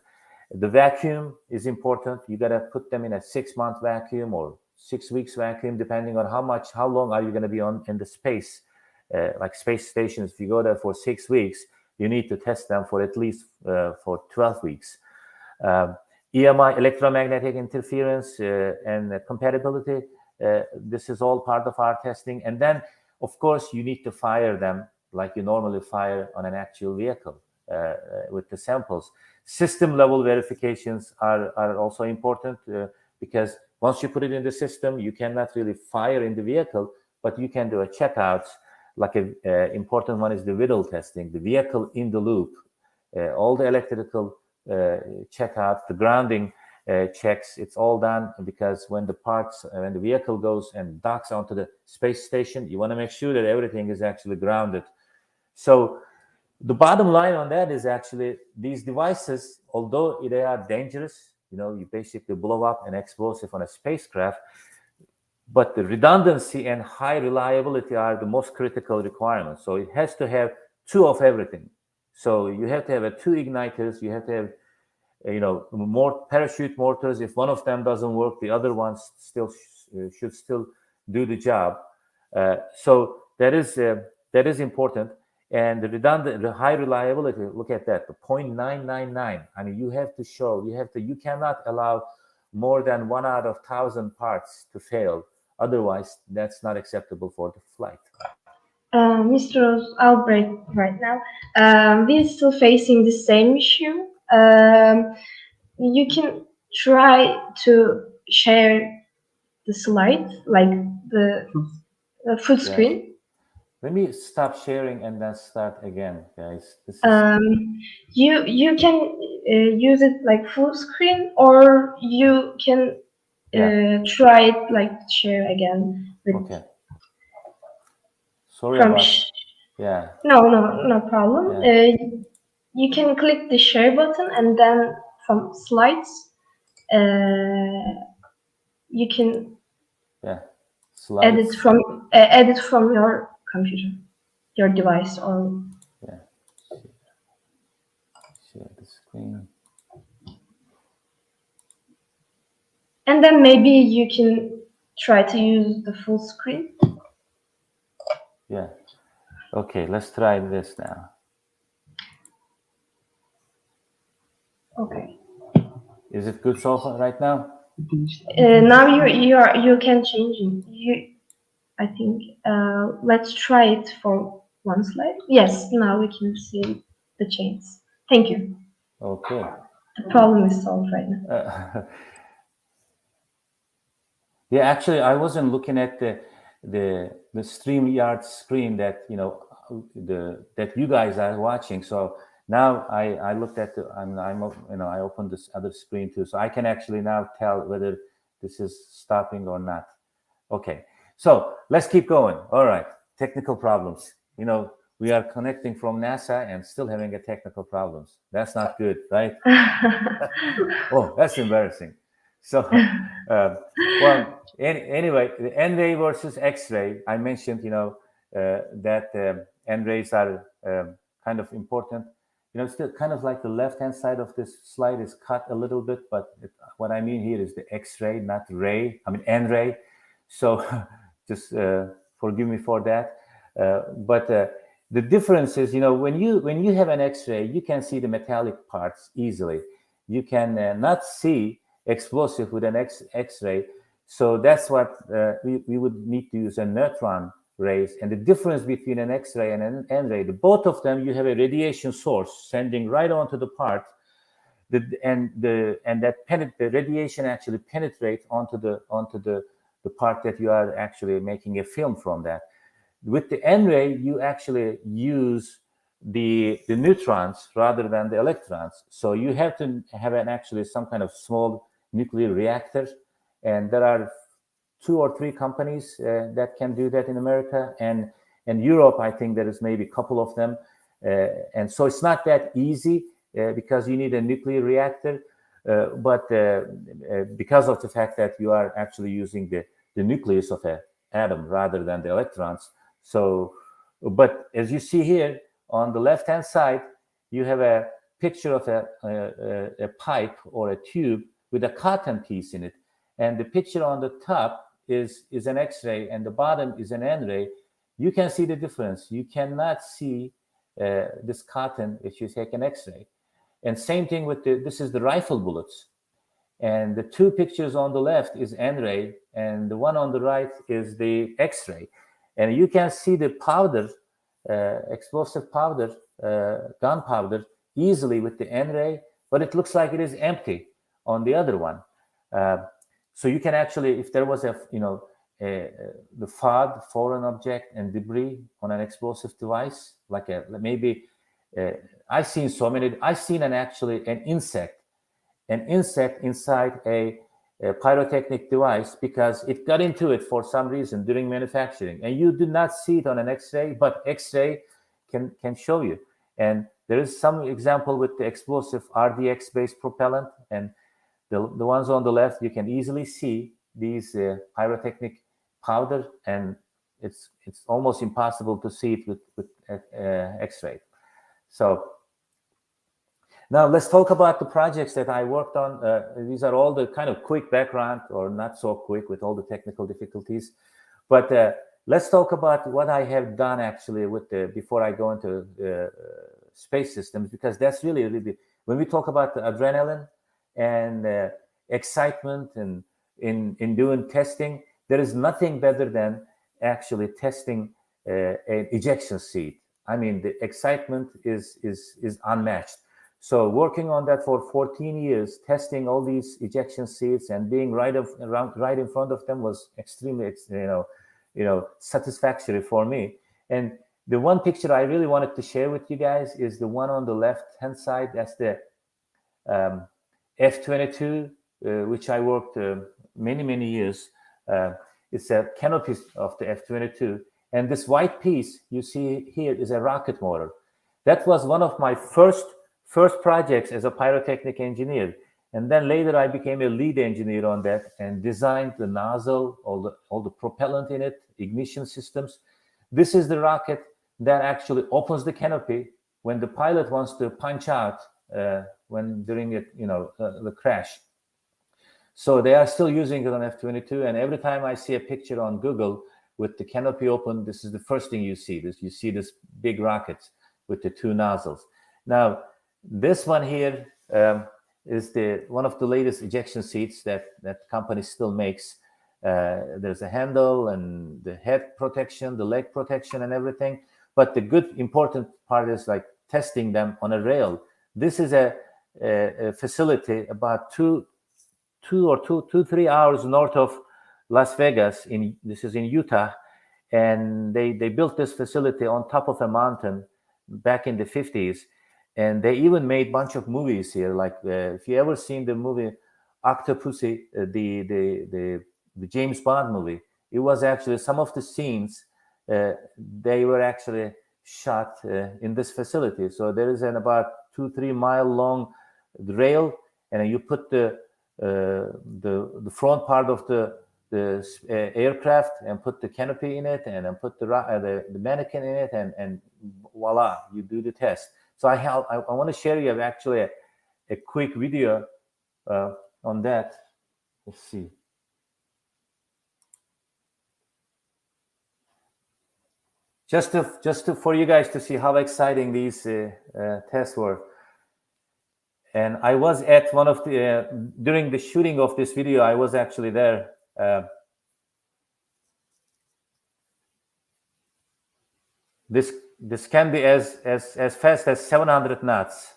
The vacuum is important. You got to put them in a 6-month vacuum or 6 weeks vacuum, depending on how long are you going to be in the space. Like space stations, if you go there for 6 weeks, you need to test them for at least for 12 weeks. EMI, electromagnetic interference, and compatibility. This is all part of our testing. And then, of course, you need to fire them like you normally fire on an actual vehicle with the samples. System level verifications are also important because once you put it in the system, you cannot really fire in the vehicle, but you can do a checkout. Like a important one is the VIDL testing, the vehicle in the loop. All the electrical checkout, the grounding checks, it's all done, because when the vehicle goes and docks onto the space station, you want to make sure that everything is actually grounded. So the bottom line on that is actually these devices, although they are dangerous, you basically blow up an explosive on a spacecraft, but the redundancy and high reliability are the most critical requirements. So it has to have 2 of everything. So you have to have 2 igniters, you have to have more parachute motors. If one of them doesn't work, the other ones should still do the job. So that is important. And the high reliability, look at that, the 0.999. I mean, you cannot allow more than 1 out of 1,000 parts to fail. Otherwise, that's not acceptable for the flight. Mr. Rose, I'll break right now. We're still facing the same issue. You can try to share the slide, like the full screen. Let me stop sharing and then start again, guys. You can use it like full screen, or you can try it like share again. Okay. Sorry about. Yeah. No problem. Yeah. You can click the share button, and then from slides, you can edit from your computer, your device, or share the screen. And then maybe you can try to use the full screen. Yeah. Okay, let's try this now. Okay. Is it good so far right now? Now you can change it. I think let's try it for one slide. Yes, now we can see the change. Thank you. Okay. The problem is solved right now. Yeah, actually, I wasn't looking at the StreamYard screen that that you guys are watching. So now I looked at I opened this other screen too, so I can actually now tell whether this is stopping or not. Okay, so let's keep going. All right, technical problems. we are connecting from NASA and still having a technical problems. That's not good, right? Oh, that's embarrassing. So, well, anyway, the N-ray versus X-ray. I mentioned, that N-rays are kind of important. Still kind of like the left-hand side of this slide is cut a little bit, but what I mean here is the X-ray, not ray. I mean N-ray. So, just forgive me for that. But the difference is, when you have an X-ray, you can see the metallic parts easily. You can not see explosive with an X-ray. So that's what we would need to use a neutron rays. And the difference between an X-ray and an N-ray, both of them, you have a radiation source sending right onto the part, and the radiation actually penetrates onto the part that you are actually making a film from that. With the N-ray, you actually use the neutrons rather than the electrons. So you have to have actually some kind of small nuclear reactor, and there are 2 or 3 companies that can do that in America, and in Europe, I think there is maybe a couple of them, and so it's not that easy because you need a nuclear reactor, but because of the fact that you are actually using the nucleus of an atom rather than the electrons. So, but as you see here on the left-hand side, you have a picture of a pipe or a tube with a cotton piece in it, and the picture on the top is an X-ray and the bottom is an N-ray. You can see the difference. You cannot see this cotton if you take an X-ray. And same thing with this is the rifle bullets. And the 2 pictures on the left is N-ray, and the one on the right is the X-ray. And you can see the powder, explosive powder, gunpowder, easily with the N-ray, but it looks like it is empty on the other one. So you can actually, if there was the FOD, foreign object and debris on an explosive device, like I've seen so many. I've seen an insect inside a pyrotechnic device because it got into it for some reason during manufacturing, and you do not see it on an X-ray, but X-ray can show you. And there is some example with the explosive RDX-based propellant, and the ones on the left, you can easily see these pyrotechnic powder, and it's almost impossible to see it with X-ray. So now let's talk about the projects that I worked on. These are all the kind of quick background, or not so quick with all the technical difficulties. But let's talk about what I have done actually before I go into space systems, because that's really when we talk about the adrenaline and excitement and in doing testing, there is nothing better than actually testing an ejection seat. I mean, the excitement is unmatched. So working on that for 14 years, testing all these ejection seats and being right in front of them was extremely, satisfactory for me. And the one picture I really wanted to share with you guys is the one on the left-hand side. That's the F-22, which I worked many years. It's a canopy of the F-22. And this white piece you see here is a rocket motor. That was one of my first projects as a pyrotechnic engineer. And then later I became a lead engineer on that and designed the nozzle, all the propellant in it, ignition systems. This is the rocket that actually opens the canopy when the pilot wants to punch out during it, the crash. So they are still using it on F-22, and every time I see a picture on Google with the canopy open, this is the first thing you see. You see this big rocket with the 2 nozzles. Now, this one here is one of the latest ejection seats that company still makes. There's a handle and the head protection, the leg protection, and everything. But the good, important part is like testing them on a rail. This is a facility about 3 hours north of Las Vegas. This is in Utah, and they built this facility on top of a mountain back in the 50s, and they even made a bunch of movies here. Like if you ever seen the movie Octopussy, the James Bond movie, it was actually some of the scenes they were actually shot in this facility. So there is an about 2-3 mile long rail, and you put the front part of the aircraft and put the canopy in it, and then put the mannequin in it, and voila, you do the test. So I want to share you actually a quick video on that. Let's see. Just for you guys to see how exciting these tests were. And I was at one of the during the shooting of this video, I was actually there. This can be as fast as 700 knots.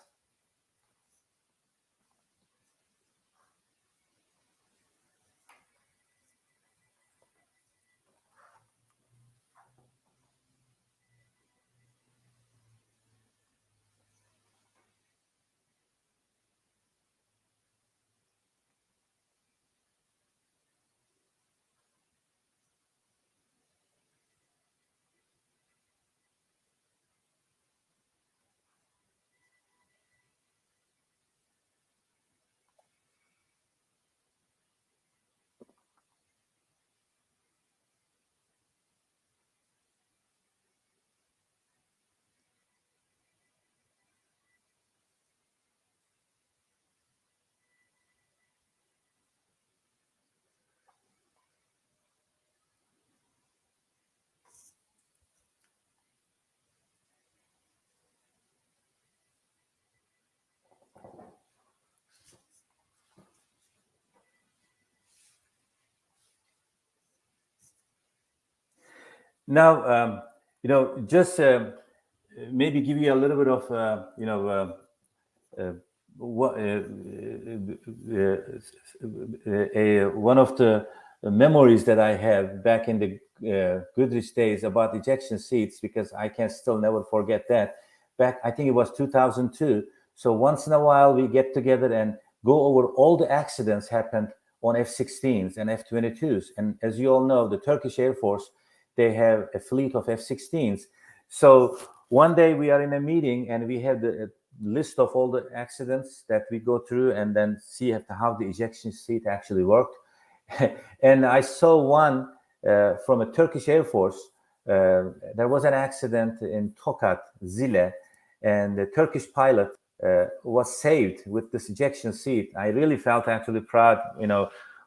Now, just maybe give you a little bit of, one of the memories that I have back in the Goodrich days about ejection seats, because I can still never forget that. Back, I think it was 2002. So once in a while we get together and go over all the accidents happened on F-16s and F-22s. And as you all know, the Turkish Air Force, they have a fleet of F-16s. So one day we are in a meeting and we have the list of all the accidents that we go through and then see how the ejection seat actually worked. And I saw one from a Turkish Air Force. There was an accident in Tokat, Zile, and the Turkish pilot was saved with this ejection seat. I really felt actually proud,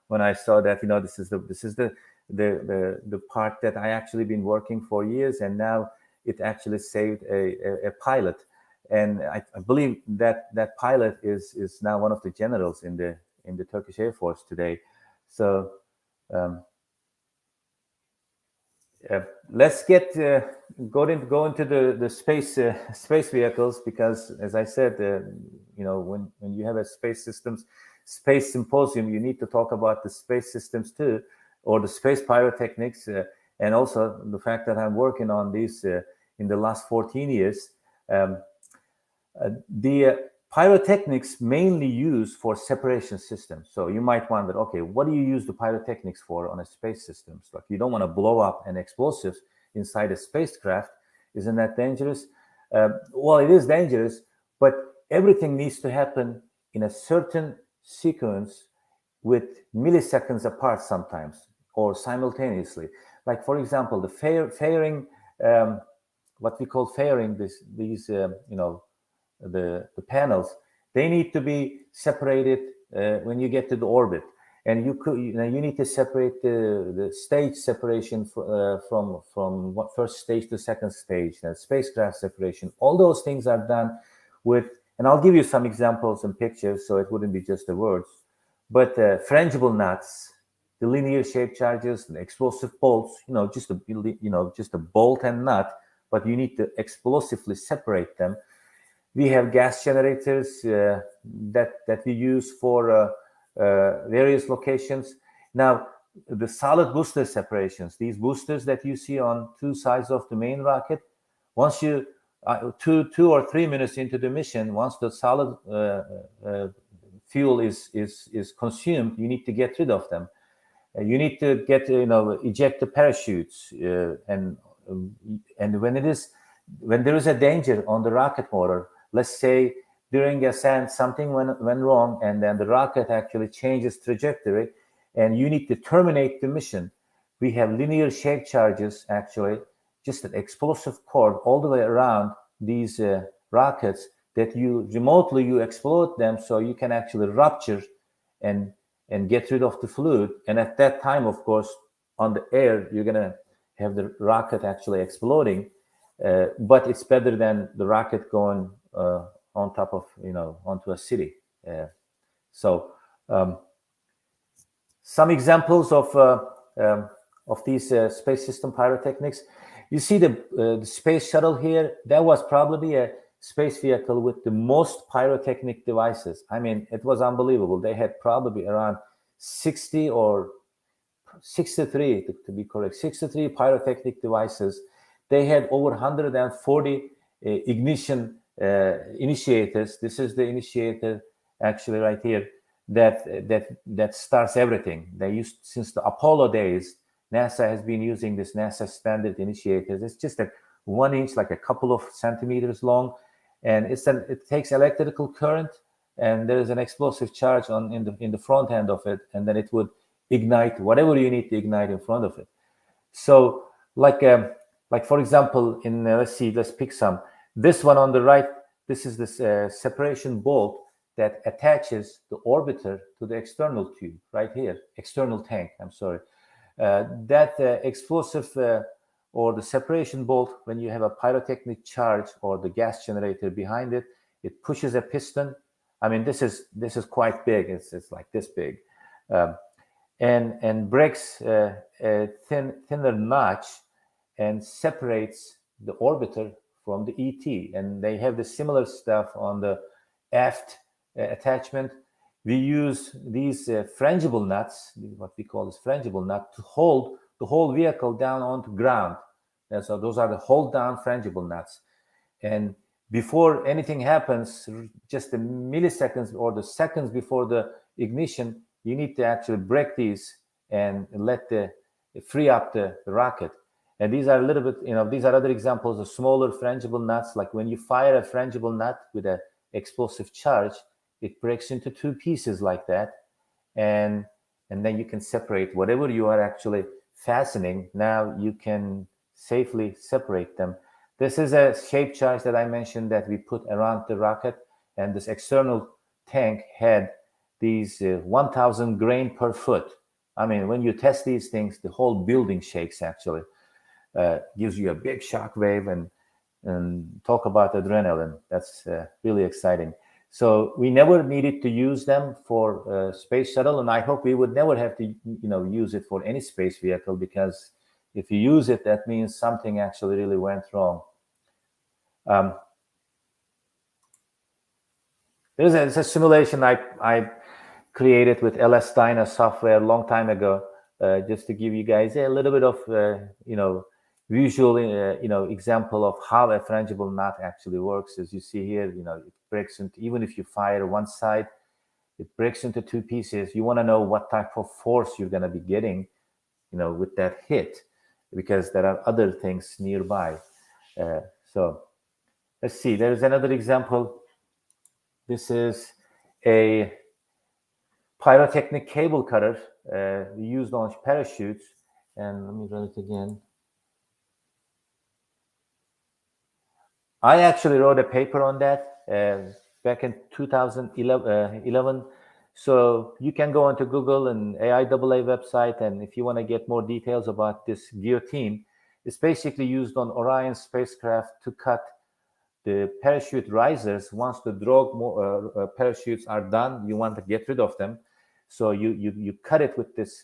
when I saw that. This is the part that I actually been working for years, and now it actually saved a pilot. And I believe that pilot is now one of the generals in the Turkish Air Force today. So let's go into the space vehicles, because as I said, when you have a space symposium, you need to talk about the space systems too, or the space pyrotechnics, and also the fact that I'm working on these in the last 14 years. The pyrotechnics mainly used for separation systems. So you might wonder, okay, what do you use the pyrotechnics for on a space system? Like, you don't want to blow up an explosive inside a spacecraft. Isn't that dangerous? Well, it is dangerous, but everything needs to happen in a certain sequence with milliseconds apart sometimes, or simultaneously. Like, for example, the fairing, what we call fairing, these the panels, they need to be separated when you get to the orbit, and you need to separate the stage separation from first stage to second stage, and spacecraft separation. All those things are done with, and I'll give you some examples and pictures, so it wouldn't be just the words. But frangible nuts, the linear shape charges, the explosive bolts, just a bolt and nut, but you need to explosively separate them. We have gas generators that we use for various locations. Now, the solid booster separations, these boosters that you see on two sides of the main rocket, once you 2 or 3 minutes into the mission, once the solid fuel is consumed, you need to get rid of them. You need to eject the parachutes, and when it is when there is a danger on the rocket motor, let's say during ascent something went wrong, and then the rocket actually changes trajectory, and you need to terminate the mission. We have linear shape charges, actually, just an explosive core all the way around these rockets that you remotely explode them, so you can actually rupture and get rid of the fluid. And at that time, of course, on the air, you're gonna have the rocket actually exploding, but it's better than the rocket going on top of, onto a city. Some examples of these space system pyrotechnics. You see the space shuttle here. That was probably a space vehicle with the most pyrotechnic devices. I mean, it was unbelievable. They had probably around 60 or 63, to be correct, 63 pyrotechnic devices. They had over 140 ignition initiators. This is the initiator, actually, right here, that starts everything. They used, since the Apollo days, NASA has been using this NASA standard initiators. It's just a 1 inch, like a couple of centimeters long, and it takes electrical current, and there is an explosive charge in the front end of it, and then it would ignite whatever you need to ignite in front of it. So, like for example, let's pick some. This one on the right, this is this separation bolt that attaches the orbiter to the external tube right here, external tank. I'm sorry. That explosive or the separation bolt, when you have a pyrotechnic charge or the gas generator behind it, it pushes a piston. I mean, this is quite big. It's like this big, and breaks a thinner notch and separates the orbiter from the ET. And they have the similar stuff on the aft attachment. We use these frangible nuts, what we call this frangible nut, to hold the whole vehicle down onto ground. And so those are the hold down frangible nuts. And before anything happens, just the milliseconds or the seconds before the ignition, you need to actually break these and free up the rocket. And these are a little bit, these are other examples of smaller frangible nuts. Like when you fire a frangible nut with an explosive charge, it breaks into two pieces like that, and then you can separate whatever you are actually fastening. Now you can safely separate them. This is a shape charge that I mentioned that we put around the rocket, and this external tank had these 1,000 grain per foot. I mean, when you test these things, the whole building shakes, actually. Gives you a big shock wave, and talk about adrenaline. That's really exciting. So we never needed to use them for space shuttle, and I hope we would never have to, use it for any space vehicle, because if you use it, that means something actually really went wrong. There's a simulation I created with LS Dyna software a long time ago, just to give you guys a little bit of, visual, example of how a frangible nut actually works. As you see here, it breaks into, even if you fire one side, it breaks into two pieces. You want to know what type of force you're going to be getting, with that hit, because there are other things nearby. So let's see, there's another example. This is a pyrotechnic cable cutter used on parachutes. And let me run it again. I actually wrote a paper on that back in 2011. So you can go onto Google and AIAA website, and if you want to get more details about this guillotine, it's basically used on Orion spacecraft to cut the parachute risers. Once the drogue parachutes are done, you want to get rid of them. So you cut it with this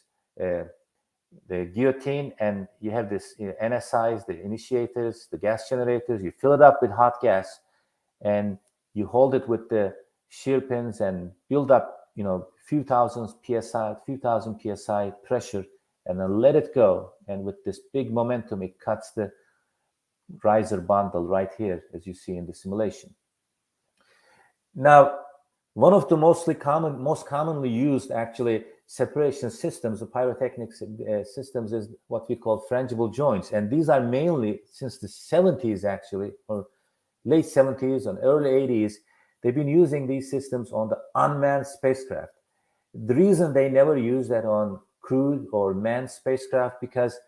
the guillotine, and you have this NSIs, the initiators, the gas generators. You fill it up with hot gas, and you hold it with the shear pins and build up, few thousand psi pressure, and then let it go. And with this big momentum, it cuts the riser bundle right here, as you see in the simulation. Now, one of the most commonly used actually separation systems, the pyrotechnics systems, is what we call frangible joints. And these are mainly, since the 70s actually, or late 70s and early 80s, they've been using these systems on the unmanned spacecraft. The reason they never use that on crewed or manned spacecraft, because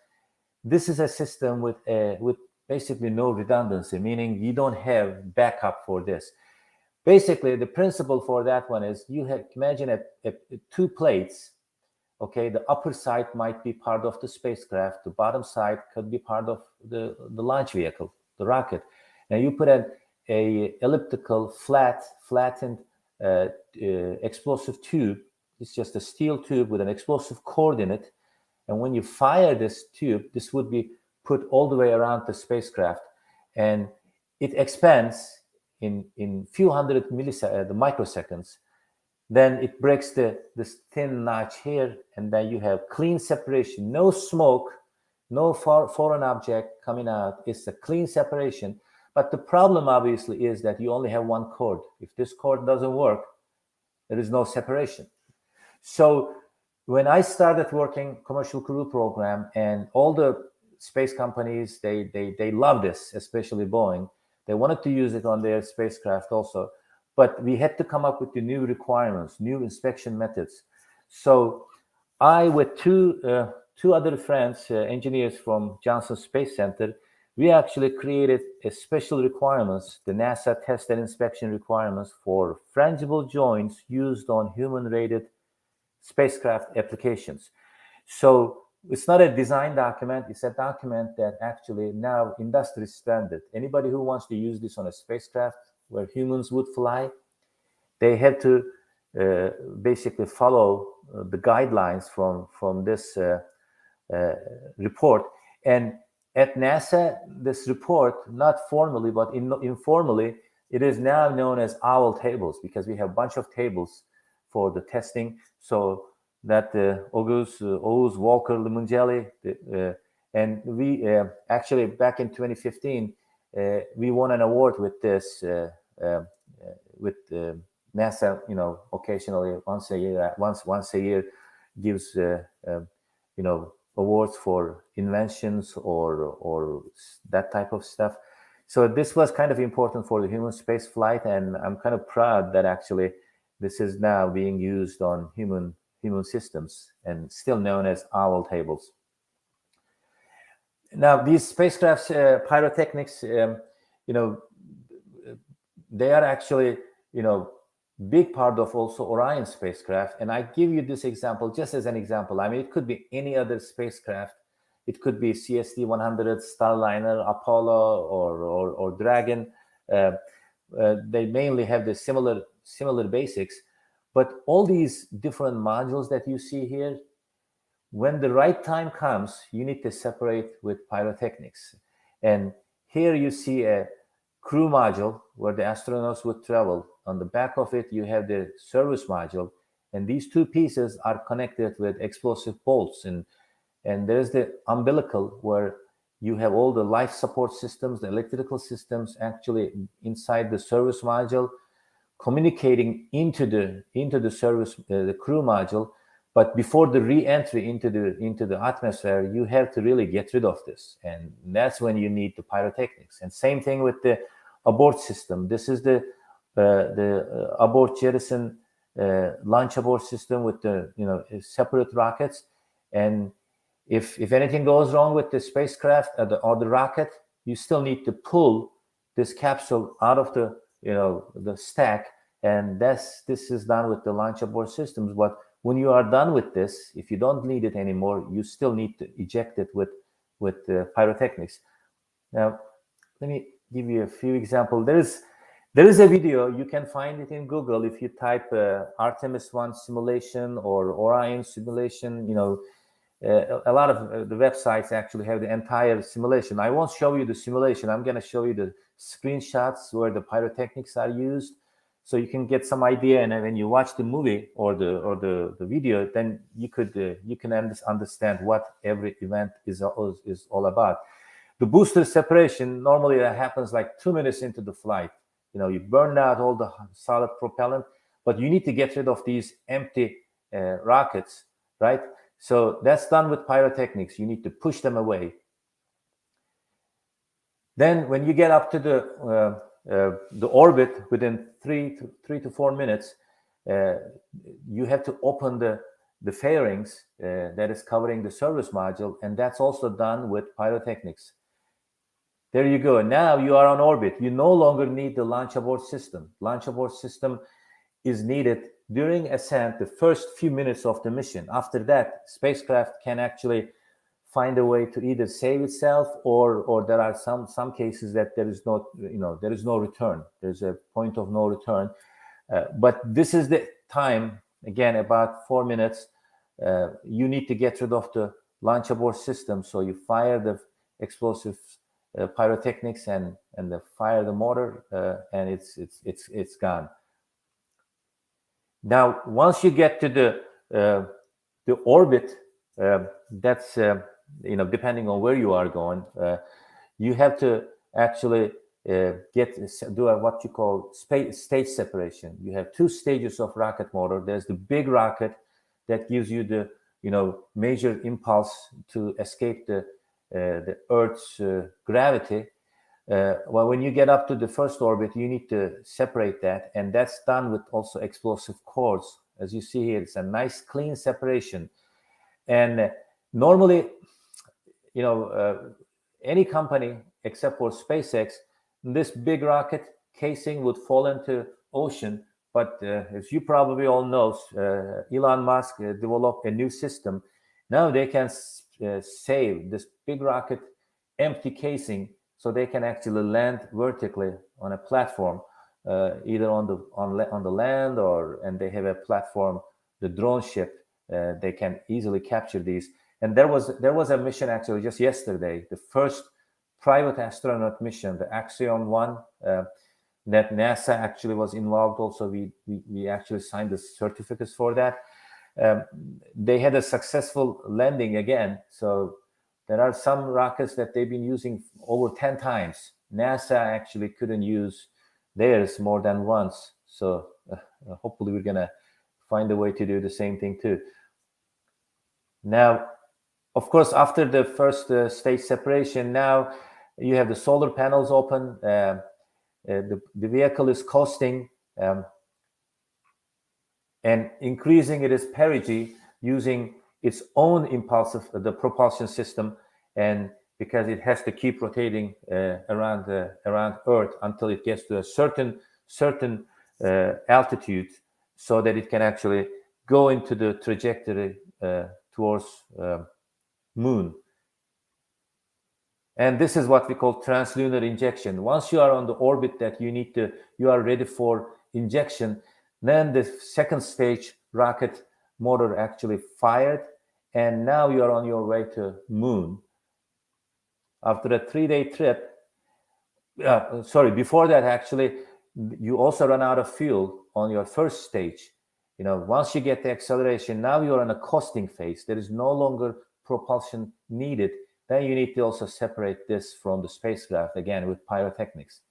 this is a system with basically no redundancy, meaning you don't have backup for this. Basically, the principle for that one is you have, imagine two plates. Okay, the upper side might be part of the spacecraft, the bottom side could be part of the launch vehicle, the rocket. Now you put a elliptical, flattened explosive tube. It's just a steel tube with an explosive cord in it. And when you fire this tube, this would be put all the way around the spacecraft, and it expands in few hundred microseconds. Then it breaks this thin notch here, and then you have clean separation, no smoke, no foreign object coming out. It's a clean separation. But the problem obviously is that you only have one cord. If this cord doesn't work, there is no separation. So when I started working commercial crew program, and all the space companies, they love this, especially Boeing. They wanted to use it on their spacecraft also, but we had to come up with the new requirements, new inspection methods. So I, with two other friends, engineers from Johnson Space Center, we actually created a special requirements, the NASA test and inspection requirements for frangible joints used on human-rated spacecraft applications. So it's not a design document, it's a document that actually now industry standard. Anybody who wants to use this on a spacecraft where humans would fly, they have to basically follow the guidelines from this report. And at NASA, this report, not formally, but informally, it is now known as OWL tables, because we have a bunch of tables for the testing. So that August, Walker, Limongelli, and we actually back in 2015, we won an award with this, with NASA. You know, occasionally once a year gives awards for inventions or that type of stuff. So this was kind of important for the human space flight, and I'm kind of proud that actually this is now being used on human systems and still known as OWL tables. Now, these spacecrafts, pyrotechnics, they are actually, big part of also Orion spacecraft. And I give you this example just as an example. I mean, it could be any other spacecraft. It could be CST-100, Starliner, Apollo, or Dragon. They mainly have the similar basics. But all these different modules that you see here, when the right time comes, you need to separate with pyrotechnics. And here you see a crew module where the astronauts would travel. On the back of it, you have the service module. And these two pieces are connected with explosive bolts. And there's the umbilical where you have all the life support systems, the electrical systems actually inside the service module, communicating into the service, the crew module. But before the re-entry into the atmosphere, you have to really get rid of this, and that's when you need the pyrotechnics. And same thing with the abort system. This is the abort jettison launch abort system with the separate rockets. And if anything goes wrong with the spacecraft or the rocket, you still need to pull this capsule out of the stack, and this is done with the launch abort systems. But when you are done with this, if you don't need it anymore, you still need to eject it with pyrotechnics. Now, let me give you a few examples. There is a video, you can find it in Google if you type Artemis 1 simulation or Orion simulation. A lot of the websites actually have the entire simulation. I won't show you the simulation. I'm going to show you the screenshots where the pyrotechnics are used, so you can get some idea. And when you watch the movie or the video, then you can understand what every event is all about. The booster separation, normally that happens like 2 minutes into the flight. You burn out all the solid propellant, but you need to get rid of these empty rockets right? So that's done with pyrotechnics. You need to push them away. Then when you get up to the orbit within 3 to 4 minutes, you have to open the fairings that is covering the service module, and that's also done with pyrotechnics. There you go. Now you are on orbit. You no longer need the launch abort system. Launch abort system is needed during ascent, the first few minutes of the mission. After that, spacecraft can actually find a way to either save itself, or there are some cases that there is no return. There's a point of no return. But this is the time, again, about 4 minutes. You need to get rid of the launch abort system. So you fire the explosive pyrotechnics and fire the motor, and it's gone. Now, once you get to the orbit, that's depending on where you are going, you have to actually do what you call stage separation. You have 2 stages of rocket motor. There's the big rocket that gives you the major impulse to escape the Earth's gravity. Well, when you get up to the first orbit, you need to separate that, and that's done with also explosive cores. As you see here, it's a nice clean separation. And normally, any company except for SpaceX, this big rocket casing would fall into ocean. But as you probably all know, Elon Musk developed a new system. Now they can save this big rocket empty casing, so they can actually land vertically on a platform, either on the land, and they have a platform, the drone ship. They can easily capture these. And there was a mission actually just yesterday, the first private astronaut mission, the Axiom 1, that NASA actually was involved. Also, we actually signed the certificates for that. They had a successful landing again. So there are some rockets that they've been using over 10 times. NASA actually couldn't use theirs more than once. So hopefully we're going to find a way to do the same thing too. Now, of course, after the first stage separation, now you have the solar panels open. The vehicle is coasting and increasing its perigee using its own impulsive propulsion system, and because it has to keep rotating around Earth until it gets to a certain altitude, so that it can actually go into the trajectory towards Moon. And this is what we call translunar injection. Once you are on the orbit that you are ready for injection, then the second stage rocket motor actually fired, and now you are on your way to Moon. After a 3-day trip, before that, actually, you also run out of fuel on your first stage. Once you get the acceleration, now you're on a coasting phase. There is no longer propulsion needed. Then you need to also separate this from the spacecraft, again, with pyrotechnics.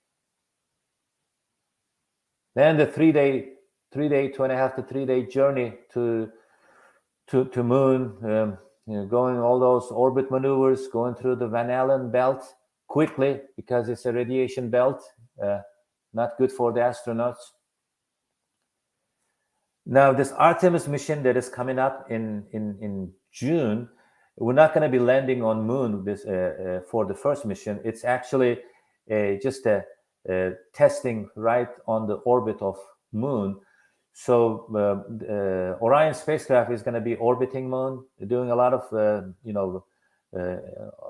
Then the 2.5 to 3 day journey to Moon, going all those orbit maneuvers, going through the Van Allen belt quickly, because it's a radiation belt, not good for the astronauts. Now, this Artemis mission that is coming up in June, we're not going to be landing on Moon for the first mission. It's actually just a testing right on the orbit of Moon. So Orion spacecraft is going to be orbiting Moon, doing a lot of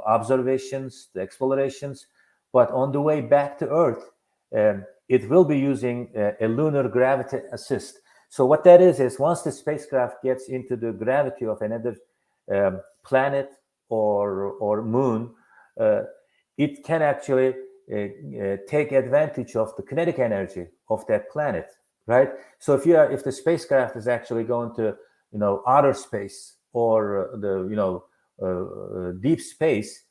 observations, the explorations. But on the way back to Earth, it will be using a lunar gravity assist. So what that is once the spacecraft gets into the gravity of another planet or moon, it can actually take advantage of the kinetic energy of that planet, right? So if the spacecraft is actually going to outer space or the deep space,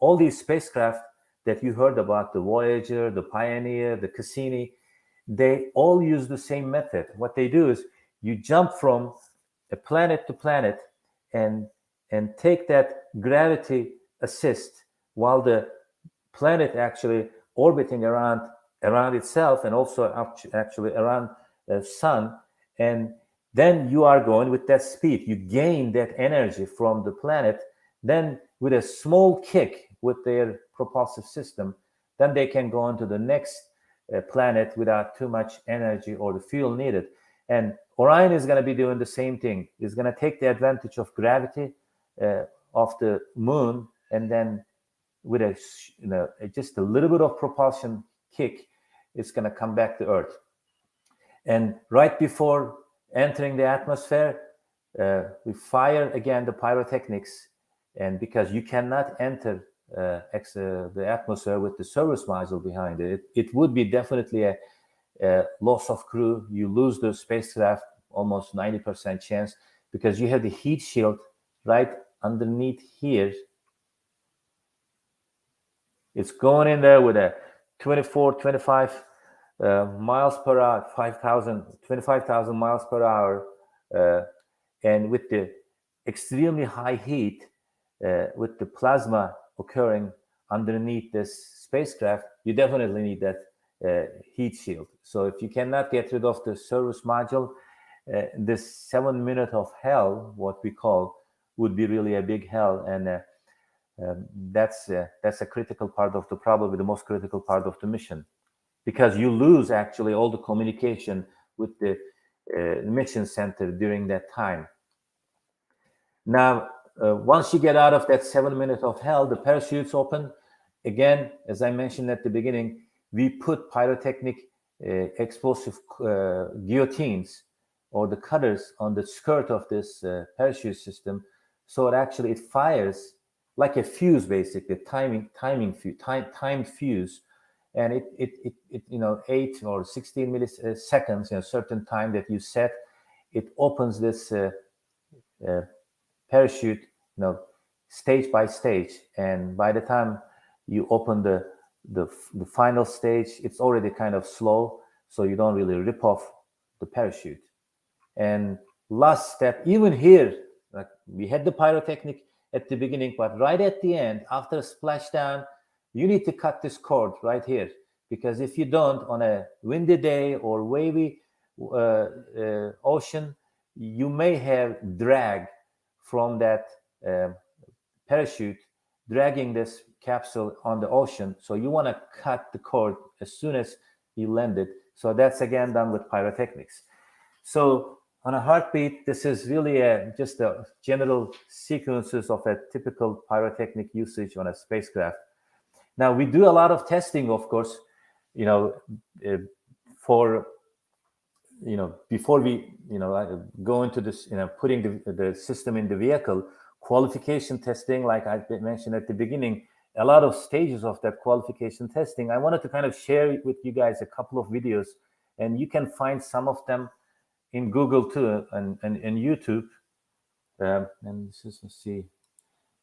all these spacecraft that you heard about, the Voyager, the Pioneer, the Cassini, they all use the same method. What they do is you jump from a planet to planet and take that gravity assist while the planet actually orbiting around itself and also actually around the sun, and then you are going with that speed. You gain that energy from the planet. Then with a small kick with their propulsive system, then they can go on to the next planet without too much energy or the fuel needed. And Orion is going to be doing the same thing. It's going to take the advantage of gravity of the moon, and then with a just a little bit of propulsion kick, it's going to come back to Earth. And right before entering the atmosphere, we fire again the pyrotechnics, and because you cannot enter the atmosphere with the service module behind it, it would be definitely a loss of crew. You lose the spacecraft, almost 90% chance, because you have the heat shield right underneath here. It's going in there with a 25 miles per hour, 25,000 miles per hour, and with the extremely high heat, with the plasma occurring underneath this spacecraft, you definitely need that heat shield. So if you cannot get rid of the service module, this 7 minutes of hell, what we call, would be really a big hell. And that's a critical part of probably the most critical part of the mission, because you lose actually all the communication with the mission center during that time. Now, once you get out of that 7 minutes of hell, the parachutes open. Again, as I mentioned at the beginning, we put pyrotechnic explosive guillotines or the cutters on the skirt of this parachute system, so it fires like a fuse, basically timed fuse, and it 8 or 16 milliseconds, certain time that you set, it opens this parachute, stage by stage, and by the time you open the final stage, it's already kind of slow, so you don't really rip off the parachute. And last step, even here, like we had the pyrotechnic at the beginning, but right at the end, after splashdown, you need to cut this cord right here, because if you don't, on a windy day or wavy ocean, you may have drag from that parachute dragging this capsule on the ocean. So you want to cut the cord as soon as you land it. So that's again done with pyrotechnics. So on a heartbeat, this is really just a general sequences of a typical pyrotechnic usage on a spacecraft. Now, we do a lot of testing, of course, for, before we, go into this, putting the system in the vehicle, qualification testing, like I mentioned at the beginning, a lot of stages of that qualification testing. I wanted to kind of share with you guys a couple of videos, and you can find some of them in Google too, and YouTube. And let's see.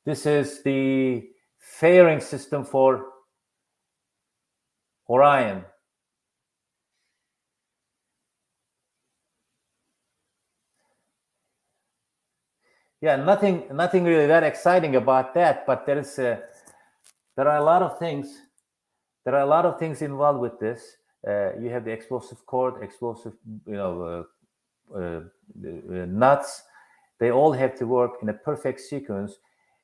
This is the fairing system for Orion. Yeah, nothing really that exciting about that, but there are a lot of things. There are a lot of things involved with this. You have the explosive cord, explosive, nuts. They all have to work in a perfect sequence.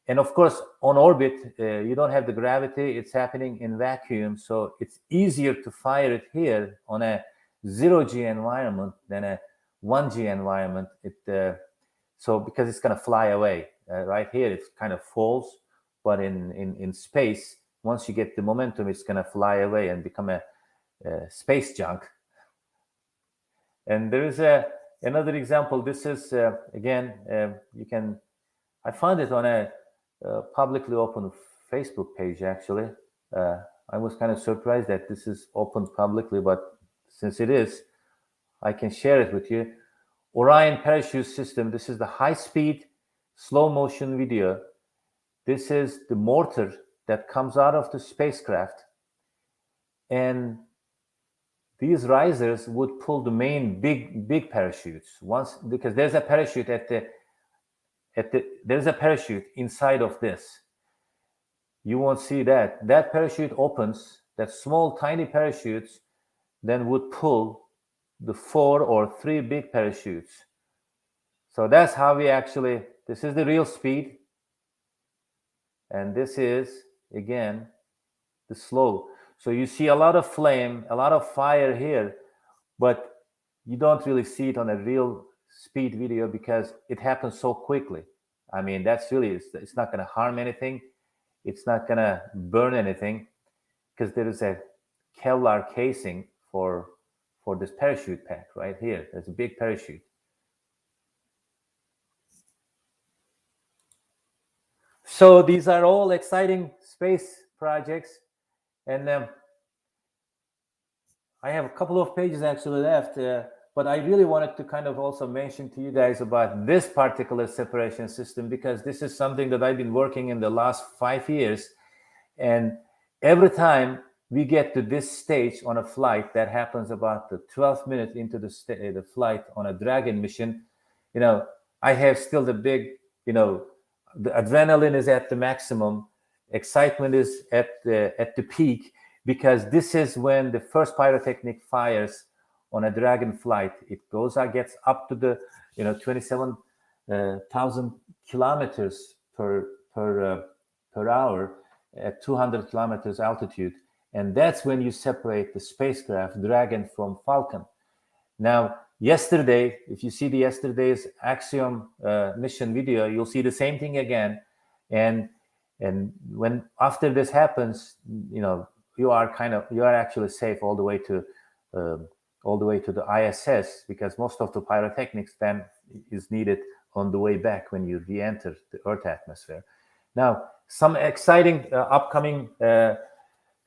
And of course, on orbit, you don't have the gravity. It's happening in vacuum. So it's easier to fire it here on a 0G environment than a 1G environment. So because it's going to fly away. Right here, it kind of falls. But in space, once you get the momentum, it's going to fly away and become a space junk. And there is another example. This is, again, I found it on a publicly open Facebook page, actually. I was kind of surprised that this is open publicly, but since it is, I can share it with you. Orion parachute system. This is the high-speed, slow-motion video. This is the mortar that comes out of the spacecraft. And these risers would pull the main big parachutes once, because there's a parachute there's a parachute inside of this. You won't see that. That parachute opens, that small tiny parachutes then would pull the 4 or 3 big parachutes. So that's how we actually, this is the real speed. And this is, again, the slow. So you see a lot of flame, a lot of fire here, but you don't really see it on a real speed video because it happens so quickly. I mean, that's really, it's not going to harm anything. It's not going to burn anything because there is a Kevlar casing for this parachute pack right here. There's a big parachute. So these are all exciting space projects. And I have a couple of pages actually left, but I really wanted to kind of also mention to you guys about this particular separation system, because this is something that I've been working in the last 5 years. And every time we get to this stage on a flight, that happens about the 12th minute into the flight on a Dragon mission, you know, I have still the big, you know, the adrenaline is at the maximum, excitement is at the peak, because this is when the first pyrotechnic fires on a Dragon flight. It goes out, gets up to the 27,000 kilometers per hour at 200 kilometers altitude, and that's when you separate the spacecraft Dragon from Falcon. Now, yesterday, if you see yesterday's Axiom mission video, you'll see the same thing again. And when after this happens, you know, you are actually safe all the way to the ISS, because most of the pyrotechnics then is needed on the way back when you re-enter the Earth atmosphere. Now, some exciting upcoming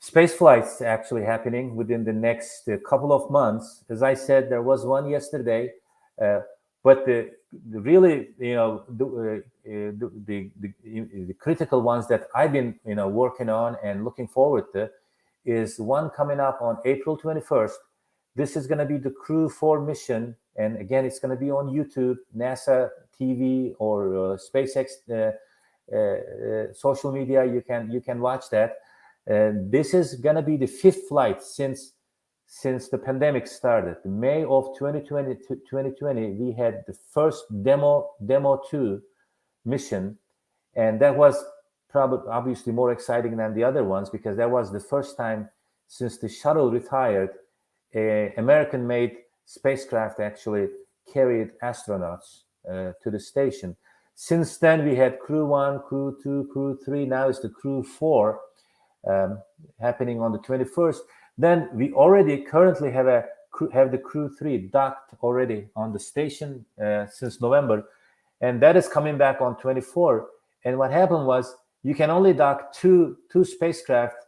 space flights actually happening within the next couple of months. As I said, there was one yesterday, but the really, you know, the critical ones that I've been, you know, working on and looking forward to is one coming up on April 21st. This is going to be the Crew 4 mission, and again, it's going to be on YouTube, NASA TV, or SpaceX social media. You can watch that. This is going to be the 5th flight since the pandemic started. In May of 2020, we had the first demo 2 mission, and that was probably obviously more exciting than the other ones, because that was the first time since the shuttle retired, American-made spacecraft actually carried astronauts to the station. Since then, we had Crew 1, Crew 2, Crew 3. Now it's the Crew 4 happening on the 21st. Then we already currently have the Crew 3 docked already on the station since November, and that is coming back on 24. And what happened was, you can only dock two spacecraft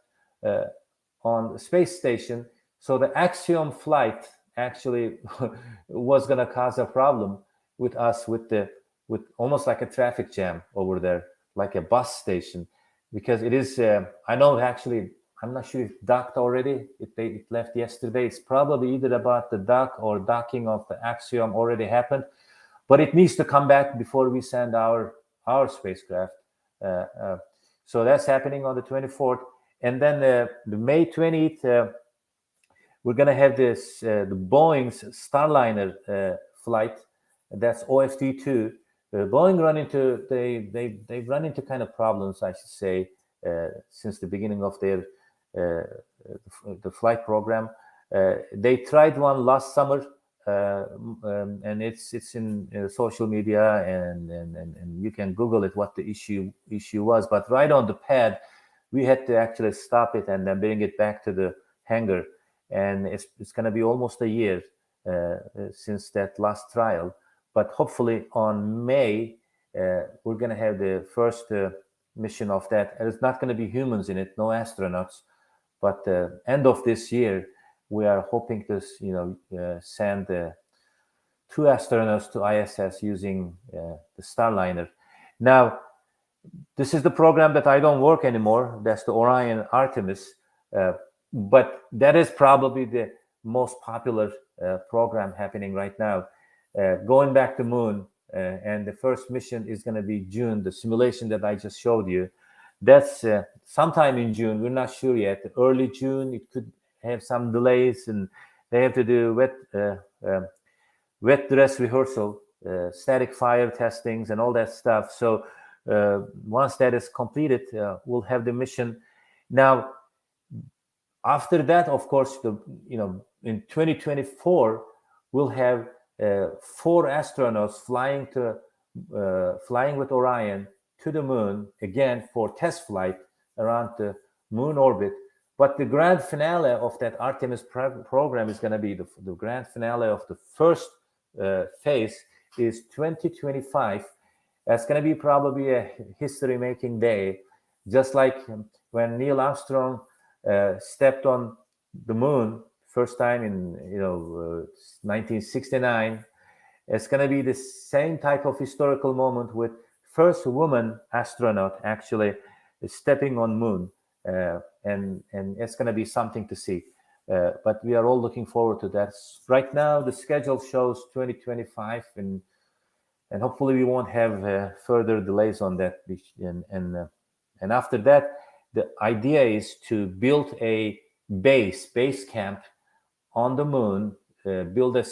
on the space station. So the Axiom flight actually was going to cause a problem with us, with almost like a traffic jam over there, like a bus station, because it is. I know actually, I'm not sure if it docked already. It left yesterday. It's probably either about the dock or docking of the Axiom already happened, but it needs to come back before we send our spacecraft. So that's happening on the 24th, and then the May 20th, we're going to have this the Boeing's Starliner flight. That's OFD2. Boeing they've run into kind of problems, I should say, since the beginning of their the flight program. They tried one last summer, and it's in social media, and you can Google it what the issue was. But right on the pad, we had to actually stop it and then bring it back to the hangar. And it's going to be almost a year since that last trial. But hopefully on May, we're going to have the first mission of that. And it's not going to be humans in it, no astronauts. But end of this year, we are hoping to, send 2 astronauts to ISS using the Starliner. Now, this is the program that I don't work anymore. That's the Orion Artemis. But that is probably most popular program happening right now. Going back to moon, and the first mission is going to be June, the simulation that I just showed you. That's sometime in June. We're not sure yet. Early June, it could have some delays, and they have to do wet dress rehearsal, static fire testings, and all that stuff. So once that is completed, we'll have the mission. Now, after that, of course, in 2024, we'll have 4 astronauts flying with Orion to the moon again for test flight around the moon orbit. But the grand finale of that Artemis program is going to be the grand finale of the first phase is 2025. That's going to be probably a history-making day, just like when Neil Armstrong stepped on the moon first time in 1969. It's going to be the same type of historical moment with first woman astronaut actually stepping on moon, and it's going to be something to see. But we are all looking forward to that. Right now, the schedule shows 2025, and hopefully we won't have further delays on that. And after that, the idea is to build a base camp on the moon, build a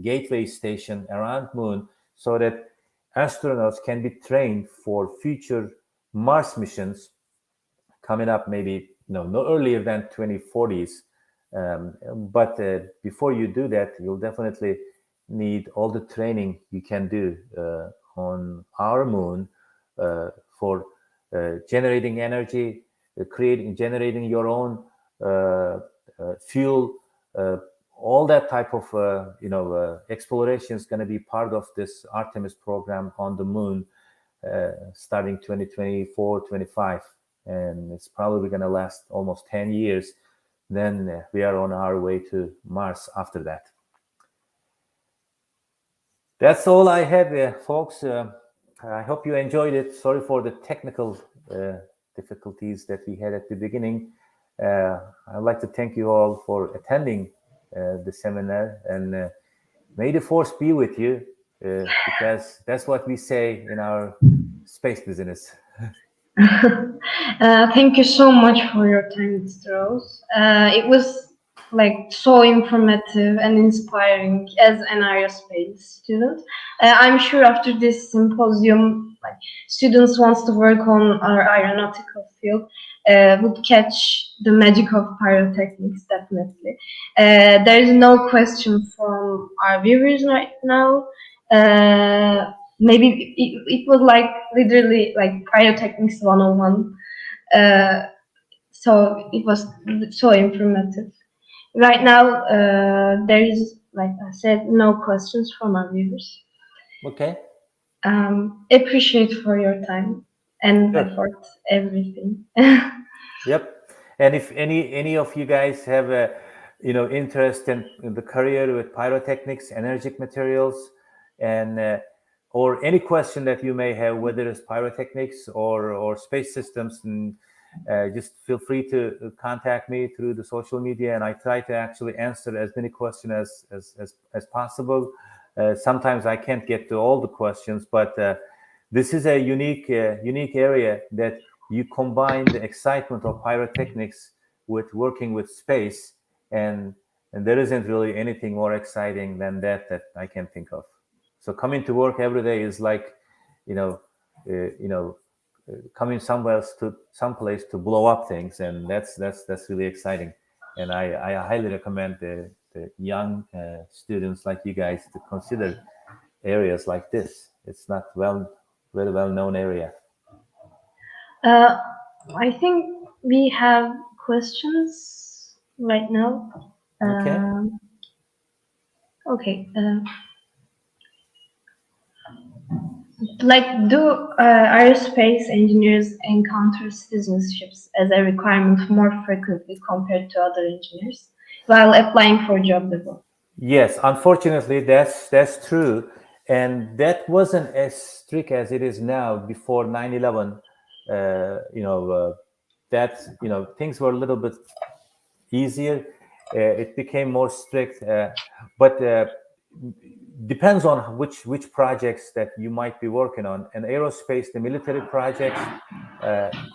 gateway station around moon, so that astronauts can be trained for future Mars missions coming up, maybe no earlier than 2040s. But before you do that, you'll definitely need all the training you can do on our moon for generating energy, generating your own fuel. All that type of exploration is going to be part of this Artemis program on the moon, starting 2024, 25, and it's probably going to last almost 10 years. Then we are on our way to Mars after that. That's all I have, folks. I hope you enjoyed it. Sorry for the technical difficulties that we had at the beginning. I'd like to thank you all for attending the seminar, and may the force be with you, because that's what we say in our space business. Thank you so much for your time, Mr. Rose. It was so informative and inspiring as an aerospace student. I'm sure after this symposium, students wants to work on our aeronautical field would catch the magic of pyrotechnics, definitely. There is no question from our viewers right now. Maybe it was literally pyrotechnics 101. So it was so informative. Right now, there is, like I said, no questions from our viewers. Okay. Appreciate for your time and effort, everything. Yep. And if any of you guys have a interest in the career with pyrotechnics, energetic materials, and or any question that you may have, whether it's pyrotechnics or space systems, and just feel free to contact me through the social media, and I try to actually answer as many questions as possible. Sometimes I can't get to all the questions, but this is a unique area that you combine the excitement of pyrotechnics with working with space, and there isn't really anything more exciting than that I can think of. So coming to work every day is like, coming someplace to blow up things, and that's really exciting. And I highly recommend the young students like you guys to consider areas like this. It's not very well known area. I think we have questions right now. Okay. Okay. Do aerospace engineers encounter citizenships as a requirement more frequently compared to other engineers while applying for job abroad? Yes, unfortunately, that's true, and that wasn't as strict as it is now. Before 9/11, things were a little bit easier, it became more strict, but depends on which projects that you might be working on. And aerospace, the military projects,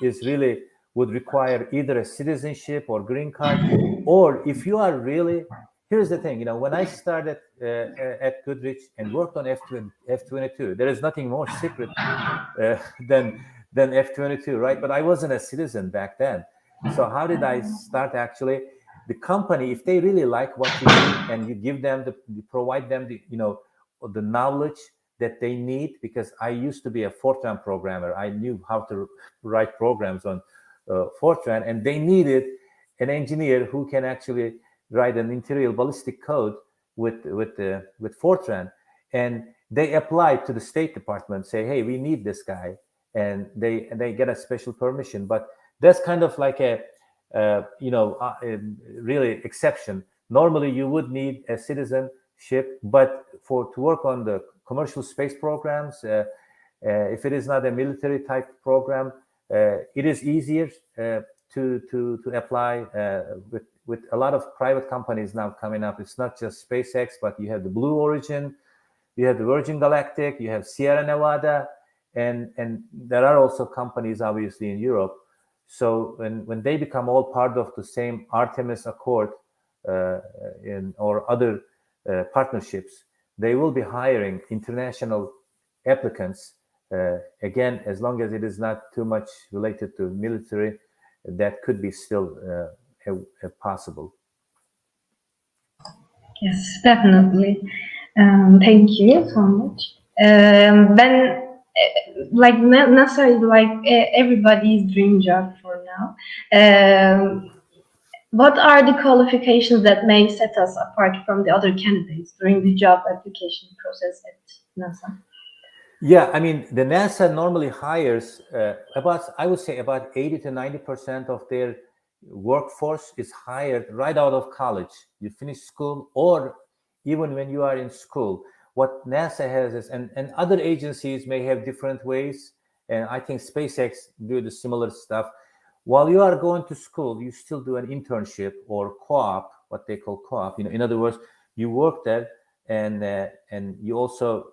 is really would require either a citizenship or green card, or if you are really, here's the thing, when I started at Goodrich and worked on F-22, there is nothing more secret than F-22, right? But I wasn't a citizen back then. So how did I start? Actually, the company, if they really like what you do and you give them you provide them the knowledge that they need, because I used to be a Fortran programmer. I knew how to write programs on Fortran, and they needed an engineer who can actually write an interior ballistic code with Fortran. And they applied to the State Department, say, hey, we need this guy, and they get a special permission. But that's kind of like a really exception. Normally, you would need a citizenship, but to work on the commercial space programs, if it is not a military type program, it is easier to apply with a lot of private companies now coming up. It's not just SpaceX, but you have the Blue Origin, you have the Virgin Galactic, you have Sierra Nevada, and there are also companies obviously in Europe. So when they become all part of the same Artemis Accord or other partnerships, they will be hiring international applicants. Again, as long as it is not too much related to military, that could be still possible. Yes, definitely. Thank you so much. Then, like NASA is like everybody's dream job for now. What are the qualifications that may set us apart from the other candidates during the job application process at NASA? Yeah, I mean, the NASA normally hires I would say about 80 to 90% of their workforce is hired right out of college. You finish school, or even when you are in school. What NASA has is, and other agencies may have different ways, and I think SpaceX do the similar stuff. While you are going to school, you still do an internship or co-op, what they call co-op. In other words, you work there, and you also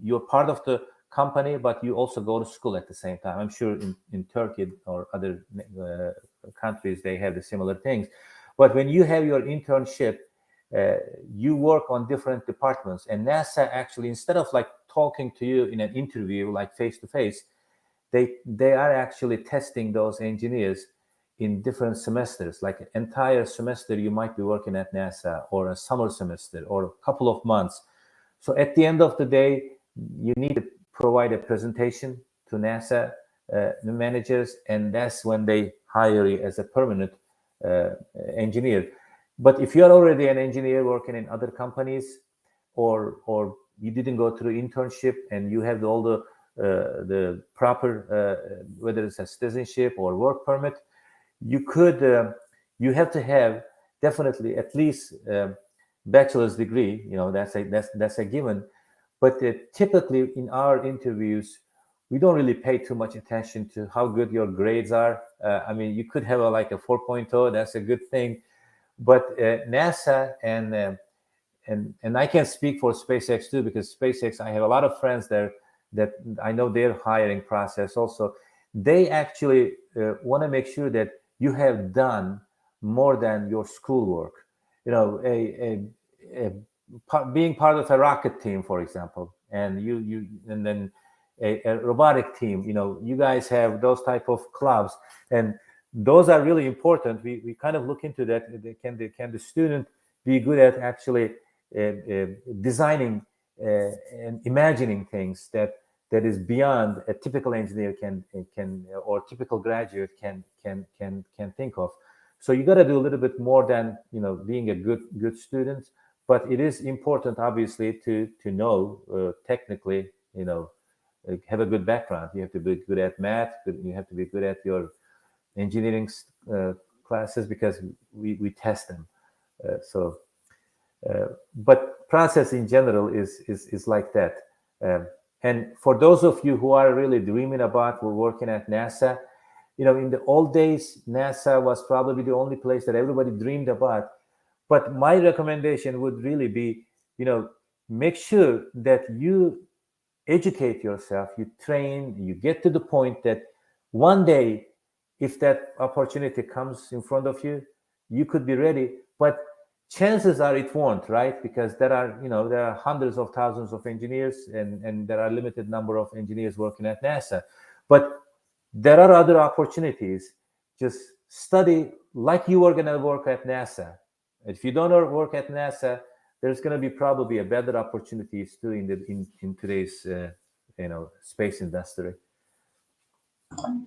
you're part of the company, but you also go to school at the same time. I'm sure in Turkey or other countries they have the similar things. But when you have your internship, you work on different departments, and NASA actually, instead of like talking to you in an interview like face to face, they are actually testing those engineers in different semesters. Like an entire semester you might be working at NASA, or a summer semester, or a couple of months. So at the end of the day, you need to provide a presentation to NASA managers, and that's when they hire you as a permanent engineer. But if you are already an engineer working in other companies, or you didn't go through internship and you have all the proper whether it's a citizenship or work permit, you have to have definitely at least bachelor's degree. That's a given. But typically in our interviews, we don't really pay too much attention to how good your grades are. I mean, you could have like a 4.0. That's a good thing. But NASA and I can speak for SpaceX too, because SpaceX, I have a lot of friends there that I know their hiring process also. They actually want to make sure that you have done more than your schoolwork. Being part of a rocket team, for example, and and then a robotic team. You guys have those type of clubs, and those are really important. We kind of look into that. Can the student be good at actually designing and imagining things that is beyond a typical engineer can or typical graduate can think of. So you got to do a little bit more than being a good student, but it is important obviously to know technically, have a good background. You have to be good at math. You have to be good at your engineering classes, because we test them. But process in general is like that. And for those of you who are really dreaming about working at NASA, in the old days, NASA was probably the only place that everybody dreamed about. But my recommendation would really be, make sure that you educate yourself, you train, you get to the point that one day, if that opportunity comes in front of you, you could be ready. But chances are it won't, right? Because there are hundreds of thousands of engineers, and there are limited number of engineers working at NASA. But there are other opportunities. Just study like you are going to work at NASA. If you don't work at NASA, there's going to be probably a better opportunities too in today's space industry.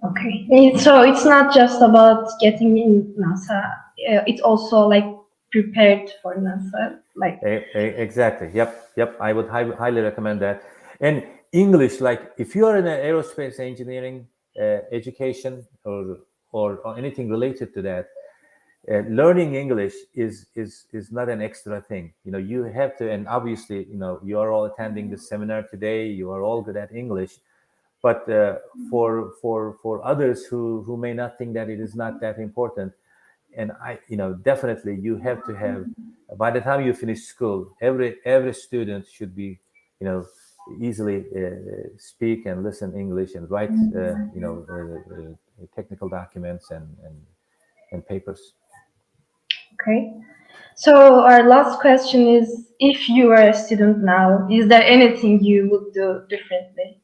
Okay, so it's not just about getting in NASA. It's also like prepared for NASA. Like exactly. Yep. I would highly recommend that. And English, like if you are in an aerospace engineering education or anything related to that, learning English is not an extra thing. You have to, and obviously, you are all attending this seminar today. You are all good at English, but for others who may not think that it is not that important, and definitely you have to have. By the time you finish school, every student should be, easily speak and listen English and write, technical documents and papers. Okay. So our last question is, if you are a student now, is there anything you would do differently?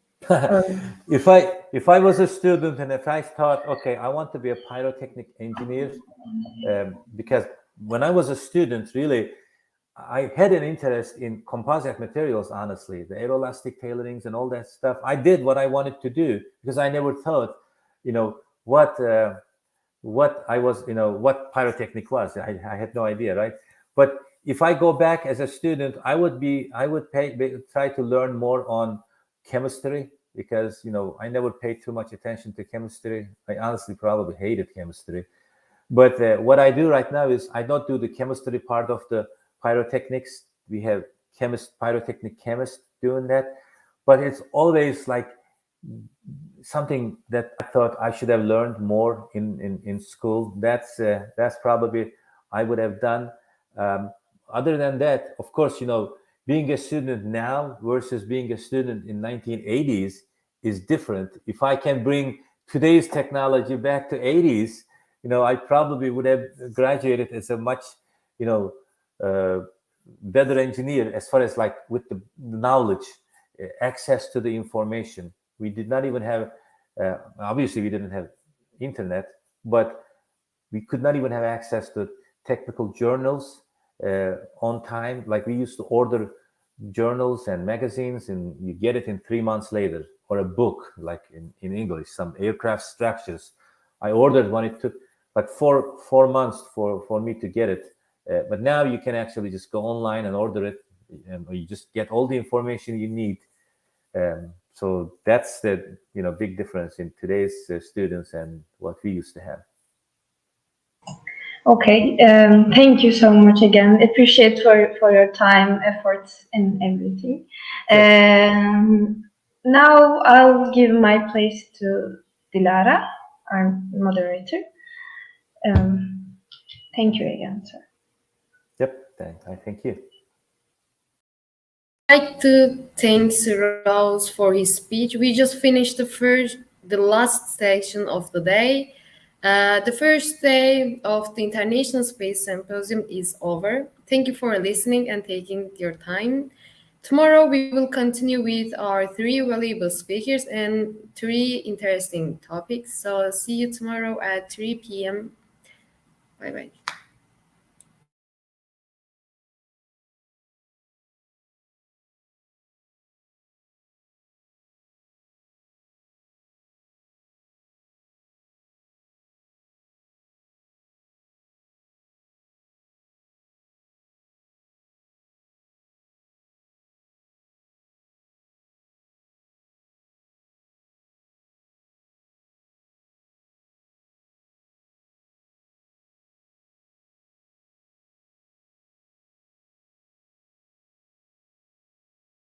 If I was a student and if I thought, okay, I want to be a pyrotechnic engineer, because when I was a student, really, I had an interest in composite materials, honestly, the aeroelastic tailorings and all that stuff. I did what I wanted to do because I never thought, what I was, what pyrotechnic was. I had no idea, right? But if I go back as a student, I would try to learn more on chemistry, because I never paid too much attention to chemistry. I honestly probably hated chemistry. But what I do right now is I don't do the chemistry part of the pyrotechnics. We have pyrotechnic chemists doing that, but it's always like something that I thought I should have learned more in school. That's probably I would have done. Other than that, of course, being a student now versus being a student in 1980s is different. If I can bring today's technology back to 80s, I probably would have graduated as a much, better engineer as far as like with the knowledge, access to the information. We did not even have, obviously we didn't have internet, but we could not even have access to technical journals on time. Like we used to order journals and magazines and you get it in 3 months later, or a book like in English, some aircraft structures. I ordered one, it took like four months for me to get it. But now you can actually just go online and order it, and you just get all the information you need. So that's the big difference in today's students and what we used to have. Okay, thank you so much again. Appreciate for your time, efforts, and everything. Yes. Now I'll give my place to Dilara, our moderator. Thank you again, sir. Yep, I thank you. I'd like to thank Rose for his speech. We just finished the last section of the day. The first day of the International Space Symposium is over. Thank you for listening and taking your time. Tomorrow we will continue with our 3 valuable speakers and 3 interesting topics. So see you tomorrow at 3 p.m. Bye-bye.